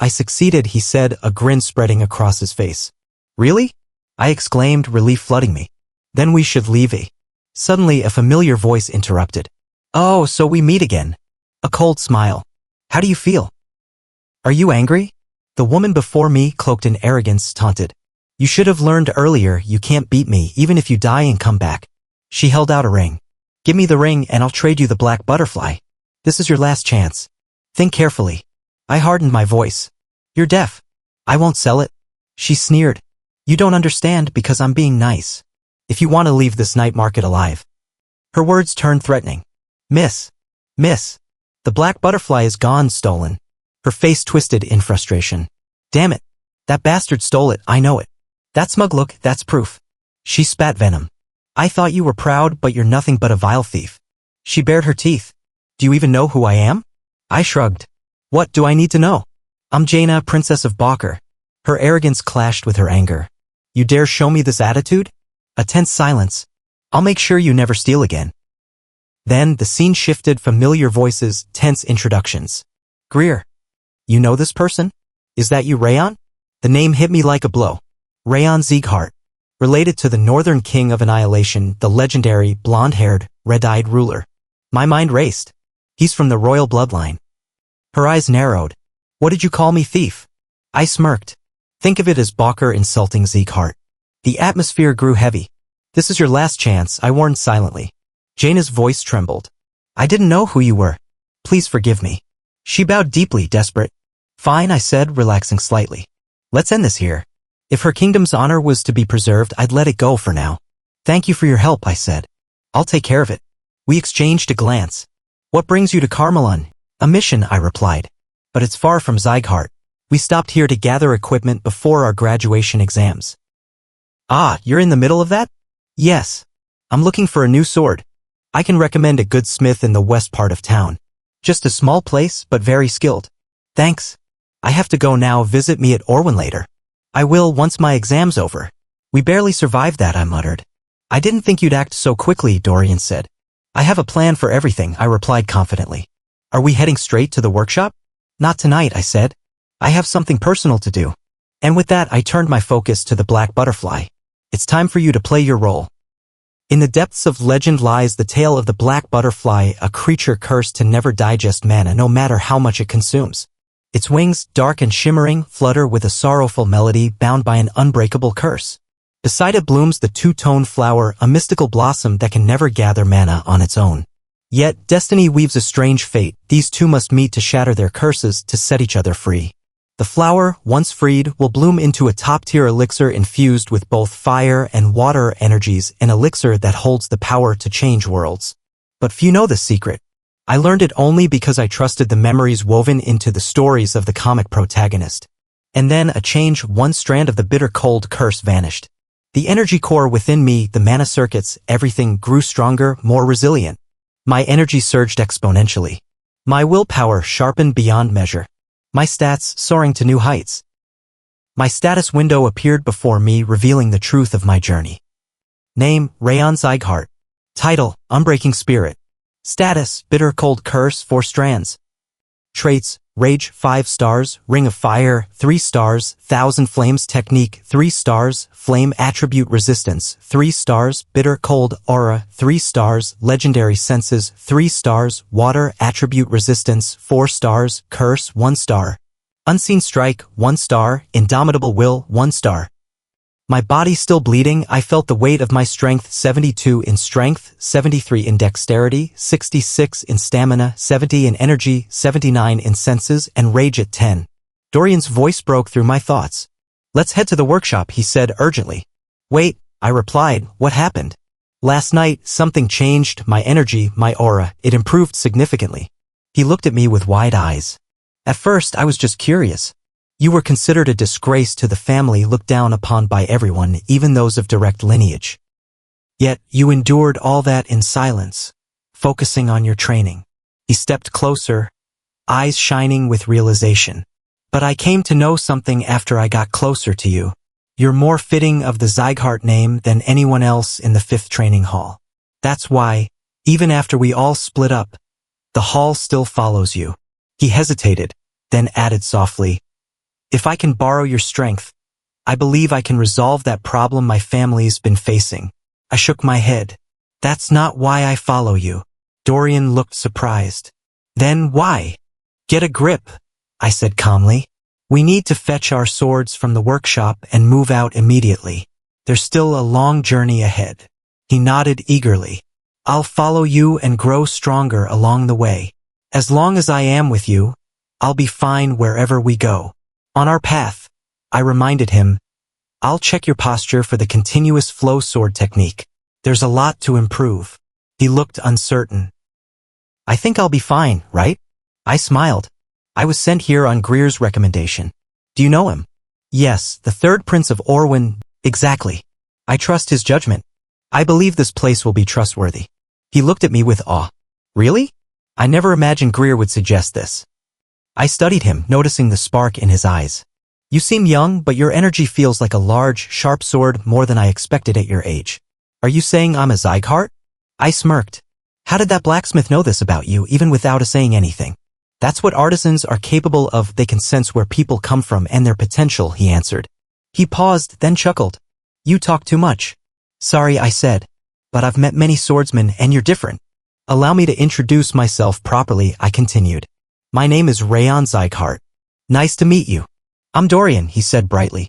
"I succeeded," he said, a grin spreading across his face. "Really?" I exclaimed, relief flooding me. "Then we should leave." Suddenly a familiar voice interrupted. "Oh, so we meet again." A cold smile. "How do you feel?" "Are you angry?" The woman before me, cloaked in arrogance, taunted. You should have learned earlier you can't beat me even if you die and come back. She held out a ring. Give me the ring and I'll trade you the black butterfly. This is your last chance. Think carefully. I hardened my voice. You're deaf. I won't sell it. She sneered. You don't understand because I'm being nice. If you want to leave this night market alive. Her words turned threatening. Miss. The black butterfly is gone, stolen. Her face twisted in frustration. Damn it. That bastard stole it, I know it. That smug look, that's proof. She spat venom. I thought you were proud, but you're nothing but a vile thief. She bared her teeth. Do you even know who I am? I shrugged. What do I need to know? I'm Jaina, Princess of Balker. Her arrogance clashed with her anger. You dare show me this attitude? A tense silence. I'll make sure you never steal again. Then the scene shifted, familiar voices, tense introductions. Greer. You know this person? Is that you, Raon? The name hit me like a blow. Raon Sieghart. Related to the Northern King of Annihilation, the legendary, blonde-haired, red-eyed ruler. My mind raced. He's from the royal bloodline. Her eyes narrowed. What did you call me, thief? I smirked. Think of it as Balker insulting Sieghart. The atmosphere grew heavy. This is your last chance, I warned silently. Jaina's voice trembled. I didn't know who you were. Please forgive me. She bowed deeply, desperate. Fine, I said, relaxing slightly. Let's end this here. If her kingdom's honor was to be preserved, I'd let it go for now. Thank you for your help, I said. I'll take care of it. We exchanged a glance. What brings you to Carmelon? A mission, I replied. But it's far from Sieghart. We stopped here to gather equipment before our graduation exams. Ah, you're in the middle of that? Yes. I'm looking for a new sword. I can recommend a good smith in the west part of town. Just a small place, but very skilled. Thanks. I have to go now. Visit me at Orwin later. I will once my exam's over. We barely survived that, I muttered. I didn't think you'd act so quickly, Dorian said. I have a plan for everything, I replied confidently. Are we heading straight to the workshop? Not tonight, I said. I have something personal to do. And with that, I turned my focus to the black butterfly. It's time for you to play your role. In the depths of legend lies the tale of the black butterfly, a creature cursed to never digest mana no matter how much it consumes. Its wings, dark and shimmering, flutter with a sorrowful melody bound by an unbreakable curse. Beside it blooms the two-tone flower, a mystical blossom that can never gather mana on its own. Yet, destiny weaves a strange fate. These two must meet to shatter their curses to set each other free. The flower, once freed, will bloom into a top-tier elixir infused with both fire and water energies, an elixir that holds the power to change worlds. But few know this secret. I learned it only because I trusted the memories woven into the stories of the comic protagonist. And then a change, one strand of the bitter cold curse vanished. The energy core within me, the mana circuits, everything grew stronger, more resilient. My energy surged exponentially. My willpower sharpened beyond measure. My stats soaring to new heights. My status window appeared before me, revealing the truth of my journey. Name, Raon Sieghart. Title, Unbreaking Spirit. Status, Bitter Cold Curse, 4 strands. Traits, Rage, 5 stars, Ring of Fire, 3 stars, Thousand Flames Technique, 3 stars, Flame Attribute Resistance, 3 stars, Bitter Cold Aura, 3 stars, Legendary Senses, 3 stars, Water Attribute Resistance, 4 stars, Curse, 1 star. Unseen Strike, 1 star, Indomitable Will, 1 star. My body still bleeding, I felt the weight of my strength, 72 in strength, 73 in dexterity, 66 in stamina, 70 in energy, 79 in senses, and rage at 10. Dorian's voice broke through my thoughts. Let's head to the workshop, he said urgently. Wait, I replied, what happened? Last night, something changed, my energy, my aura, it improved significantly. He looked at me with wide eyes. At first, I was just curious. You were considered a disgrace to the family, looked down upon by everyone, even those of direct lineage. Yet, you endured all that in silence, focusing on your training. He stepped closer, eyes shining with realization. But I came to know something after I got closer to you. You're more fitting of the Sieghart name than anyone else in the 5th training hall. That's why, even after we all split up, the hall still follows you. He hesitated, then added softly, if I can borrow your strength, I believe I can resolve that problem my family's been facing. I shook my head. That's not why I follow you. Dorian looked surprised. Then why? Get a grip, I said calmly. We need to fetch our swords from the workshop and move out immediately. There's still a long journey ahead. He nodded eagerly. I'll follow you and grow stronger along the way. As long as I am with you, I'll be fine wherever we go. On our path, I reminded him, I'll check your posture for the continuous flow sword technique. There's a lot to improve. He looked uncertain. I think I'll be fine, right? I smiled. I was sent here on Greer's recommendation. Do you know him? Yes, the third prince of Orwin. Exactly. I trust his judgment. I believe this place will be trustworthy. He looked at me with awe. Really? I never imagined Greer would suggest this. I studied him, noticing the spark in his eyes. You seem young, but your energy feels like a large, sharp sword more than I expected at your age. Are you saying I'm a Zygarde? I smirked. How did that blacksmith know this about you, even without us saying anything? That's what artisans are capable of. They can sense where people come from and their potential, he answered. He paused, then chuckled. You talk too much. Sorry, I said. But I've met many swordsmen and you're different. Allow me to introduce myself properly, I continued. My name is Raon Zygarde. Nice to meet you. I'm Dorian, he said brightly.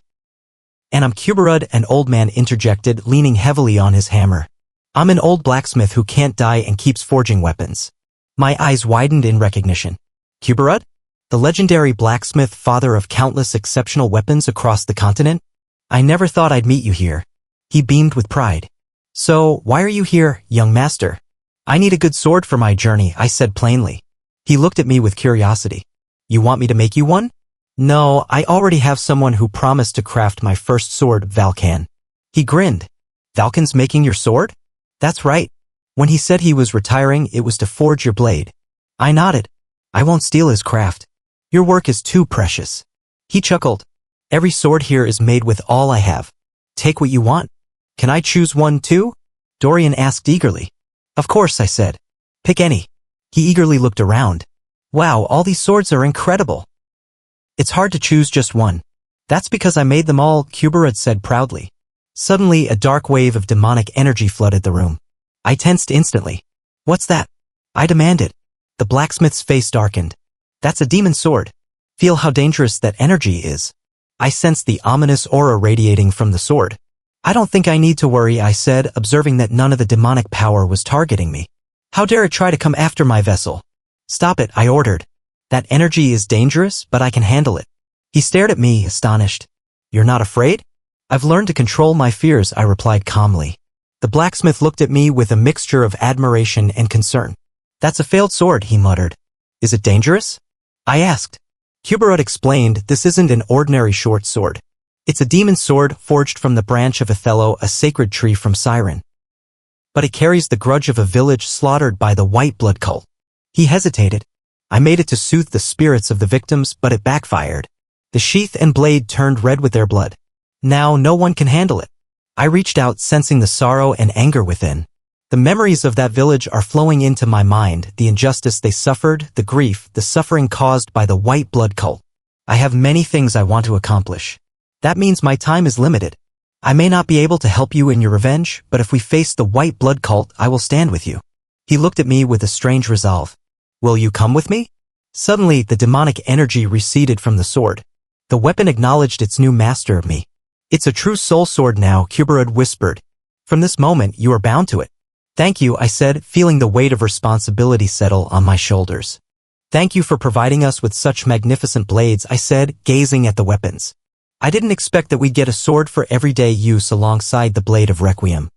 And I'm Kuberud, an old man interjected, leaning heavily on his hammer. I'm an old blacksmith who can't die and keeps forging weapons. My eyes widened in recognition. Kuberud? The legendary blacksmith, father of countless exceptional weapons across the continent? I never thought I'd meet you here. He beamed with pride. So, why are you here, young master? I need a good sword for my journey, I said plainly. He looked at me with curiosity. You want me to make you one? No, I already have someone who promised to craft my first sword, Valkan. He grinned. Valkan's making your sword? That's right. When he said he was retiring, it was to forge your blade. I nodded. I won't steal his craft. Your work is too precious. He chuckled. Every sword here is made with all I have. Take what you want. Can I choose one too? Dorian asked eagerly. Of course, I said. Pick any. He eagerly looked around. Wow, all these swords are incredible. It's hard to choose just one. That's because I made them all, Kuberud said proudly. Suddenly, a dark wave of demonic energy flooded the room. I tensed instantly. What's that? I demanded. The blacksmith's face darkened. That's a demon sword. Feel how dangerous that energy is. I sensed the ominous aura radiating from the sword. I don't think I need to worry, I said, observing that none of the demonic power was targeting me. How dare it try to come after my vessel? Stop it, I ordered. That energy is dangerous, but I can handle it. He stared at me, astonished. You're not afraid? I've learned to control my fears, I replied calmly. The blacksmith looked at me with a mixture of admiration and concern. That's a failed sword, he muttered. Is it dangerous? I asked. Kuberud explained, this isn't an ordinary short sword. It's a demon sword forged from the branch of Othello, a sacred tree from Siren. But it carries the grudge of a village slaughtered by the white blood cult. He hesitated. I made it to soothe the spirits of the victims, but it backfired. The sheath and blade turned red with their blood. Now no one can handle it. I reached out, sensing the sorrow and anger within. The memories of that village are flowing into my mind, the injustice they suffered, the grief, the suffering caused by the white blood cult. I have many things I want to accomplish. That means my time is limited. I may not be able to help you in your revenge, but if we face the white blood cult, I will stand with you. He looked at me with a strange resolve. Will you come with me? Suddenly, the demonic energy receded from the sword. The weapon acknowledged its new master, me. It's a true soul sword now, Kuberud whispered. From this moment, you are bound to it. Thank you, I said, feeling the weight of responsibility settle on my shoulders. Thank you for providing us with such magnificent blades, I said, gazing at the weapons. I didn't expect that we'd get a sword for everyday use alongside the blade of Requiem.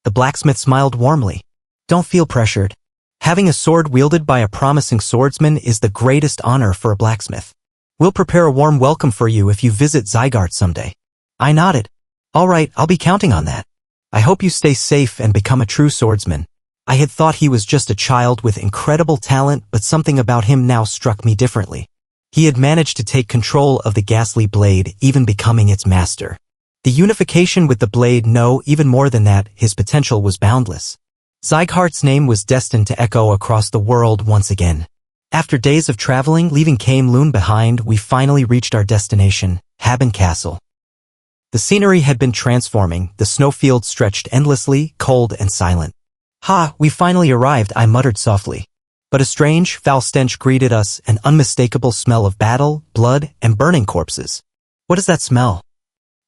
The blacksmith smiled warmly. Don't feel pressured. Having a sword wielded by a promising swordsman is the greatest honor for a blacksmith. We'll prepare a warm welcome for you if you visit Zygarde someday. I nodded. All right, I'll be counting on that. I hope you stay safe and become a true swordsman. I had thought he was just a child with incredible talent, but something about him now struck me differently. He had managed to take control of the ghastly blade, even becoming its master. The unification with the blade, no, even more than that, his potential was boundless. Zygarde's name was destined to echo across the world once again. After days of traveling, leaving Camelun behind, we finally reached our destination, Haben Castle. The scenery had been transforming, the snowfield stretched endlessly, cold and silent. Ha, we finally arrived, I muttered softly. But a strange, foul stench greeted us, an unmistakable smell of battle, blood, and burning corpses. What is that smell?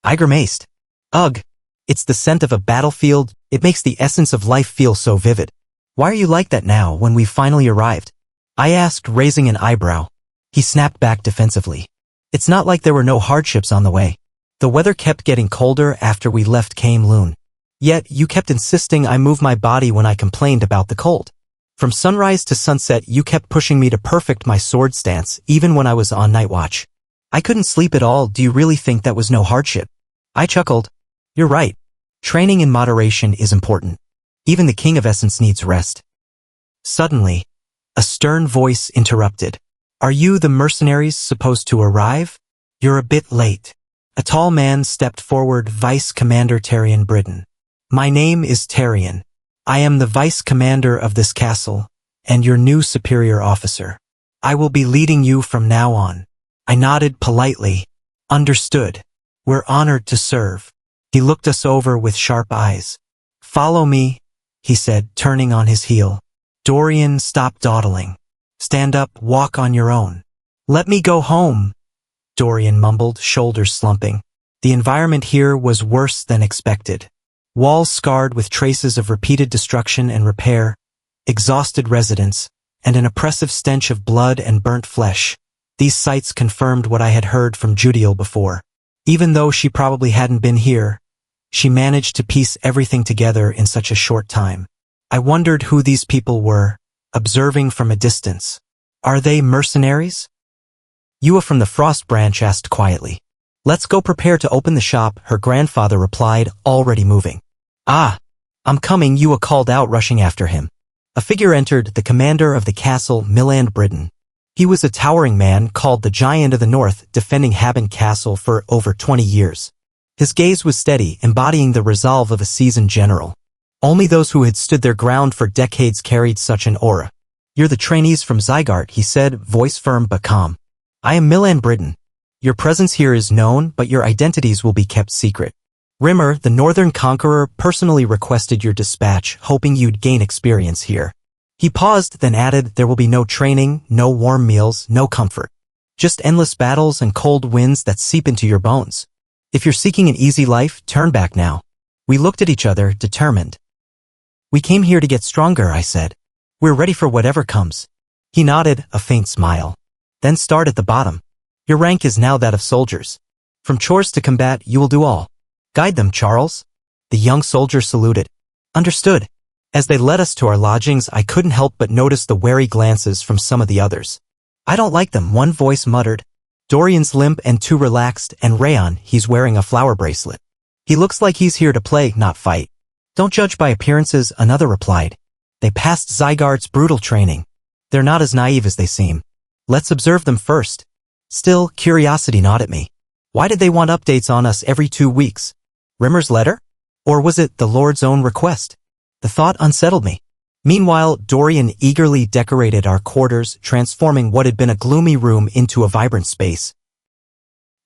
I grimaced. Ugh! It's the scent of a battlefield. It makes the essence of life feel so vivid. Why are you like that now when we've finally arrived? I asked, raising an eyebrow. He snapped back defensively. It's not like there were no hardships on the way. The weather kept getting colder after we left Kame-Lun. Yet, you kept insisting I move my body when I complained about the cold. From sunrise to sunset, you kept pushing me to perfect my sword stance, even when I was on night watch. I couldn't sleep at all. Do you really think that was no hardship? I chuckled. You're right. Training in moderation is important. Even the King of Essence needs rest. Suddenly, a stern voice interrupted. Are you the mercenaries supposed to arrive? You're a bit late. A tall man stepped forward, Vice Commander Tarion Britton. My name is Tarion. I am the Vice Commander of this castle, and your new superior officer. I will be leading you from now on. I nodded politely. Understood. We're honored to serve. He looked us over with sharp eyes. Follow me, he said, turning on his heel. Dorian, stop dawdling. Stand up, walk on your own. Let me go home, Dorian mumbled, shoulders slumping. The environment here was worse than expected. Walls scarred with traces of repeated destruction and repair, exhausted residents, and an oppressive stench of blood and burnt flesh. These sights confirmed what I had heard from Judiel before. Even though she probably hadn't been here, she managed to piece everything together in such a short time. I wondered who these people were, observing from a distance. Are they mercenaries? Yua from the Frost Branch asked quietly. Let's go prepare to open the shop, her grandfather replied, already moving. Ah, I'm coming, Yua called out, rushing after him. A figure entered, the commander of the castle, Milland Britton. He was a towering man called the Giant of the North, defending Haben Castle for over 20 years. His gaze was steady, embodying the resolve of a seasoned general. Only those who had stood their ground for decades carried such an aura. You're the trainees from Zygarde, he said, voice firm but calm. I am Milland Britton. Your presence here is known, but your identities will be kept secret. Rimmer, the Northern Conqueror, personally requested your dispatch, hoping you'd gain experience here. He paused, then added, there will be no training, no warm meals, no comfort. Just endless battles and cold winds that seep into your bones. If you're seeking an easy life, turn back now. We looked at each other, determined. We came here to get stronger, I said. We're ready for whatever comes. He nodded, a faint smile. Then start at the bottom. Your rank is now that of soldiers. From chores to combat, you will do all. Guide them, Charles. The young soldier saluted. Understood. As they led us to our lodgings, I couldn't help but notice the wary glances from some of the others. I don't like them, one voice muttered. Dorian's limp and too relaxed, and Raon, he's wearing a flower bracelet. He looks like he's here to play, not fight. Don't judge by appearances, another replied. They passed Zygarde's brutal training. They're not as naive as they seem. Let's observe them first. Still, curiosity gnawed at me. Why did they want updates on us every 2 weeks? Rimmer's letter? Or was it the Lord's own request? The thought unsettled me. Meanwhile, Dorian eagerly decorated our quarters, transforming what had been a gloomy room into a vibrant space.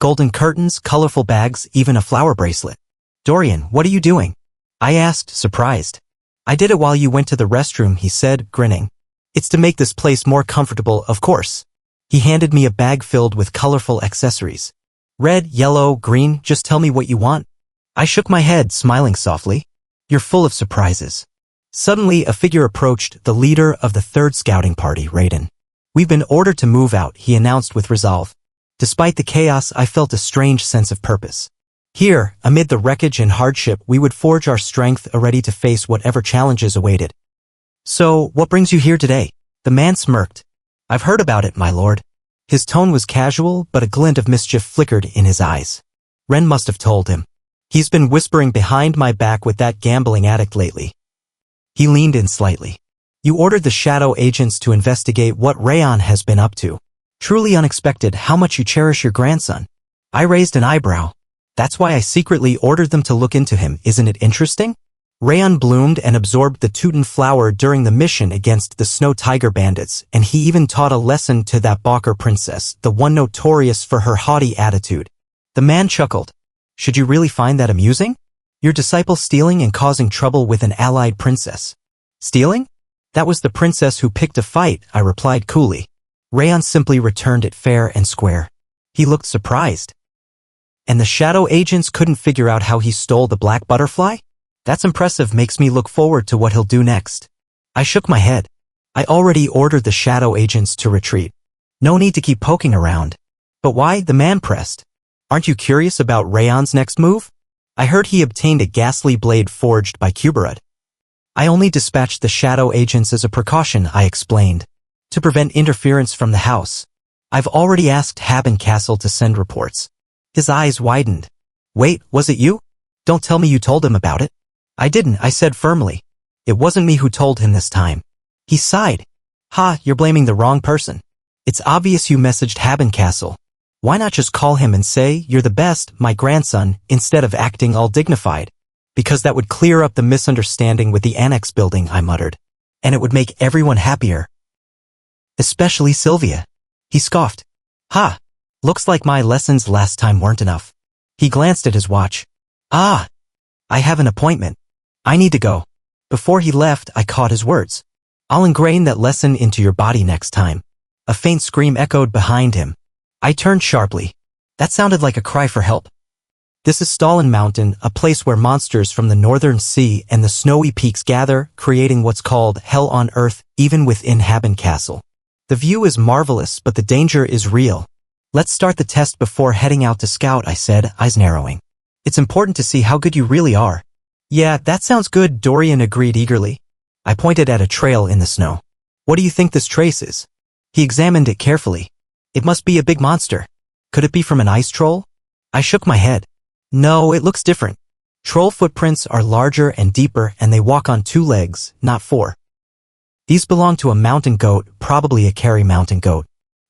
Golden curtains, colorful bags, even a flower bracelet. Dorian, what are you doing? I asked, surprised. I did it while you went to the restroom, he said, grinning. It's to make this place more comfortable, of course. He handed me a bag filled with colorful accessories. Red, yellow, green, just tell me what you want. I shook my head, smiling softly. You're full of surprises. Suddenly, a figure approached, the leader of the 3rd scouting party, Raon. We've been ordered to move out, he announced with resolve. Despite the chaos, I felt a strange sense of purpose. Here, amid the wreckage and hardship, we would forge our strength, ready to face whatever challenges awaited. So, what brings you here today? The man smirked. I've heard about it, my lord. His tone was casual, but a glint of mischief flickered in his eyes. Ren must have told him. He's been whispering behind my back with that gambling addict lately. He leaned in slightly. You ordered the shadow agents to investigate what Raon has been up to. Truly unexpected how much you cherish your grandson. I raised an eyebrow. That's why I secretly ordered them to look into him, isn't it interesting? Raon bloomed and absorbed the Teuton flower during the mission against the Snow Tiger bandits, and he even taught a lesson to that Balker princess, the one notorious for her haughty attitude. The man chuckled. Should you really find that amusing? Your disciple stealing and causing trouble with an allied princess. Stealing? That was the princess who picked a fight, I replied coolly. Raon simply returned it fair and square. He looked surprised. And the shadow agents couldn't figure out how he stole the black butterfly? That's impressive, makes me look forward to what he'll do next. I shook my head. I already ordered the shadow agents to retreat. No need to keep poking around. But why? The man pressed. Aren't you curious about Raon's next move? I heard he obtained a ghastly blade forged by Kuberud. I only dispatched the shadow agents as a precaution, I explained, to prevent interference from the house. I've already asked Haben Castle to send reports. His eyes widened. Wait, was it you? Don't tell me you told him about it. I didn't, I said firmly. It wasn't me who told him this time. He sighed. Ha, you're blaming the wrong person. It's obvious you messaged Haben Castle. Why not just call him and say, you're the best, my grandson, instead of acting all dignified? Because that would clear up the misunderstanding with the annex building, I muttered. And it would make everyone happier. Especially Sylvia. He scoffed. Ha! Looks like my lessons last time weren't enough. He glanced at his watch. Ah! I have an appointment. I need to go. Before he left, I caught his words. I'll ingrain that lesson into your body next time. A faint scream echoed behind him. I turned sharply. That sounded like a cry for help. This is Stalin Mountain, a place where monsters from the northern sea and the snowy peaks gather, creating what's called hell on earth, even within Haben Castle. The view is marvelous, but the danger is real. Let's start the test before heading out to scout, I said, eyes narrowing. It's important to see how good you really are. Yeah, that sounds good, Dorian agreed eagerly. I pointed at a trail in the snow. What do you think this trace is? He examined it carefully. It must be a big monster. Could it be from an ice troll? I shook my head. No, it looks different. Troll footprints are larger and deeper, and they walk on 2 legs, not 4. These belong to a mountain goat, probably a Kerry mountain goat.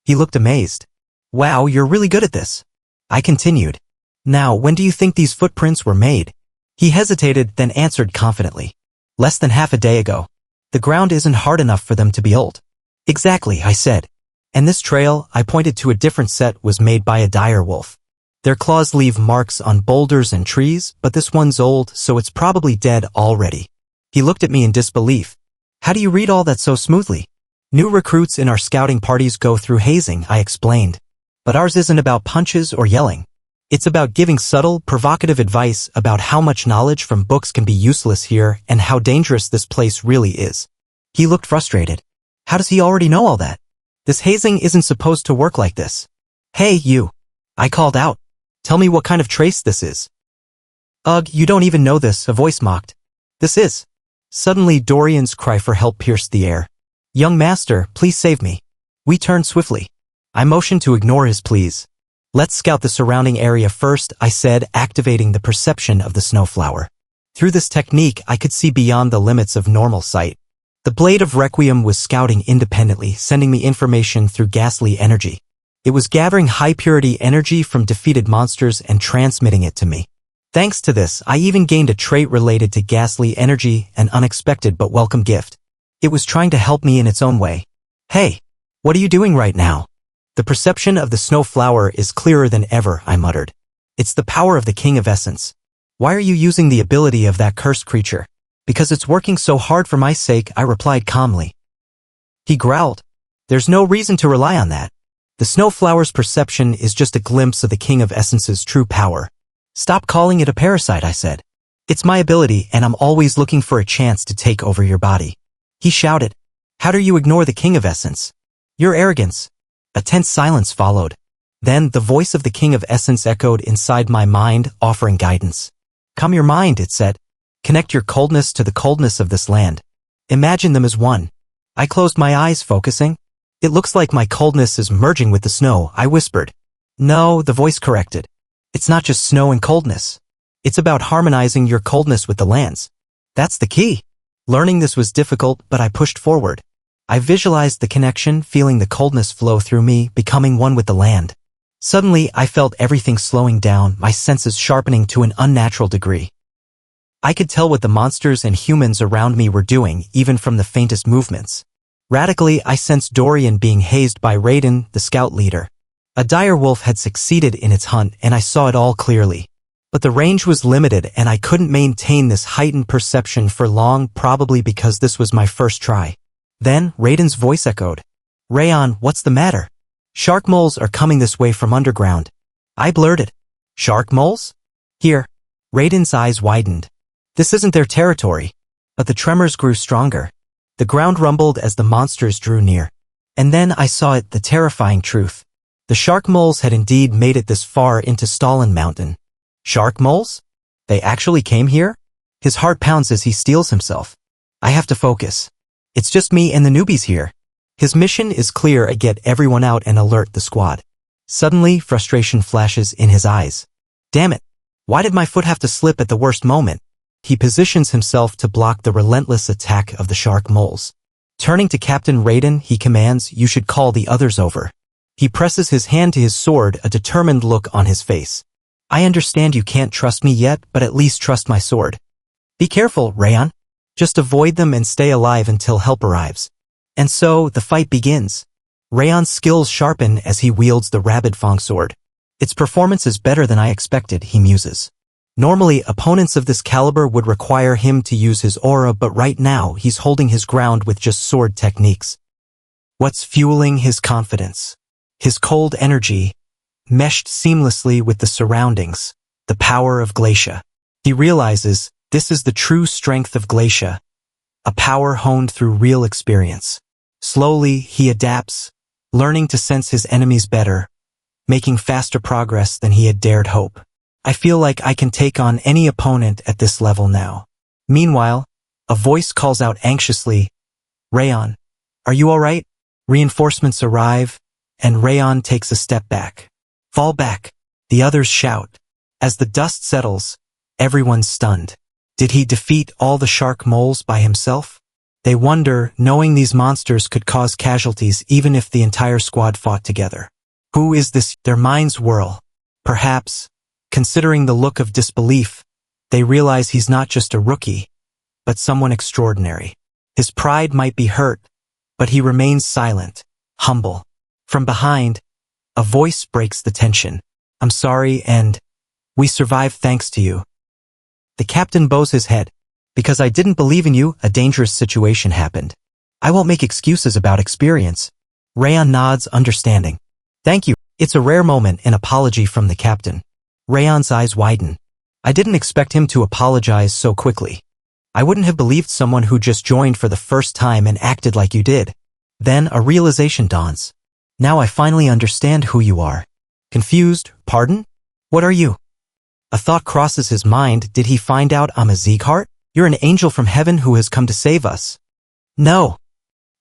He looked amazed. Wow, you're really good at this. I continued. Now, when do you think these footprints were made? He hesitated, then answered confidently. Less than half a day ago. The ground isn't hard enough for them to be old. Exactly, I said. And this trail, I pointed to a different set, was made by a dire wolf. Their claws leave marks on boulders and trees, but this one's old, so it's probably dead already. He looked at me in disbelief. How do you read all that so smoothly? New recruits in our scouting parties go through hazing, I explained. But ours isn't about punches or yelling. It's about giving subtle, provocative advice about how much knowledge from books can be useless here and how dangerous this place really is. He looked frustrated. How does he already know all that? This hazing isn't supposed to work like this. Hey, you. I called out. Tell me what kind of trace this is. Ugh, you don't even know this, a voice mocked. This is. Suddenly Dorian's cry for help pierced the air. Young master, please save me. We turned swiftly. I motioned to ignore his pleas. Let's scout the surrounding area first, I said, activating the perception of the snowflower. Through this technique, I could see beyond the limits of normal sight. The blade of Requiem was scouting independently, sending me information through ghastly energy. It was gathering high-purity energy from defeated monsters and transmitting it to me. Thanks to this, I even gained a trait related to ghastly energy, an unexpected but welcome gift. It was trying to help me in its own way. Hey, what are you doing right now? The perception of the snowflower is clearer than ever, I muttered. It's the power of the King of Essence. Why are you using the ability of that cursed creature? Because it's working so hard for my sake, I replied calmly. He growled. There's no reason to rely on that. The snowflower's perception is just a glimpse of the King of Essence's true power. Stop calling it a parasite, I said. It's my ability, and I'm always looking for a chance to take over your body. He shouted. How do you ignore the King of Essence? Your arrogance. A tense silence followed. Then the voice of the King of Essence echoed inside my mind, offering guidance. Calm your mind, it said. Connect your coldness to the coldness of this land. Imagine them as one. I closed my eyes, focusing. It looks like my coldness is merging with the snow, I whispered. No, the voice corrected. It's not just snow and coldness. It's about harmonizing your coldness with the land's. That's the key. Learning this was difficult, but I pushed forward. I visualized the connection, feeling the coldness flow through me, becoming one with the land. Suddenly, I felt everything slowing down, my senses sharpening to an unnatural degree. I could tell what the monsters and humans around me were doing, even from the faintest movements. Radically, I sensed Dorian being hazed by Raon, the scout leader. A dire wolf had succeeded in its hunt, and I saw it all clearly. But the range was limited, and I couldn't maintain this heightened perception for long, probably because this was my first try. Then, Raiden's voice echoed. Raon, what's the matter? Shark moles are coming this way from underground. I blurted. Shark moles? Here. Raiden's eyes widened. This isn't their territory. But the tremors grew stronger. The ground rumbled as the monsters drew near. And then I saw it, the terrifying truth. The shark moles had indeed made it this far into Stalin Mountain. Shark moles? They actually came here? His heart pounds as he steels himself. I have to focus. It's just me and the newbies here. His mission is clear: get everyone out and alert the squad. Suddenly, frustration flashes in his eyes. Damn it! Why did my foot have to slip at the worst moment? He positions himself to block the relentless attack of the shark moles. Turning to Captain Raiden, he commands, you should call the others over. He presses his hand to his sword, a determined look on his face. I understand you can't trust me yet, but at least trust my sword. Be careful, Raon. Just avoid them and stay alive until help arrives. And so, the fight begins. Raon's skills sharpen as he wields the Rabid Fang sword. Its performance is better than I expected, he muses. Normally, opponents of this caliber would require him to use his aura, but right now, he's holding his ground with just sword techniques. What's fueling his confidence? His cold energy, meshed seamlessly with the surroundings, the power of Glacia. He realizes this is the true strength of Glacia, a power honed through real experience. Slowly, he adapts, learning to sense his enemies better, making faster progress than he had dared hope. I feel like I can take on any opponent at this level now. Meanwhile, a voice calls out anxiously, Raon, are you alright? Reinforcements arrive, and Raon takes a step back. Fall back, the others shout. As the dust settles, everyone's stunned. Did he defeat all the shark moles by himself? They wonder, knowing these monsters could cause casualties even if the entire squad fought together. Who is this? Their minds whirl. Perhaps, considering the look of disbelief, they realize he's not just a rookie, but someone extraordinary. His pride might be hurt, but he remains silent, humble. From behind, a voice breaks the tension. I'm sorry, and we survived thanks to you. The captain bows his head. Because I didn't believe in you, a dangerous situation happened. I won't make excuses about experience. Raon nods, understanding. Thank you. It's a rare moment, an apology from the captain. Raon's eyes widen. I didn't expect him to apologize so quickly. I wouldn't have believed someone who just joined for the first time and acted like you did. Then a realization dawns. Now I finally understand who you are. Confused, pardon? What are you? A thought crosses his mind. Did he find out I'm a Zeekhart? You're an angel from heaven who has come to save us. No.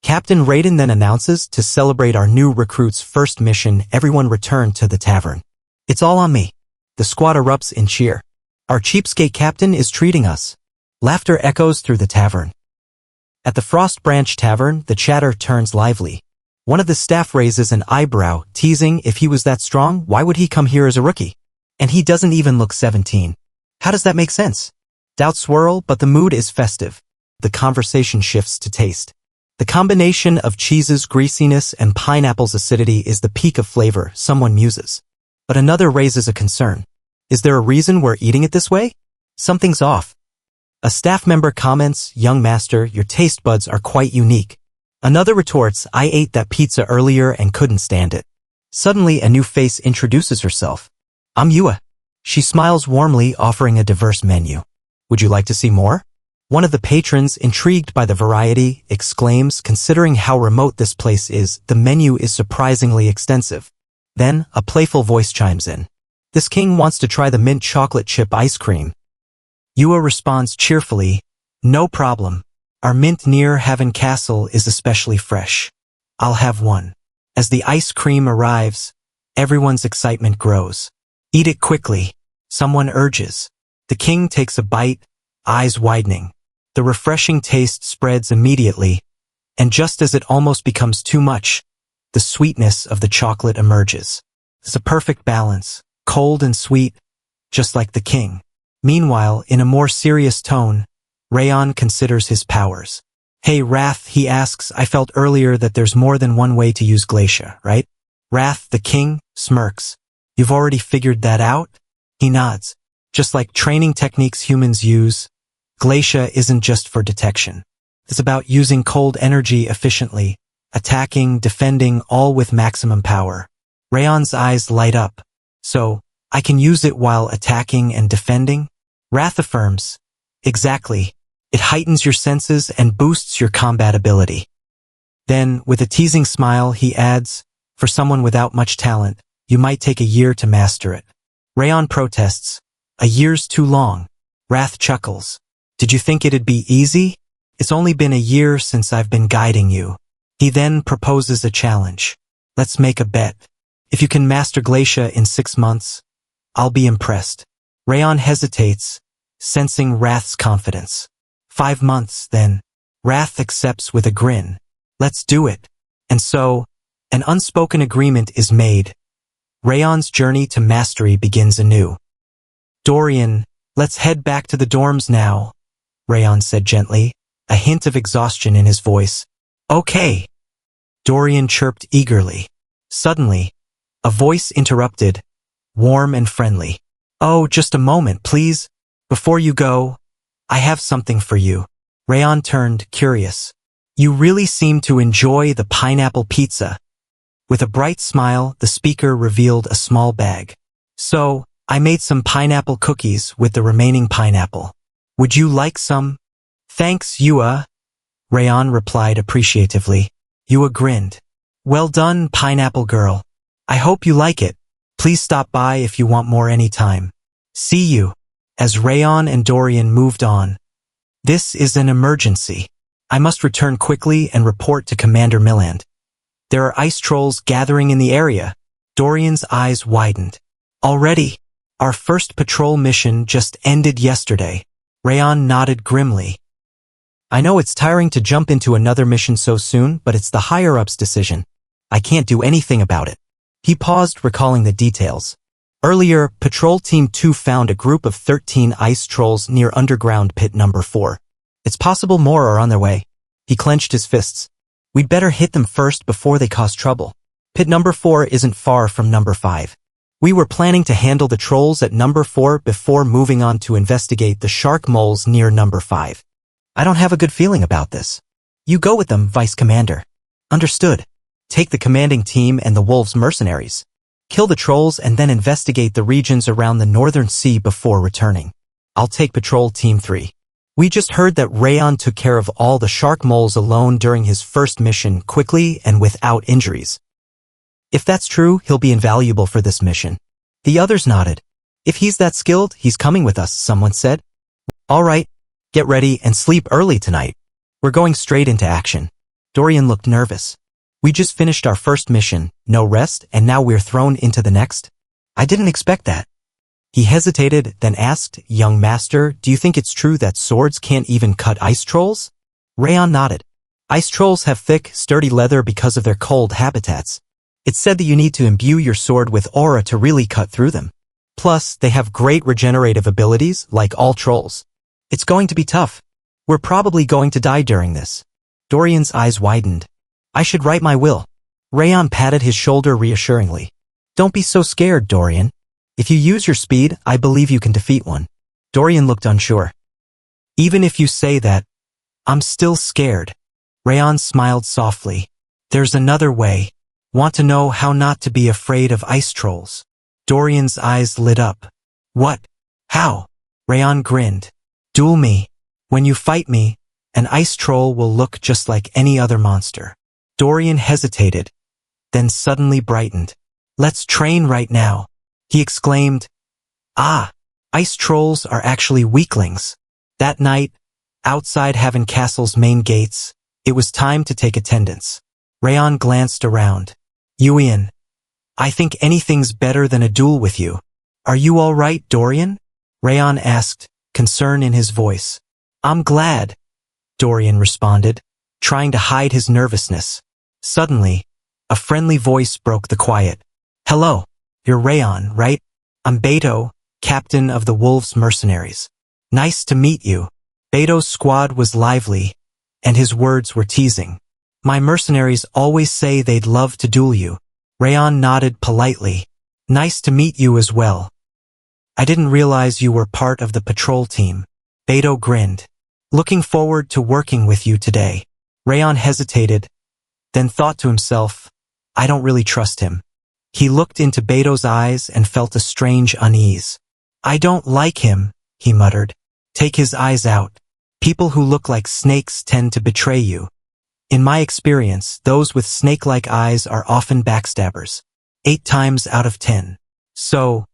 Captain Raiden then announces, to celebrate our new recruit's first mission, everyone return to the tavern. It's all on me. The squad erupts in cheer. Our cheapskate captain is treating us. Laughter echoes through the tavern. At the Frost Branch Tavern, the chatter turns lively. One of the staff raises an eyebrow, teasing, if he was that strong, why would he come here as a rookie? And he doesn't even look 17. How does that make sense? Doubts swirl, but the mood is festive. The conversation shifts to taste. The combination of cheese's greasiness and pineapple's acidity is the peak of flavor, someone muses. But another raises a concern. Is there a reason we're eating it this way? Something's off. A staff member comments, young master, your taste buds are quite unique. Another retorts, I ate that pizza earlier and couldn't stand it. Suddenly, a new face introduces herself. I'm Yua. She smiles warmly, offering a diverse menu. Would you like to see more? One of the patrons, intrigued by the variety, exclaims, considering how remote this place is, the menu is surprisingly extensive. Then, a playful voice chimes in. This king wants to try the mint chocolate chip ice cream. Yua responds cheerfully, no problem. Our mint near Heaven Castle is especially fresh. I'll have one. As the ice cream arrives, everyone's excitement grows. Eat it quickly, someone urges. The king takes a bite, eyes widening. The refreshing taste spreads immediately, and just as it almost becomes too much, the sweetness of the chocolate emerges. It's a perfect balance, cold and sweet, just like the king. Meanwhile, in a more serious tone, Raon considers his powers. Hey Wrath, he asks, I felt earlier that there's more than one way to use Glacia, right? Wrath, the king, smirks. You've already figured that out? He nods. Just like training techniques humans use, Glacia isn't just for detection. It's about using cold energy efficiently, attacking, defending, all with maximum power. Raon's eyes light up. So, I can use it while attacking and defending? Wrath affirms. Exactly. It heightens your senses and boosts your combat ability. Then, with a teasing smile, he adds, for someone without much talent, you might take a year to master it. Raon protests. A year's too long. Wrath chuckles. Did you think it'd be easy? It's only been a year since I've been guiding you. He then proposes a challenge. Let's make a bet. If you can master Glacia in 6 months, I'll be impressed. Raon hesitates, sensing Wrath's confidence. 5 months, then. Wrath accepts with a grin. Let's do it. And so, an unspoken agreement is made. Raon's journey to mastery begins anew. Dorian, let's head back to the dorms now, Raon said gently, a hint of exhaustion in his voice. Okay. Dorian chirped eagerly. Suddenly, a voice interrupted, warm and friendly. Oh, just a moment, please. Before you go, I have something for you. Raon turned, curious. You really seem to enjoy the pineapple pizza. With a bright smile, the speaker revealed a small bag. So, I made some pineapple cookies with the remaining pineapple. Would you like some? Thanks, Yua. Raon replied appreciatively. Yua grinned. Well done, pineapple girl. I hope you like it. Please stop by if you want more anytime. See you. As Raon and Dorian moved on. This is an emergency. I must return quickly and report to Commander Milland. There are ice trolls gathering in the area. Dorian's eyes widened. Already? Our first patrol mission just ended yesterday. Raon nodded grimly. I know it's tiring to jump into another mission so soon, but it's the higher-ups' decision. I can't do anything about it. He paused, recalling the details. Earlier, Patrol Team 2 found a group of 13 ice trolls near underground pit number 4. It's possible more are on their way. He clenched his fists. We'd better hit them first before they cause trouble. Pit number 4 isn't far from number 5. We were planning to handle the trolls at number 4 before moving on to investigate the shark moles near number 5. I don't have a good feeling about this. You go with them, Vice Commander. Understood. Take the commanding team and the wolves mercenaries. Kill the trolls and then investigate the regions around the northern sea before returning. I'll take Patrol Team 3. We just heard that Raon took care of all the shark moles alone during his first mission quickly and without injuries. If that's true, he'll be invaluable for this mission. The others nodded. If he's that skilled, he's coming with us, someone said. All right, get ready and sleep early tonight. We're going straight into action. Dorian looked nervous. We just finished our first mission, no rest, and now we're thrown into the next? I didn't expect that. He hesitated, then asked, Young Master, do you think it's true that swords can't even cut ice trolls? Raon nodded. Ice trolls have thick, sturdy leather because of their cold habitats. It's said that you need to imbue your sword with aura to really cut through them. Plus, they have great regenerative abilities, like all trolls. It's going to be tough. We're probably going to die during this. Dorian's eyes widened. I should write my will. Raon patted his shoulder reassuringly. Don't be so scared, Dorian. If you use your speed, I believe you can defeat one. Dorian looked unsure. Even if you say that, I'm still scared. Raon smiled softly. There's another way. Want to know how not to be afraid of ice trolls? Dorian's eyes lit up. What? How? Raon grinned. Duel me. When you fight me, an ice troll will look just like any other monster. Dorian hesitated, then suddenly brightened. Let's train right now. He exclaimed, Ah, ice trolls are actually weaklings. That night, outside Haven Castle's main gates, it was time to take attendance. Raon glanced around. Yuian, I think anything's better than a duel with you. Are you all right, Dorian? Raon asked, concern in his voice. I'm glad, Dorian responded, trying to hide his nervousness. Suddenly, a friendly voice broke the quiet. Hello, you're Raon, right? I'm Beto, captain of the Wolves Mercenaries. Nice to meet you. Beto's squad was lively, and his words were teasing. My mercenaries always say they'd love to duel you. Raon nodded politely. Nice to meet you as well. I didn't realize you were part of the patrol team. Beto grinned. Looking forward to working with you today. Raon hesitated, then thought to himself, I don't really trust him. He looked into Beto's eyes and felt a strange unease. I don't like him, he muttered. Take his eyes out. People who look like snakes tend to betray you. In my experience, those with snake-like eyes are often backstabbers. 8 times out of 10. So,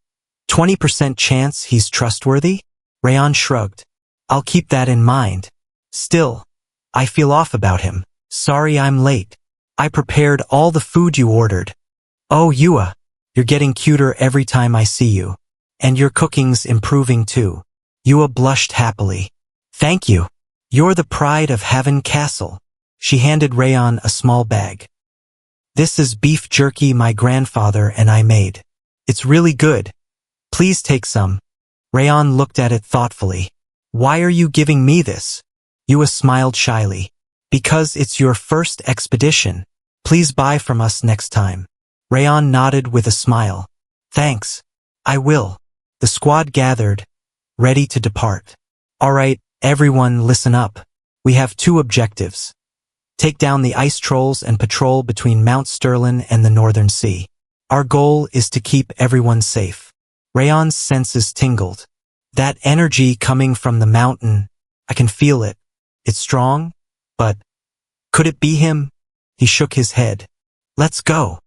20% chance he's trustworthy? Raon shrugged. I'll keep that in mind. Still, I feel off about him. Sorry I'm late. I prepared all the food you ordered. Oh, Yua, you're getting cuter every time I see you. And your cooking's improving too. Yua blushed happily. Thank you. You're the pride of Haven Castle. She handed Raon a small bag. This is beef jerky my grandfather and I made. It's really good. Please take some. Raon looked at it thoughtfully. Why are you giving me this? Yua smiled shyly. Because it's your first expedition. Please buy from us next time. Raon nodded with a smile. Thanks. I will. The squad gathered, ready to depart. All right, everyone listen up. We have 2 objectives. Take down the ice trolls and patrol between Mount Sterling and the Northern Sea. Our goal is to keep everyone safe. Raon's senses tingled. That energy coming from the mountain, I can feel it. It's strong, but could it be him? He shook his head. Let's go.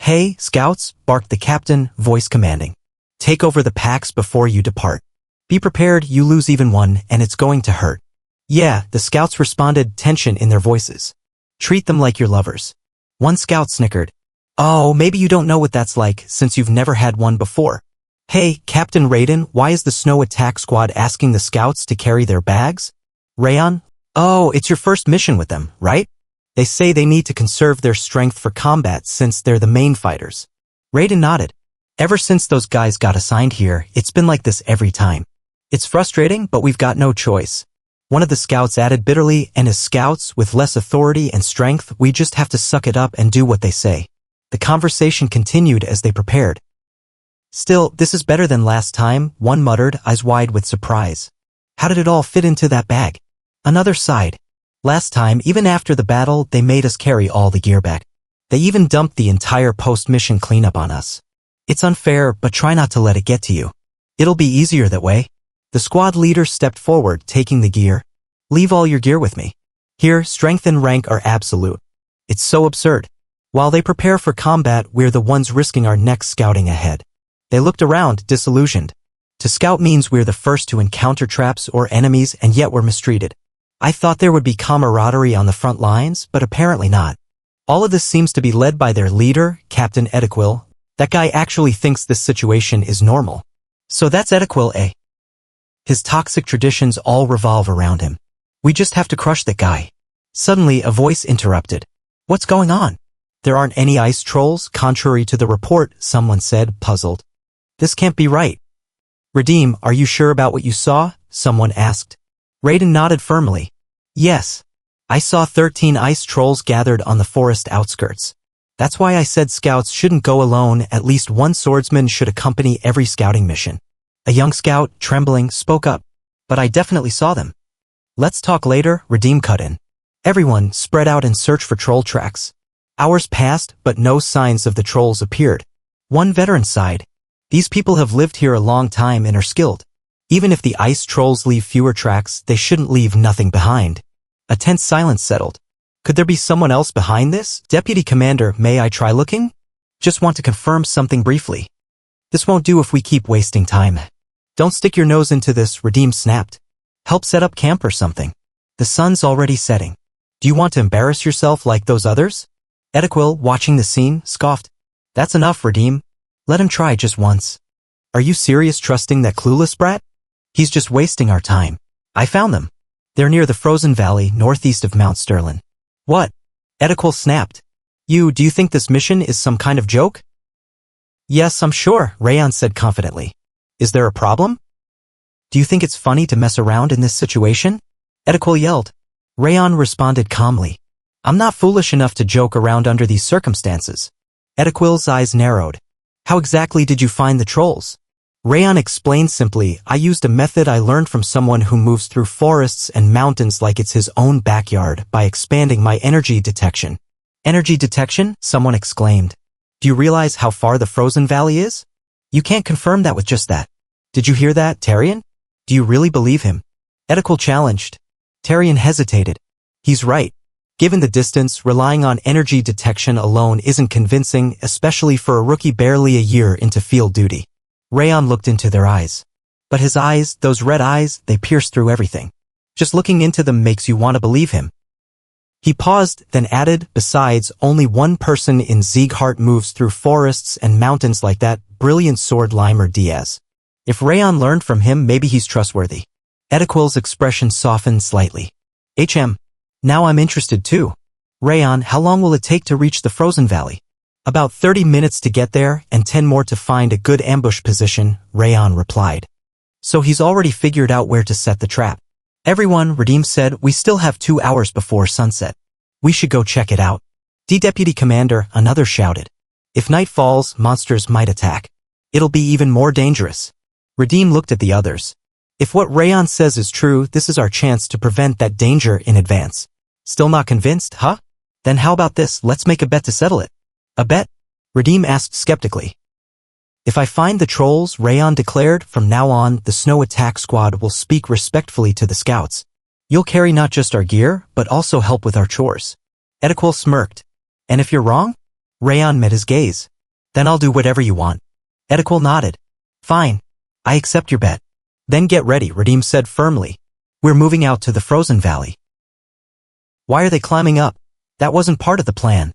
Hey, scouts, barked the captain, voice commanding. Take over the packs before you depart. Be prepared, you lose even one, and it's going to hurt. Yeah, the scouts responded, tension in their voices. Treat them like your lovers. One scout snickered. Oh, maybe you don't know what that's like, since you've never had one before. Hey, Captain Raiden, why is the snow attack squad asking the scouts to carry their bags? Raon? Oh, it's your first mission with them, right? They say they need to conserve their strength for combat since they're the main fighters. Raiden nodded. Ever since those guys got assigned here, it's been like this every time. It's frustrating, but we've got no choice. One of the scouts added bitterly, and as scouts with less authority and strength, we just have to suck it up and do what they say. The conversation continued as they prepared. Still, this is better than last time, one muttered, eyes wide with surprise. How did it all fit into that bag? Another sighed. Last time, even after the battle, they made us carry all the gear back. They even dumped the entire post-mission cleanup on us. It's unfair, but try not to let it get to you. It'll be easier that way. The squad leader stepped forward, taking the gear. Leave all your gear with me. Here, strength and rank are absolute. It's so absurd. While they prepare for combat, we're the ones risking our necks scouting ahead. They looked around, disillusioned. To scout means we're the first to encounter traps or enemies, and yet we're mistreated. I thought there would be camaraderie on the front lines, but apparently not. All of this seems to be led by their leader, Captain Edequil. That guy actually thinks this situation is normal. So that's Edequil, eh? His toxic traditions all revolve around him. We just have to crush that guy. Suddenly, a voice interrupted. What's going on? There aren't any ice trolls, contrary to the report, someone said, puzzled. This can't be right. Redeem, are you sure about what you saw? Someone asked. Raiden nodded firmly. Yes. I saw 13 ice trolls gathered on the forest outskirts. That's why I said scouts shouldn't go alone, at least one swordsman should accompany every scouting mission. A young scout, trembling, spoke up. But I definitely saw them. Let's talk later, Redeem cut in. Everyone spread out and searched for troll tracks. Hours passed, but no signs of the trolls appeared. One veteran sighed. These people have lived here a long time and are skilled. Even if the ice trolls leave fewer tracks, they shouldn't leave nothing behind. A tense silence settled. Could there be someone else behind this? Deputy Commander, may I try looking? Just want to confirm something briefly. This won't do if we keep wasting time. Don't stick your nose into this, Redeem snapped. Help set up camp or something. The sun's already setting. Do you want to embarrass yourself like those others? Edequil, watching the scene, scoffed. That's enough, Redeem. Let him try just once. Are you serious trusting that clueless brat? He's just wasting our time. I found them. They're near the frozen valley, northeast of Mount Sterling. What? Edequil snapped. Do you think this mission is some kind of joke? Yes, I'm sure, Raon said confidently. Is there a problem? Do you think it's funny to mess around in this situation? Edequil yelled. Raon responded calmly. I'm not foolish enough to joke around under these circumstances. Edequil's eyes narrowed. How exactly did you find the trolls? Raon explained simply, I used a method I learned from someone who moves through forests and mountains like it's his own backyard by expanding my energy detection. Energy detection? Someone exclaimed. Do you realize how far the frozen valley is? You can't confirm that with just that. Did you hear that, Tarion? Do you really believe him? Etikul challenged. Tarion hesitated. He's right. Given the distance, relying on energy detection alone isn't convincing, especially for a rookie barely a year into field duty. Raon looked into their eyes. But his eyes, those red eyes, they pierce through everything. Just looking into them makes you want to believe him. He paused, then added, besides, only one person in Sieghart moves through forests and mountains like that, brilliant sword Limer Diaz. If Raon learned from him, maybe he's trustworthy. Etikul's expression softened slightly. Now I'm interested too. Raon, how long will it take to reach the frozen valley? About 30 minutes to get there and 10 more to find a good ambush position, Raon replied. So he's already figured out where to set the trap. Everyone, Redeem said, we still have 2 hours before sunset. We should go check it out. Deputy Commander, another shouted. If night falls, monsters might attack. It'll be even more dangerous. Redeem looked at the others. If what Raon says is true, this is our chance to prevent that danger in advance. Still not convinced, huh? Then how about this, let's make a bet to settle it. A bet? Redeem asked skeptically. If I find the trolls, Raon declared, from now on, the snow attack squad will speak respectfully to the scouts. You'll carry not just our gear, but also help with our chores. Etikul smirked. And if you're wrong? Raon met his gaze. Then I'll do whatever you want. Etikul nodded. Fine. I accept your bet. Then get ready, Redeem said firmly. We're moving out to the frozen valley. Why are they climbing up? That wasn't part of the plan.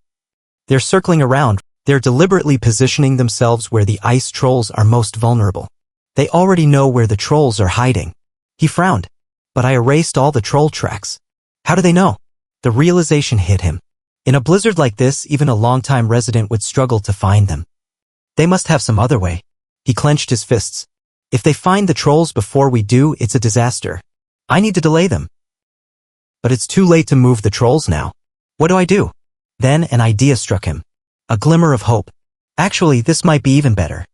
They're circling around. They're deliberately positioning themselves where the ice trolls are most vulnerable. They already know where the trolls are hiding. He frowned. But I erased all the troll tracks. How do they know? The realization hit him. In a blizzard like this, even a longtime resident would struggle to find them. They must have some other way. He clenched his fists. If they find the trolls before we do, it's a disaster. I need to delay them. But it's too late to move the trolls now. What do I do? Then an idea struck him. A glimmer of hope. Actually, this might be even better.